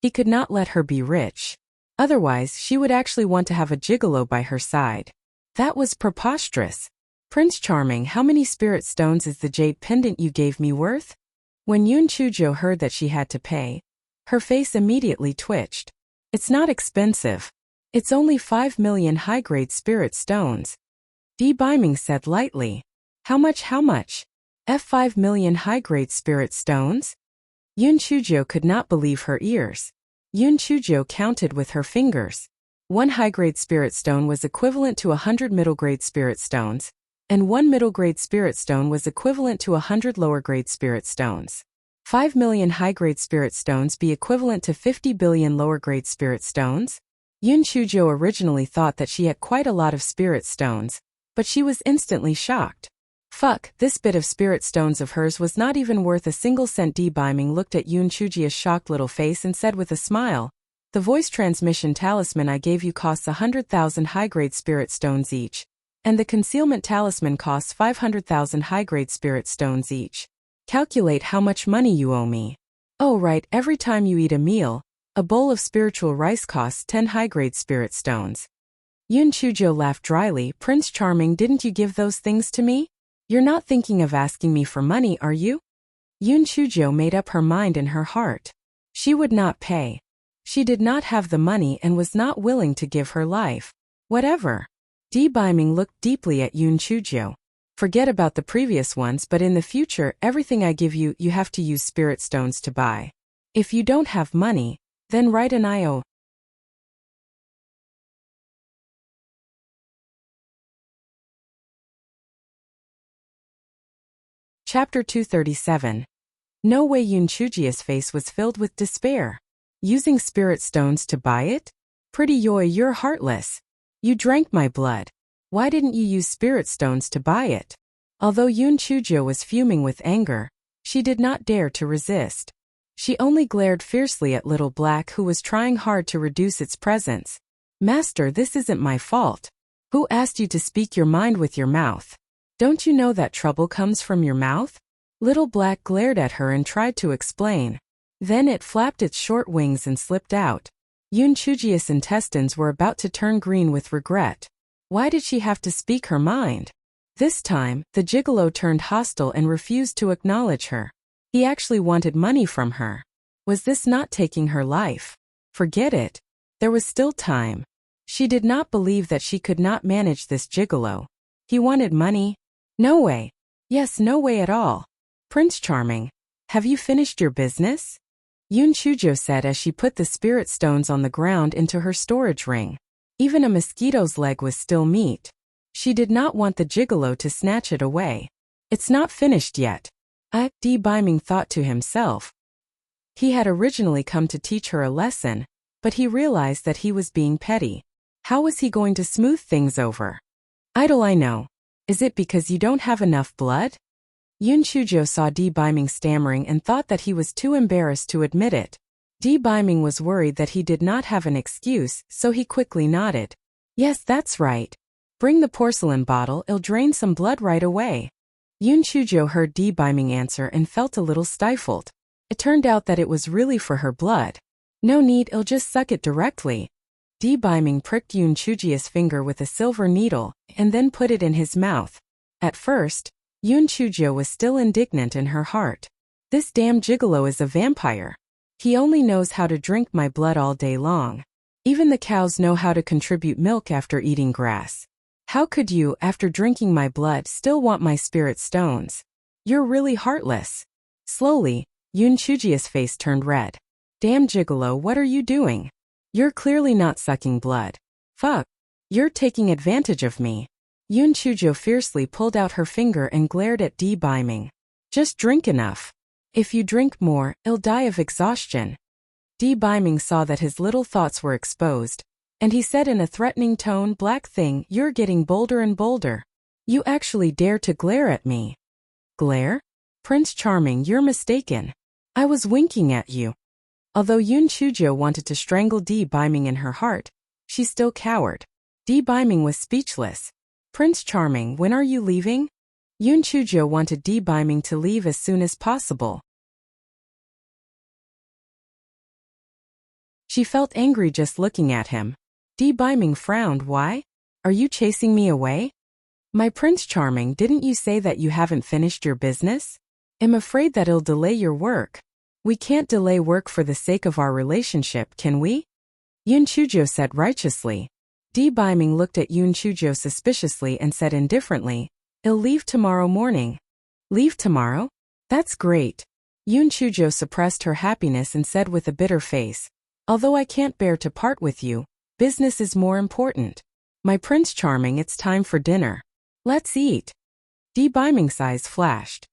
Speaker 1: He could not let her be rich. Otherwise, she would actually want to have a gigolo by her side. That was preposterous. Prince Charming, how many spirit stones is the jade pendant you gave me worth? When Yoon Chujo heard that she had to pay, her face immediately twitched. It's not expensive. It's only 5 million high-grade spirit stones. Di Biming said lightly. How much? F5 million high-grade spirit stones? Yoon Chujo could not believe her ears. Yoon Chujo counted with her fingers. 1 high-grade spirit stone was equivalent to 100 middle-grade spirit stones, and 1 middle-grade spirit stone was equivalent to 100 lower-grade spirit stones. 5 million high-grade spirit stones be equivalent to 50 billion lower-grade spirit stones? Yoon Chujo originally thought that she had quite a lot of spirit stones, but she was instantly shocked. Fuck, this bit of spirit stones of hers was not even worth a single cent. Di Biming looked at Yoon Chujo's shocked little face and said with a smile, the voice transmission talisman I gave you costs 100,000 high-grade spirit stones each, and the concealment talisman costs 500,000 high-grade spirit stones each. Calculate how much money you owe me. Oh right, every time you eat a meal, a bowl of spiritual rice costs 10 high-grade spirit stones. Yoon Chujo laughed dryly. Prince Charming, didn't you give those things to me? You're not thinking of asking me for money, are you? Yoon Chujo made up her mind in her heart. She would not pay. She did not have the money and was not willing to give her life. Whatever. Di Biming looked deeply at Yoon Chujo. Forget about the previous ones, but in the future, everything I give you, you have to use spirit stones to buy. If you don't have money, then write an IO. Chapter 237. No way. Yoon Chujo's face was filled with despair. Using spirit stones to buy it? Pretty Yoi, you're heartless. You drank my blood. Why didn't you use spirit stones to buy it? Although Yoon Chujo was fuming with anger, she did not dare to resist. She only glared fiercely at Little Black, who was trying hard to reduce its presence. Master, this isn't my fault. Who asked you to speak your mind with your mouth? Don't you know that trouble comes from your mouth? Little Black glared at her and tried to explain. Then it flapped its short wings and slipped out. Yoon Chujo's intestines were about to turn green with regret. Why did she have to speak her mind? This time, the gigolo turned hostile and refused to acknowledge her. He actually wanted money from her. Was this not taking her life? Forget it. There was still time. She did not believe that she could not manage this gigolo. He wanted money? No way. Yes, no way at all. Prince Charming, have you finished your business? Yoon Chujo said as she put the spirit stones on the ground into her storage ring. Even a mosquito's leg was still meat. She did not want the gigolo to snatch it away. It's not finished yet. Di Biming thought to himself. He had originally come to teach her a lesson, but he realized that he was being petty. How was he going to smooth things over? Idle, I know. Is it because you don't have enough blood? Yoon Chujo saw Di Biming stammering and thought that he was too embarrassed to admit it. Di Biming was worried that he did not have an excuse, so he quickly nodded. Yes, that's right. Bring the porcelain bottle, it'll drain some blood right away. Yoon Chujo heard Di Biming answer and felt a little stifled. It turned out that it was really for her blood. No need, it'll just suck it directly. Di Biming pricked Yoon Chujo's finger with a silver needle, and then put it in his mouth. At first, Yoon Chujo was still indignant in her heart. This damn gigolo is a vampire. He only knows how to drink my blood all day long. Even the cows know how to contribute milk after eating grass. How could you, after drinking my blood, still want my spirit stones? You're really heartless. Slowly, Yoon Chujo's face turned red. Damn gigolo, what are you doing? You're clearly not sucking blood. Fuck. You're taking advantage of me. Yoon Chujo fiercely pulled out her finger and glared at Di Biming. Just drink enough. If you drink more, you'll die of exhaustion. Di Biming saw that his little thoughts were exposed, and he said in a threatening tone, Black thing, you're getting bolder and bolder. You actually dare to glare at me. Glare? Prince Charming, you're mistaken. I was winking at you. Although Yoon Chujo wanted to strangle Di Biming in her heart, she still cowered. Di Biming was speechless. Prince Charming, when are you leaving? Yoon Chujo wanted Di Biming to leave as soon as possible. She felt angry just looking at him. Di Biming frowned. Why? Are you chasing me away? My Prince Charming, didn't you say that you haven't finished your business? I'm afraid that it'll delay your work. We can't delay work for the sake of our relationship, can we? Yun Chujo said righteously. Di Biming looked at Yun Chujo suspiciously and said indifferently, I'll leave tomorrow morning. Leave tomorrow? That's great. Yun Chujo suppressed her happiness and said with a bitter face, although I can't bear to part with you, business is more important. My Prince Charming, it's time for dinner. Let's eat. Di Biming's eyes flashed.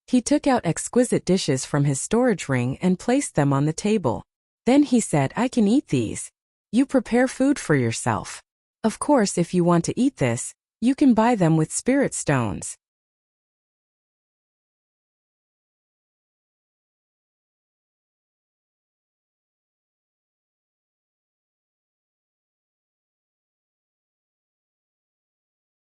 Speaker 1: He took out exquisite dishes from his storage ring and placed them on the table. Then he said, I can eat these. You prepare food for yourself. Of course, if you want to eat this, you can buy them with spirit stones.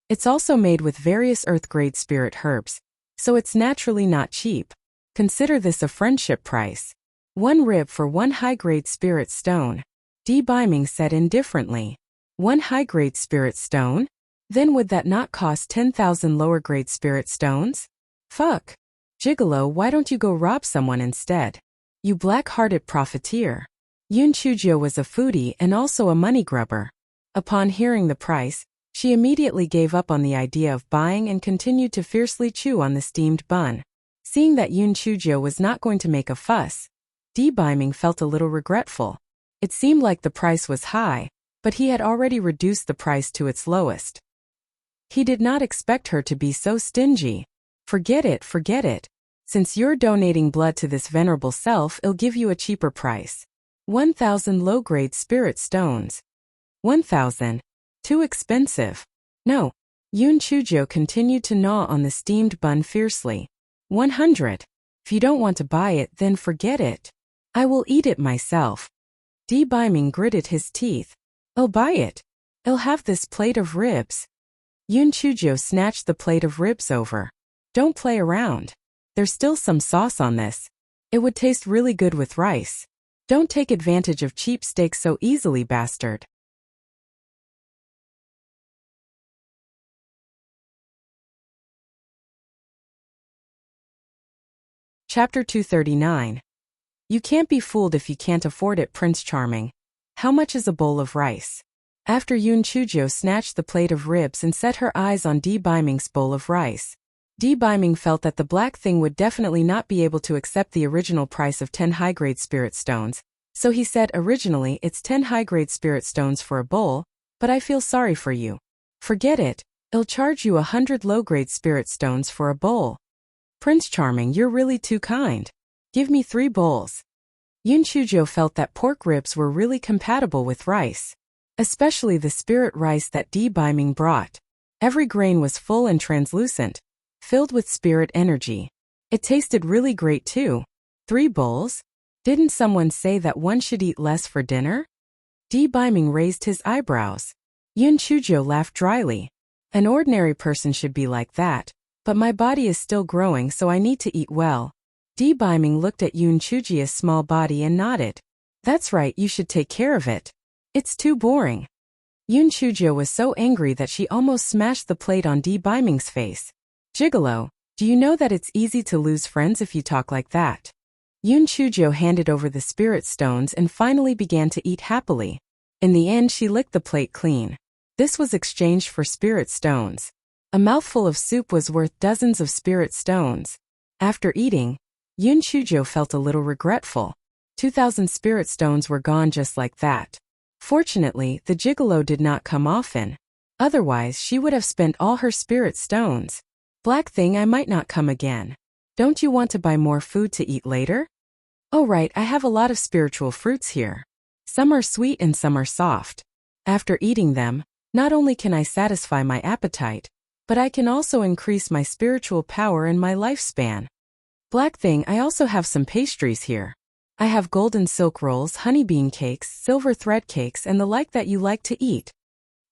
Speaker 1: It's also made with various earth-grade spirit herbs, so it's naturally not cheap. Consider this a friendship price. 1 rib for 1 high-grade spirit stone. Di Biming said indifferently. 1 high-grade spirit stone? Then would that not cost 10,000 lower-grade spirit stones? Fuck. Gigolo, why don't you go rob someone instead? You black-hearted profiteer. Yun Chujo was a foodie and also a money grubber. Upon hearing the price, she immediately gave up on the idea of buying and continued to fiercely chew on the steamed bun. Seeing that Yun Chujo was not going to make a fuss, Di Biming felt a little regretful. It seemed like the price was high, but he had already reduced the price to its lowest. He did not expect her to be so stingy. Forget it, forget it. Since you're donating blood to this venerable self, I'll give you a cheaper price. 1,000 low-grade spirit stones. 1,000. Too expensive. No. Yun Chujo continued to gnaw on the steamed bun fiercely. 100. If you don't want to buy it, then forget it. I will eat it myself. Di Biming gritted his teeth. I'll buy it. I'll have this plate of ribs. Yun Chujo snatched the plate of ribs over. Don't play around. There's still some sauce on this. It would taste really good with rice. Don't take advantage of cheap steaks so easily, bastard. Chapter 239. You can't be fooled if you can't afford it, Prince Charming. How much is a bowl of rice? After Yun Chujo snatched the plate of ribs and set her eyes on Di Biming's bowl of rice, Di Biming felt that the black thing would definitely not be able to accept the original price of 10 high-grade spirit stones, so he said originally it's 10 high-grade spirit stones for a bowl, but I feel sorry for you. Forget it, I'll charge you 100 low-grade spirit stones for a bowl. Prince Charming, you're really too kind. Give me 3 bowls. Yun Chujo felt that pork ribs were really compatible with rice, especially the spirit rice that Di Biming brought. Every grain was full and translucent, filled with spirit energy. It tasted really great too. 3 bowls? Didn't someone say that one should eat less for dinner? Di Biming raised his eyebrows. Yun Chujo laughed dryly. An ordinary person should be like that, but my body is still growing, so I need to eat well. Di Biming looked at Yun Chujia's small body and nodded. That's right, you should take care of it. It's too boring. Yun Chujo was so angry that she almost smashed the plate on Di Biming's face. Gigolo, do you know that it's easy to lose friends if you talk like that? Yun Chujo handed over the spirit stones and finally began to eat happily. In the end, she licked the plate clean. This was exchanged for spirit stones. A mouthful of soup was worth dozens of spirit stones. After eating, Yun Chujo felt a little regretful. 2,000 spirit stones were gone just like that. Fortunately, the gigolo did not come often. Otherwise, she would have spent all her spirit stones. Black thing, I might not come again. Don't you want to buy more food to eat later? Oh right, I have a lot of spiritual fruits here. Some are sweet and some are soft. After eating them, not only can I satisfy my appetite, but I can also increase my spiritual power and my lifespan. Black thing, I also have some pastries here. I have golden silk rolls, honey bean cakes, silver thread cakes, and the like that you like to eat.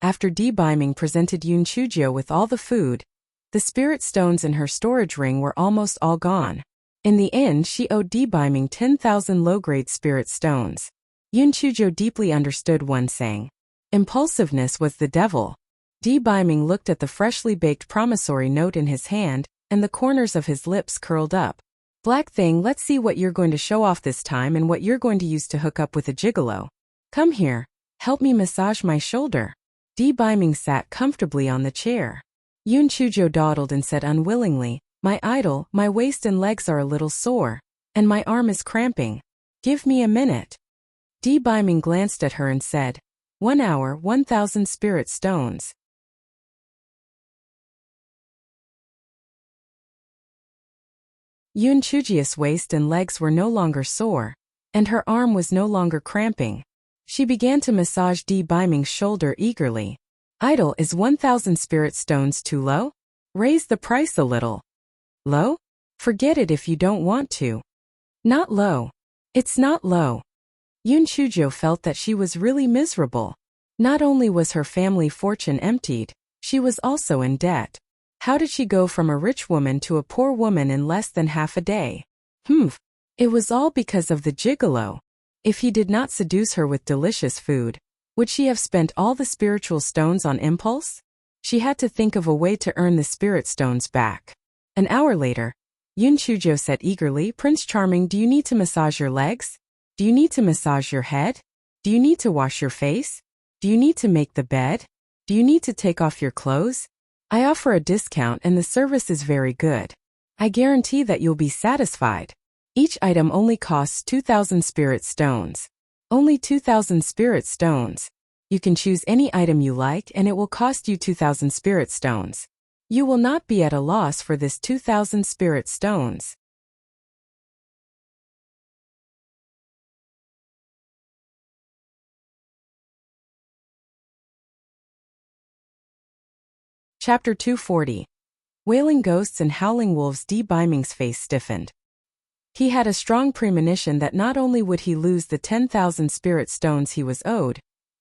Speaker 1: After Di Biming presented Yun Chujo with all the food, the spirit stones in her storage ring were almost all gone. In the end, she owed Di Biming 10,000 low-grade spirit stones. Yun Chujo deeply understood one saying. Impulsiveness was the devil. Di Biming looked at the freshly baked promissory note in his hand, and the corners of his lips curled up. Black thing, let's see what you're going to show off this time and what you're going to use to hook up with a gigolo. Come here, help me massage my shoulder. Di Biming sat comfortably on the chair. Yun Chujo dawdled and said unwillingly, my idol, my waist and legs are a little sore, and my arm is cramping. Give me a minute. Di Biming glanced at her and said, 1 hour, 1,000 spirit stones. Yun Chujia's waist and legs were no longer sore, and her arm was no longer cramping. She began to massage Di Biming's shoulder eagerly. Idol, is 1,000 spirit stones too low? Raise the price a little. Low? Forget it if you don't want to. Not low. It's not low. Yun Chujo felt that she was really miserable. Not only was her family fortune emptied, she was also in debt. How did she go from a rich woman to a poor woman in less than half a day? It was all because of the gigolo. If he did not seduce her with delicious food, would she have spent all the spiritual stones on impulse? She had to think of a way to earn the spirit stones back. An hour later, Yun Chujo said eagerly, Prince Charming, do you need to massage your legs? Do you need to massage your head? Do you need to wash your face? Do you need to make the bed? Do you need to take off your clothes? I offer a discount and the service is very good. I guarantee that you'll be satisfied. Each item only costs 2,000 spirit stones. Only 2,000 spirit stones. You can choose any item you like and it will cost you 2,000 spirit stones. You will not be at a loss for this 2,000 spirit stones. Chapter 240. Wailing Ghosts and Howling Wolves. Di Biming's face stiffened. He had a strong premonition that not only would he lose the 10,000 spirit stones he was owed,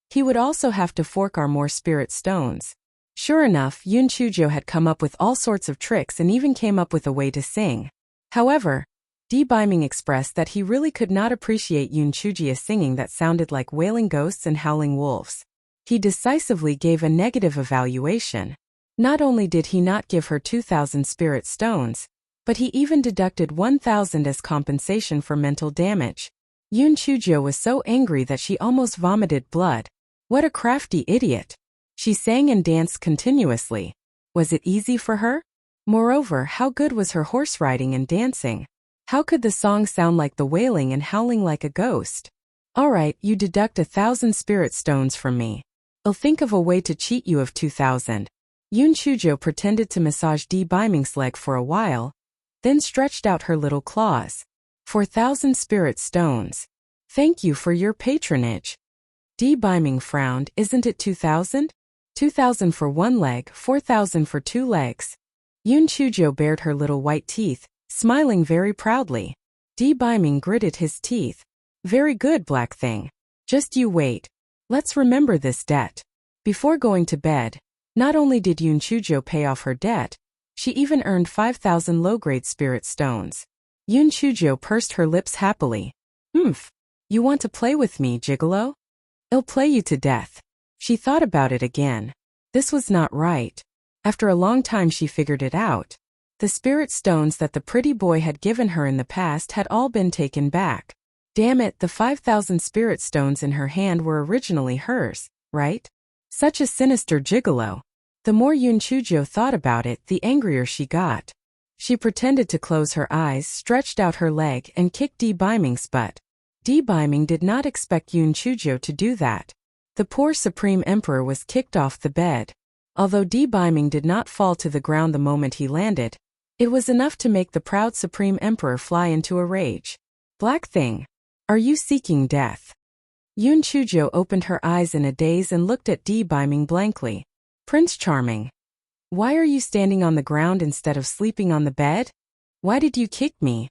Speaker 1: he would also have to fork more spirit stones. Sure enough, Yun Chujo had come up with all sorts of tricks and even came up with a way to sing. However, Di Biming expressed that he really could not appreciate Yun Chujia's singing that sounded like wailing ghosts and howling wolves. He decisively gave a negative evaluation. Not only did he not give her 2,000 spirit stones, but he even deducted 1,000 as compensation for mental damage. Yun Chujo was so angry that she almost vomited blood. What a crafty idiot. She sang and danced continuously. Was it easy for her? Moreover, how good was her horse riding and dancing? How could the song sound like the wailing and howling like a ghost? All right, you deduct 1,000 spirit stones from me. I'll think of a way to cheat you of 2,000. Yun Chujo pretended to massage Di Biming's leg for a while, then stretched out her little claws. 4,000 spirit stones. Thank you for your patronage. Di Biming frowned. Isn't it 2,000? 2,000 for one leg, 4,000 for 2 legs. Yun Chujo bared her little white teeth, smiling very proudly. Di Biming gritted his teeth. Very good, black thing. Just you wait. Let's remember this debt. Before going to bed, not only did Yun Chujo pay off her debt, she even earned 5,000 low-grade spirit stones. Yun Chujo pursed her lips happily. You want to play with me, gigolo? I'll play you to death. She thought about it again. This was not right. After a long time she figured it out. The spirit stones that the pretty boy had given her in the past had all been taken back. Damn it, the 5,000 spirit stones in her hand were originally hers, right? Such a sinister gigolo. The more Yun Chujo thought about it, the angrier she got. She pretended to close her eyes, stretched out her leg, and kicked Di Biming's butt. Di Biming did not expect Yun Chujo to do that. The poor Supreme Emperor was kicked off the bed. Although Di Biming did not fall to the ground the moment he landed, it was enough to make the proud Supreme Emperor fly into a rage. Black thing. Are you seeking death? Yun Chujo opened her eyes in a daze and looked at Di Biming blankly. Prince Charming. Why are you standing on the ground instead of sleeping on the bed? Why did you kick me?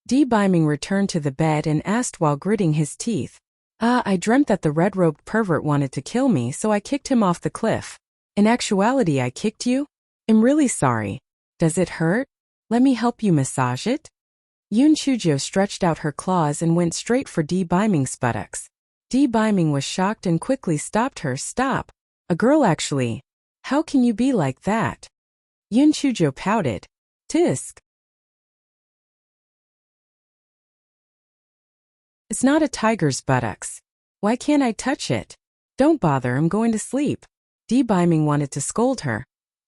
Speaker 1: Di Biming returned to the bed and asked while gritting his teeth. I dreamt that the red-robed pervert wanted to kill me, so I kicked him off the cliff. In actuality, I kicked you? I'm really sorry. Does it hurt? Let me help you massage it? Yun Chujo stretched out her claws and went straight for Di Biming's buttocks. Biming was shocked and quickly stopped her. Stop. A girl actually. How can you be like that? Yun Chujo pouted. Tisk. It's not a tiger's buttocks. Why can't I touch it? Don't bother, I'm going to sleep. Biming wanted to scold her,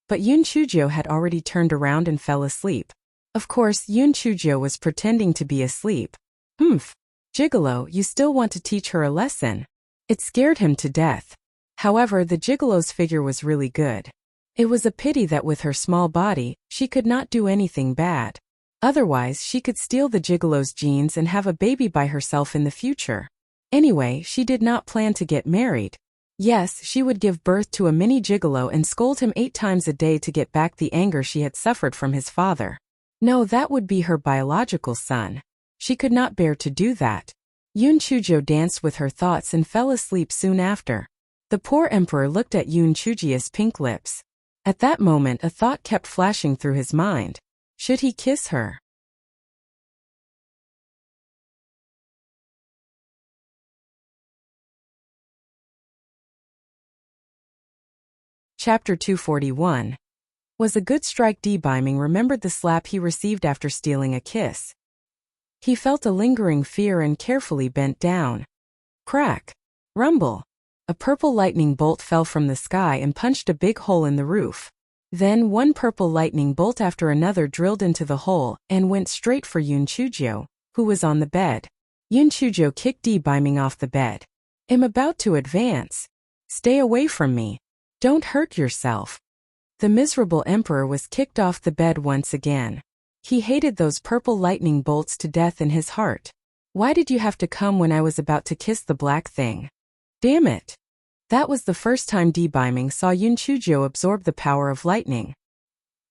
Speaker 1: but Yun Chujo had already turned around and fell asleep. Of course, Yun Chujo was pretending to be asleep. Humph. Gigolo, you still want to teach her a lesson? It scared him to death. However, the gigolo's figure was really good. It was a pity that with her small body, she could not do anything bad. Otherwise, she could steal the gigolo's genes and have a baby by herself in the future. Anyway, she did not plan to get married. Yes, she would give birth to a mini gigolo and scold him 8 times a day to get back the anger she had suffered from his father. No, that would be her biological son. She could not bear to do that. Yun Chujo danced with her thoughts and fell asleep soon after. The poor emperor looked at Yun Chujia's pink lips. At that moment a thought kept flashing through his mind. Should he kiss her? Chapter 241. Was a good strike. Biming remembered the slap he received after stealing a kiss. He felt a lingering fear and carefully bent down. Crack. Rumble. A purple lightning bolt fell from the sky and punched a big hole in the roof. Then one purple lightning bolt after another drilled into the hole and went straight for Yun Chujo, who was on the bed. Yun Chujo kicked Biming off the bed. I'm about to advance. Stay away from me. Don't hurt yourself. The miserable emperor was kicked off the bed once again. He hated those purple lightning bolts to death in his heart. Why did you have to come when I was about to kiss the black thing? Damn it. That was the first time Biming saw Yun Chujo absorb the power of lightning.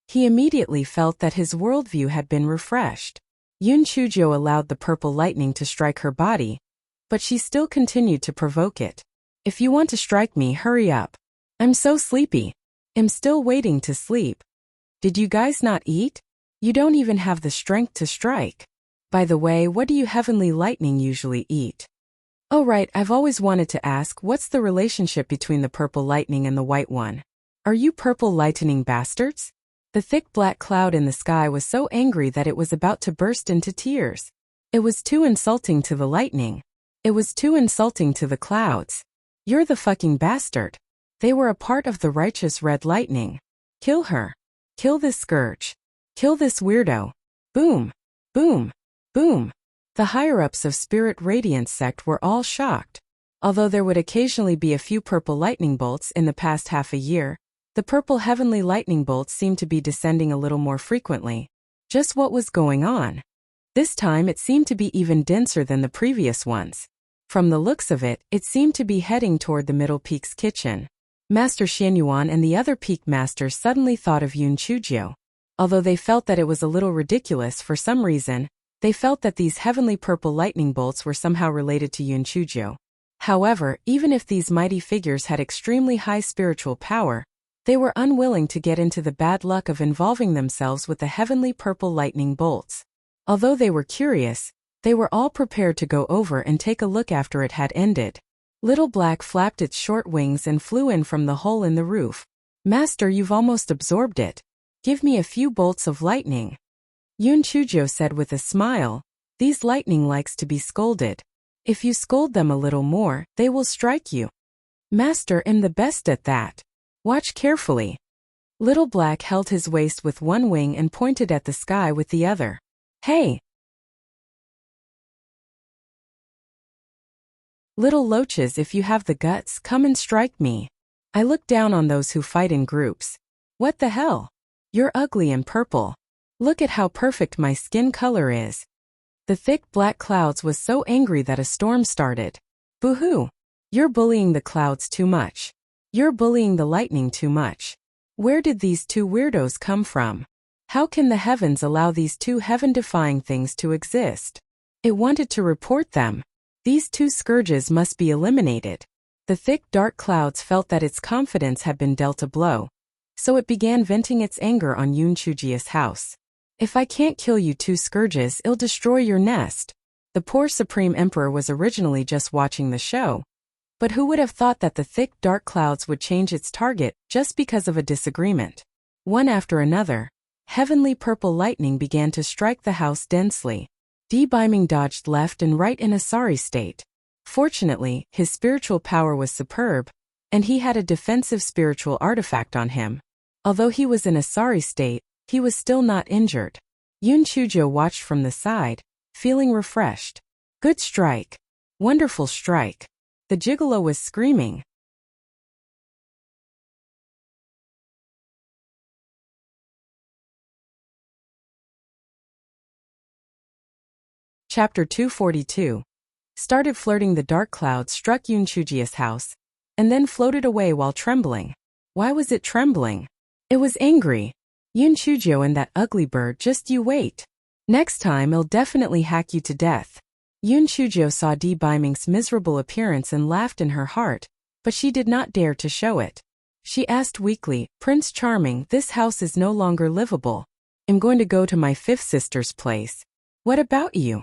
Speaker 1: He immediately felt that his worldview had been refreshed. Yun Chujo allowed the purple lightning to strike her body, but she still continued to provoke it. If you want to strike me, hurry up. I'm so sleepy. I'm still waiting to sleep. Did you guys not eat? You don't even have the strength to strike. By the way, what do you heavenly lightning usually eat? Oh right, I've always wanted to ask, what's the relationship between the purple lightning and the white one? Are you purple lightning bastards? The thick black cloud in the sky was so angry that it was about to burst into tears. It was too insulting to the lightning. It was too insulting to the clouds. You're the fucking bastard. They were a part of the righteous red lightning. Kill her. Kill this scourge. Kill this weirdo. Boom. Boom. Boom. The higher-ups of Spirit Radiance sect were all shocked. Although there would occasionally be a few purple lightning bolts in the past half a year, the purple heavenly lightning bolts seemed to be descending a little more frequently. Just what was going on? This time it seemed to be even denser than the previous ones. From the looks of it, it seemed to be heading toward the Middle Peak's kitchen. Master Xianyuan and the other peak masters suddenly thought of Yun Chujo. Although they felt that it was a little ridiculous for some reason, they felt that these heavenly purple lightning bolts were somehow related to Yun Chujo. However, even if these mighty figures had extremely high spiritual power, they were unwilling to get into the bad luck of involving themselves with the heavenly purple lightning bolts. Although they were curious, they were all prepared to go over and take a look after it had ended. Little Black flapped its short wings and flew in from the hole in the roof. Master, you've almost absorbed it. Give me a few bolts of lightning. Yun Chujo said with a smile, these lightning likes to be scolded. If you scold them a little more, they will strike you. Master, I'm the best at that. Watch carefully. Little Black held his waist with one wing and pointed at the sky with the other. Hey! Little loaches, if you have the guts, come and strike me. I look down on those who fight in groups. What the hell? You're ugly and purple. Look at how perfect my skin color is. The thick black clouds was so angry that a storm started. Boo-hoo! You're bullying the clouds too much. You're bullying the lightning too much. Where did these two weirdos come from? How can the heavens allow these two heaven-defying things to exist? It wanted to report them. These two scourges must be eliminated. The thick dark clouds felt that its confidence had been dealt a blow, so it began venting its anger on Yun Chujia's house. If I can't kill you two scourges, I'll destroy your nest. The poor Supreme Emperor was originally just watching the show. But who would have thought that the thick, dark clouds would change its target just because of a disagreement? One after another, heavenly purple lightning began to strike the house densely. D-Biming dodged left and right in a sorry state. Fortunately, his spiritual power was superb, and he had a defensive spiritual artifact on him. Although he was in a sorry state, he was still not injured. Yun Chujo watched from the side, feeling refreshed. Good strike. Wonderful strike. The gigolo was screaming. Chapter 242. Started flirting. The dark cloud struck Yun Chujia's house, and then floated away while trembling. Why was it trembling? It was angry. Yun Chujo and that ugly bird, just you wait. Next time I'll definitely hack you to death. Yun Chujo saw D-Biming's miserable appearance and laughed in her heart, but she did not dare to show it. She asked weakly, Prince Charming, this house is no longer livable. I'm going to go to my fifth sister's place. What about you?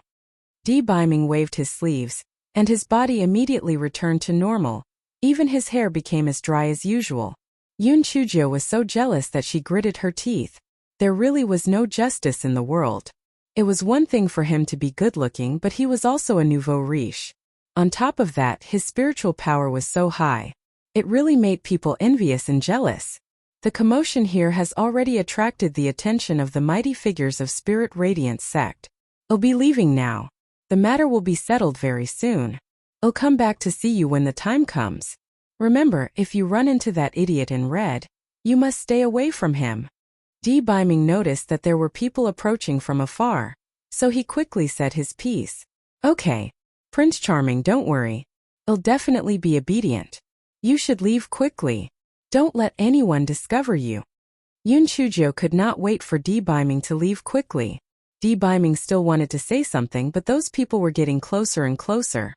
Speaker 1: D-Biming waved his sleeves, and his body immediately returned to normal. Even his hair became as dry as usual. Yun Chujo was so jealous that she gritted her teeth. There really was no justice in the world. It was one thing for him to be good-looking, but he was also a nouveau riche. On top of that, his spiritual power was so high. It really made people envious and jealous. The commotion here has already attracted the attention of the mighty figures of Spirit Radiance sect. I'll be leaving now. The matter will be settled very soon. I'll come back to see you when the time comes. Remember, if you run into that idiot in red, you must stay away from him. D-Biming noticed that there were people approaching from afar, so he quickly said his piece. Okay, Prince Charming, don't worry. I'll definitely be obedient. You should leave quickly. Don't let anyone discover you. Yun Chujo could not wait for D-Biming to leave quickly. D-Biming still wanted to say something, but those people were getting closer and closer.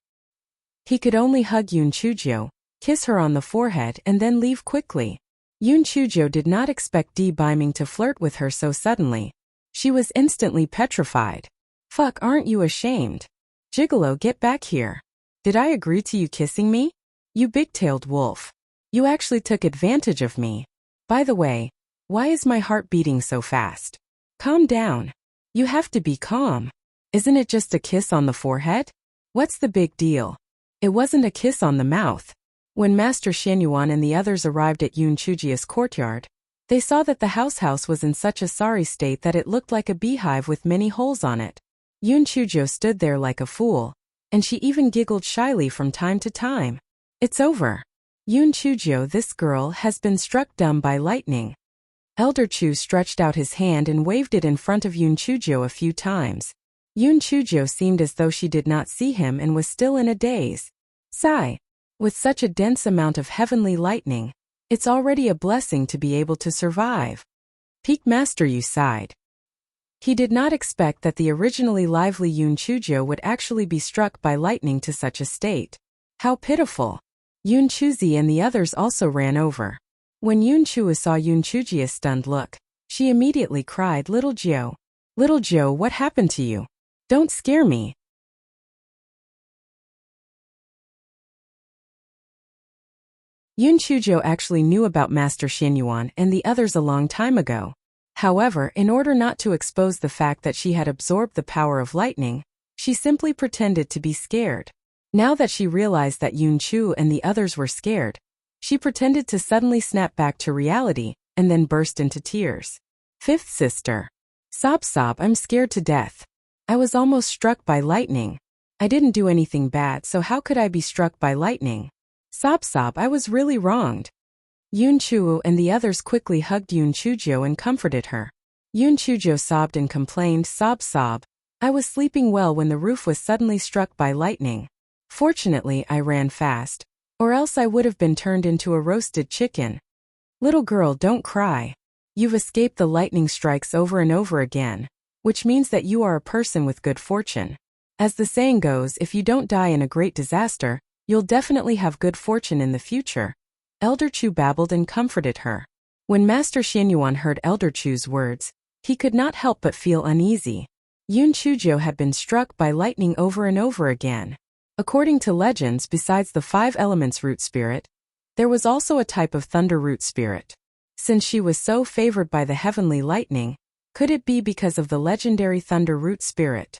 Speaker 1: He could only hug Yun Chujo, kiss her on the forehead, and then leave quickly. Yun Chujo did not expect D-Biming to flirt with her so suddenly. She was instantly petrified. Fuck, aren't you ashamed? Gigolo, get back here. Did I agree to you kissing me? You big-tailed wolf. You actually took advantage of me. By the way, why is my heart beating so fast? Calm down. You have to be calm. Isn't it just a kiss on the forehead? What's the big deal? It wasn't a kiss on the mouth. When Master Xianyuan and the others arrived at Yun Chujia's courtyard, they saw that the house was in such a sorry state that it looked like a beehive with many holes on it. Yun Chujo stood there like a fool, and she even giggled shyly from time to time. It's over. Yun Chujo, this girl has been struck dumb by lightning. Elder Chu stretched out his hand and waved it in front of Yun Chujo a few times. Yun Chujo seemed as though she did not see him and was still in a daze. Sigh. With such a dense amount of heavenly lightning, it's already a blessing to be able to survive. Peak Master Yu sighed. He did not expect that the originally lively Yun Chujo would actually be struck by lightning to such a state. How pitiful. Yun Chuzi and the others also ran over. When Yun Chua saw Yun Chujia's stunned look, she immediately cried, Little Jiao, what happened to you? Don't scare me. Yun Chujo actually knew about Master Xianyuan and the others a long time ago. However, in order not to expose the fact that she had absorbed the power of lightning, she simply pretended to be scared. Now that she realized that Yun Chu and the others were scared, she pretended to suddenly snap back to reality, and then burst into tears. Fifth sister. Sob, I'm scared to death. I was almost struck by lightning. I didn't do anything bad, so how could I be struck by lightning? Sob, I was really wronged. Yun Chu and the others quickly hugged Yun Chujo and comforted her. Yun Chujo sobbed and complained, Sob, I was sleeping well when the roof was suddenly struck by lightning. Fortunately, I ran fast, or else I would have been turned into a roasted chicken. Little girl, don't cry. You've escaped the lightning strikes over and over again, which means that you are a person with good fortune. As the saying goes, if you don't die in a great disaster, you'll definitely have good fortune in the future. Elder Chu babbled and comforted her. When Master Xianyuan heard Elder Chu's words, he could not help but feel uneasy. Yun Chujo had been struck by lightning over and over again. According to legends, besides the 5 elements root spirit, there was also a type of thunder root spirit. Since she was so favored by the heavenly lightning, could it be because of the legendary thunder root spirit?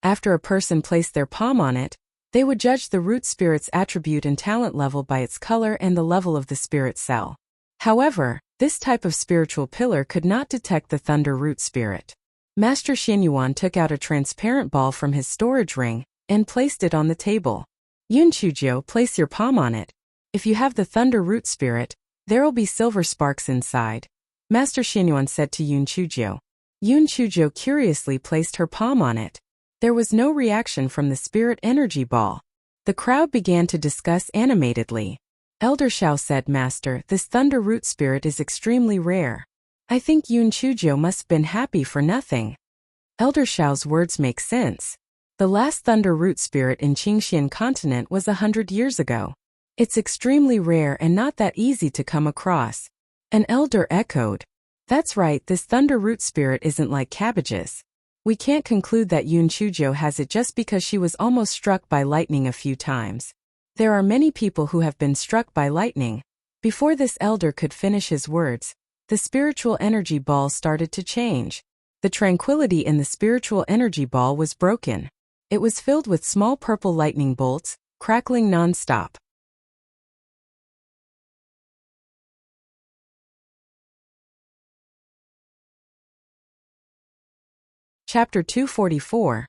Speaker 1: After a person placed their palm on it, they would judge the root spirit's attribute and talent level by its color and the level of the spirit cell. However, this type of spiritual pillar could not detect the thunder root spirit. Master Xinyuan took out a transparent ball from his storage ring and placed it on the table. Yun Chujo, place your palm on it. If you have the thunder root spirit, there'll be silver sparks inside, Master Xinyuan said to Yun Chujo. Yun Chujo curiously placed her palm on it. There was no reaction from the spirit energy ball. The crowd began to discuss animatedly. Elder Shao said, Master, this thunder root spirit is extremely rare. I think Yun Chujo must have been happy for nothing. Elder Shao's words make sense. The last thunder root spirit in Qingxian continent was 100 years ago. It's extremely rare and not that easy to come across. An elder echoed. That's right, this thunder root spirit isn't like cabbages. We can't conclude that Yun Chujo has it just because she was almost struck by lightning a few times. There are many people who have been struck by lightning. Before this elder could finish his words, the spiritual energy ball started to change. The tranquility in the spiritual energy ball was broken. It was filled with small purple lightning bolts, crackling non-stop. Chapter 244.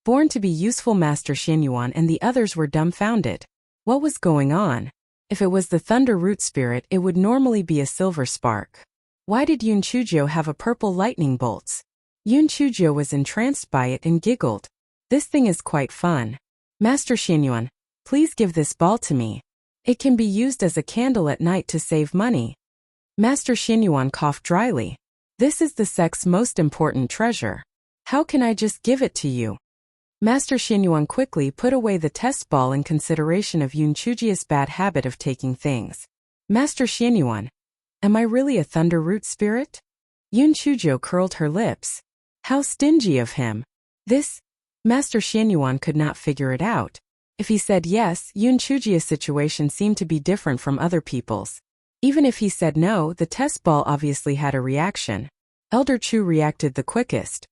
Speaker 1: Born to be useful. Master Xinyuan and the others were dumbfounded. What was going on? If it was the thunder root spirit, it would normally be a silver spark. Why did Yun Chujo have a purple lightning bolts? Yun Chujo was entranced by it and giggled. This thing is quite fun. Master Xinyuan, please give this ball to me. It can be used as a candle at night to save money. Master Xinyuan coughed dryly. This is the sect's most important treasure. How can I just give it to you? Master Xinyuan quickly put away the test ball in consideration of Yun Chujia's bad habit of taking things. Master Xinyuan, am I really a thunder root spirit? Yun Chujo curled her lips. How stingy of him. Master Xinyuan could not figure it out. If he said yes, Yun Chujia's situation seemed to be different from other people's. Even if he said no, the test ball obviously had a reaction. Elder Chu reacted the quickest.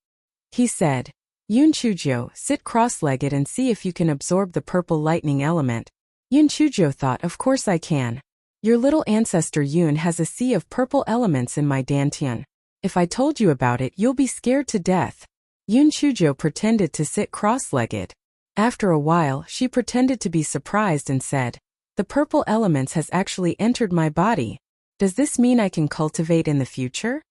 Speaker 1: He said, Yun Chujo, sit cross-legged and see if you can absorb the purple lightning element. Yun Chujo thought, of course I can. Your little ancestor Yun has a sea of purple elements in my dantian. If I told you about it, you'll be scared to death. Yun Chujo pretended to sit cross-legged. After a while, she pretended to be surprised and said, the purple elements has actually entered my body. Does this mean I can cultivate in the future?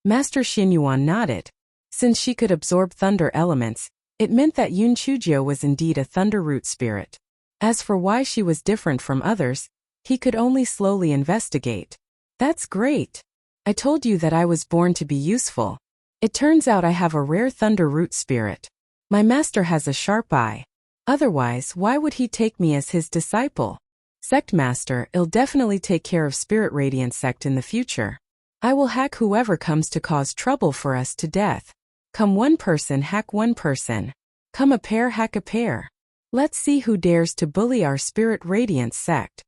Speaker 1: Master Xinyuan nodded. Since she could absorb thunder elements, it meant that Yun Chujo was indeed a thunder root spirit. As for why she was different from others, he could only slowly investigate. That's great. I told you that I was born to be useful. It turns out I have a rare thunder root spirit. My master has a sharp eye. Otherwise, why would he take me as his disciple? Sect Master, I'll definitely take care of Spirit Radiant Sect in the future. I will hack whoever comes to cause trouble for us to death. Come one person, hack one person. Come a pair, hack a pair. Let's see who dares to bully our Spirit Radiant Sect.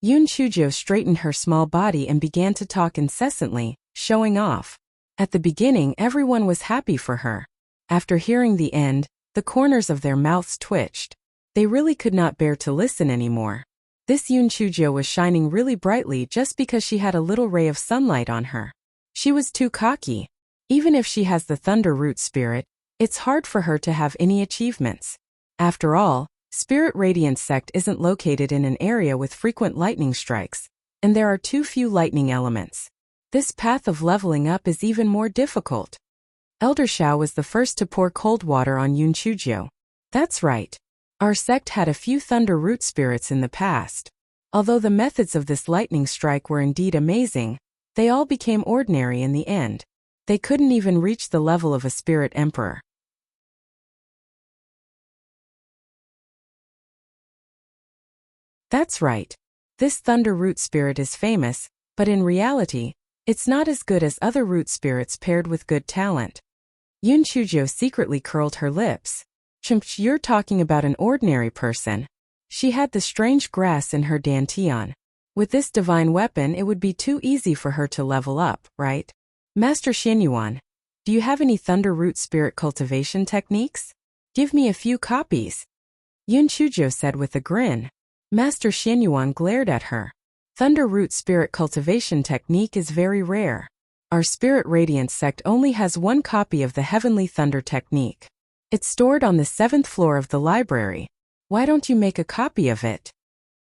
Speaker 1: Yun Chujo straightened her small body and began to talk incessantly, showing off. At the beginning, everyone was happy for her. After hearing the end, the corners of their mouths twitched. They really could not bear to listen anymore. This Yun Chujo was shining really brightly just because she had a little ray of sunlight on her. She was too cocky. Even if she has the thunder root spirit, it's hard for her to have any achievements. After all, Spirit Radiant Sect isn't located in an area with frequent lightning strikes, and there are too few lightning elements. This path of leveling up is even more difficult. Elder Shao was the first to pour cold water on Yun Chujo. That's right. Our sect had a few thunder root spirits in the past. Although the methods of this lightning strike were indeed amazing, they all became ordinary in the end. They couldn't even reach the level of a spirit emperor. That's right. This thunder root spirit is famous, but in reality, it's not as good as other root spirits paired with good talent. Yun Chujo secretly curled her lips. Chimch, you're talking about an ordinary person. She had the strange grass in her dantian. With this divine weapon, it would be too easy for her to level up, right? Master Xianyuan, do you have any thunder root spirit cultivation techniques? Give me a few copies. Yun Chujo said with a grin. Master Xianyuan glared at her. Thunder root spirit cultivation technique is very rare. Our Spirit Radiance sect only has one copy of the Heavenly Thunder technique. It's stored on the 7th floor of the library. Why don't you make a copy of it?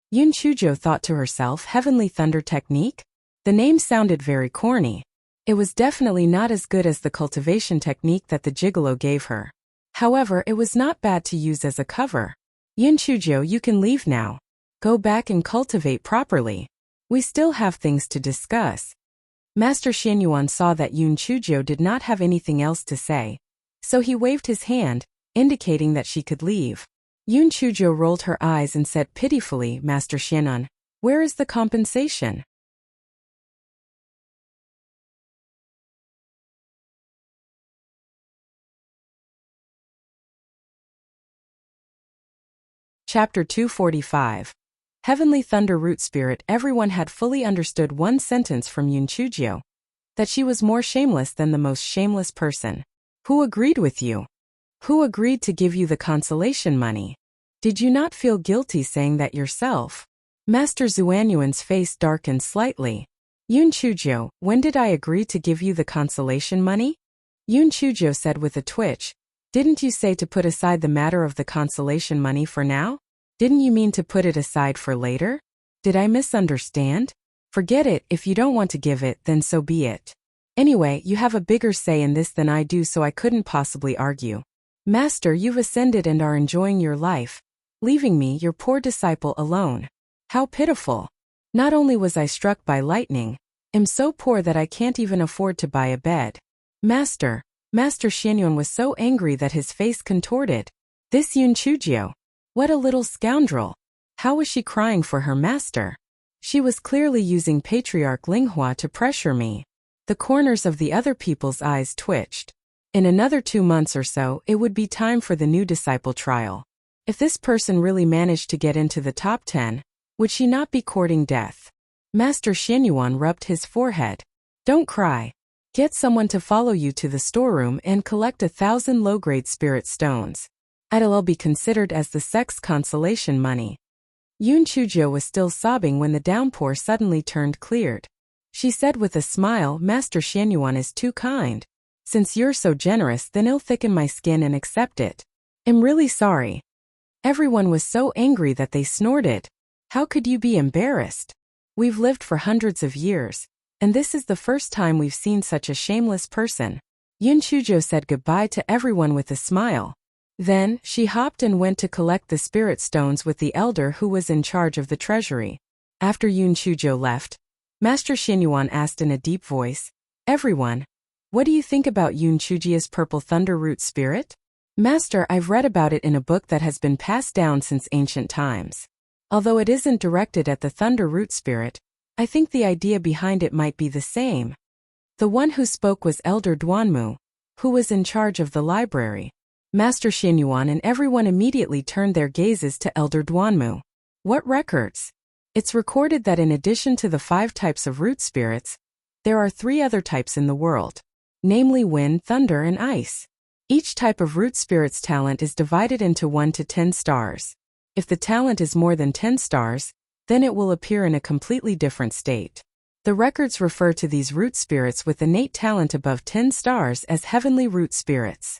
Speaker 1: Yun Chujo thought to herself, Heavenly Thunder technique? The name sounded very corny. It was definitely not as good as the cultivation technique that the gigolo gave her. However, it was not bad to use as a cover. Yun Chujo, you can leave now. Go back and cultivate properly. We still have things to discuss. Master Xianyuan saw that Yun Chujo did not have anything else to say, so he waved his hand, indicating that she could leave. Yun Chujo rolled her eyes and said pitifully, Master Xianyuan, where is the compensation? Chapter 245. Heavenly Thunder Root Spirit. Everyone had fully understood one sentence from Yun Chujo, that she was more shameless than the most shameless person. Who agreed with you? Who agreed to give you the consolation money? Did you not feel guilty saying that yourself? Master Xuanyuan's face darkened slightly. Yun Chujo, when did I agree to give you the consolation money? Yun Chujo said with a twitch. Didn't you say to put aside the matter of the consolation money for now? Didn't you mean to put it aside for later? Did I misunderstand? Forget it, if you don't want to give it, then so be it. Anyway, you have a bigger say in this than I do, so I couldn't possibly argue. Master, you've ascended and are enjoying your life, leaving me, your poor disciple, alone. How pitiful. Not only was I struck by lightning, am so poor that I can't even afford to buy a bed. Master Xianyuan was so angry that his face contorted. This Yun Chujo. What a little scoundrel. How was she crying for her master? She was clearly using Patriarch Linghua to pressure me. The corners of the other people's eyes twitched. In another 2 months or so, it would be time for the new disciple trial. If this person really managed to get into the top 10, would she not be courting death? Master Xianyuan rubbed his forehead. Don't cry. Get someone to follow you to the storeroom and collect 1,000 low-grade spirit stones. It'll be considered as the sect's consolation money. Yun Chujo was still sobbing when the downpour suddenly turned cleared. She said with a smile, Master Xianyuan is too kind. Since you're so generous, then I'll thicken my skin and accept it. I'm really sorry. Everyone was so angry that they snorted. How could you be embarrassed? We've lived for hundreds of years, and this is the first time we've seen such a shameless person. Yun Chujo said goodbye to everyone with a smile. Then, she hopped and went to collect the spirit stones with the elder who was in charge of the treasury. After Yun Chujo left, Master Xianyuan asked in a deep voice, Everyone, what do you think about Yun Chujia's purple thunder root spirit? Master, I've read about it in a book that has been passed down since ancient times. Although it isn't directed at the thunder root spirit, I think the idea behind it might be the same. The one who spoke was Elder Duanmu, who was in charge of the library. Master Xianyuan and everyone immediately turned their gazes to Elder Duanmu. What records? It's recorded that in addition to the 5 types of root spirits, there are 3 other types in the world, namely wind, thunder, and ice. Each type of root spirit's talent is divided into 1 to 10 stars. If the talent is more than 10 stars, then it will appear in a completely different state. The records refer to these root spirits with innate talent above 10 stars as heavenly root spirits.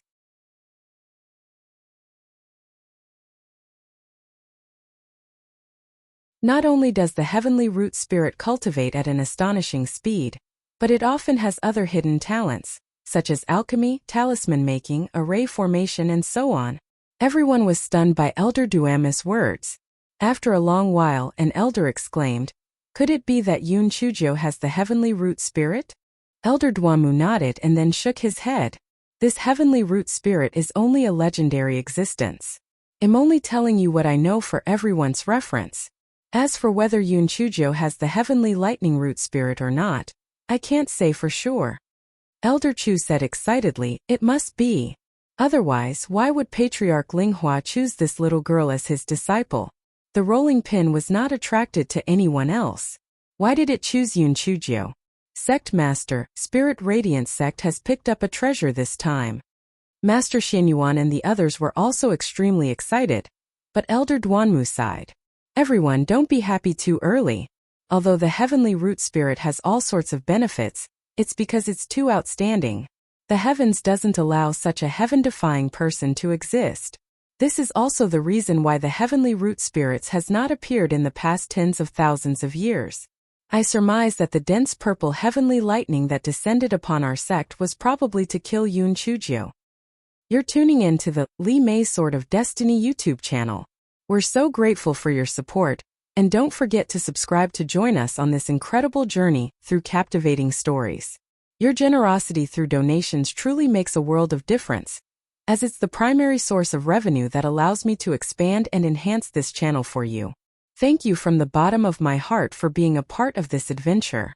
Speaker 1: Not only does the heavenly root spirit cultivate at an astonishing speed, but it often has other hidden talents, such as alchemy, talisman making, array formation, and so on. Everyone was stunned by Elder Duanmu's words. After a long while, an elder exclaimed, Could it be that Yun Chujo has the heavenly root spirit? Elder Duanmu nodded and then shook his head. This heavenly root spirit is only a legendary existence. I'm only telling you what I know for everyone's reference. As for whether Yun Chujo has the heavenly lightning root spirit or not, I can't say for sure. Elder Chu said excitedly, it must be. Otherwise, why would Patriarch Linghua choose this little girl as his disciple? The rolling pin was not attracted to anyone else. Why did it choose Yun Chujo? Sect Master, Spirit Radiance Sect has picked up a treasure this time. Master Xianyuan and the others were also extremely excited, but Elder Duanmu sighed. Everyone, don't be happy too early. Although the heavenly root spirit has all sorts of benefits, it's because it's too outstanding. The heavens doesn't allow such a heaven-defying person to exist. This is also the reason why the heavenly root spirits has not appeared in the past tens of thousands of years. I surmise that the dense purple heavenly lightning that descended upon our sect was probably to kill Yun Chujo. You're tuning in to the Li Mei Sword of Destiny YouTube channel. We're so grateful for your support, and don't forget to subscribe to join us on this incredible journey through captivating stories. Your generosity through donations truly makes a world of difference, as it's the primary source of revenue that allows me to expand and enhance this channel for you. Thank you from the bottom of my heart for being a part of this adventure.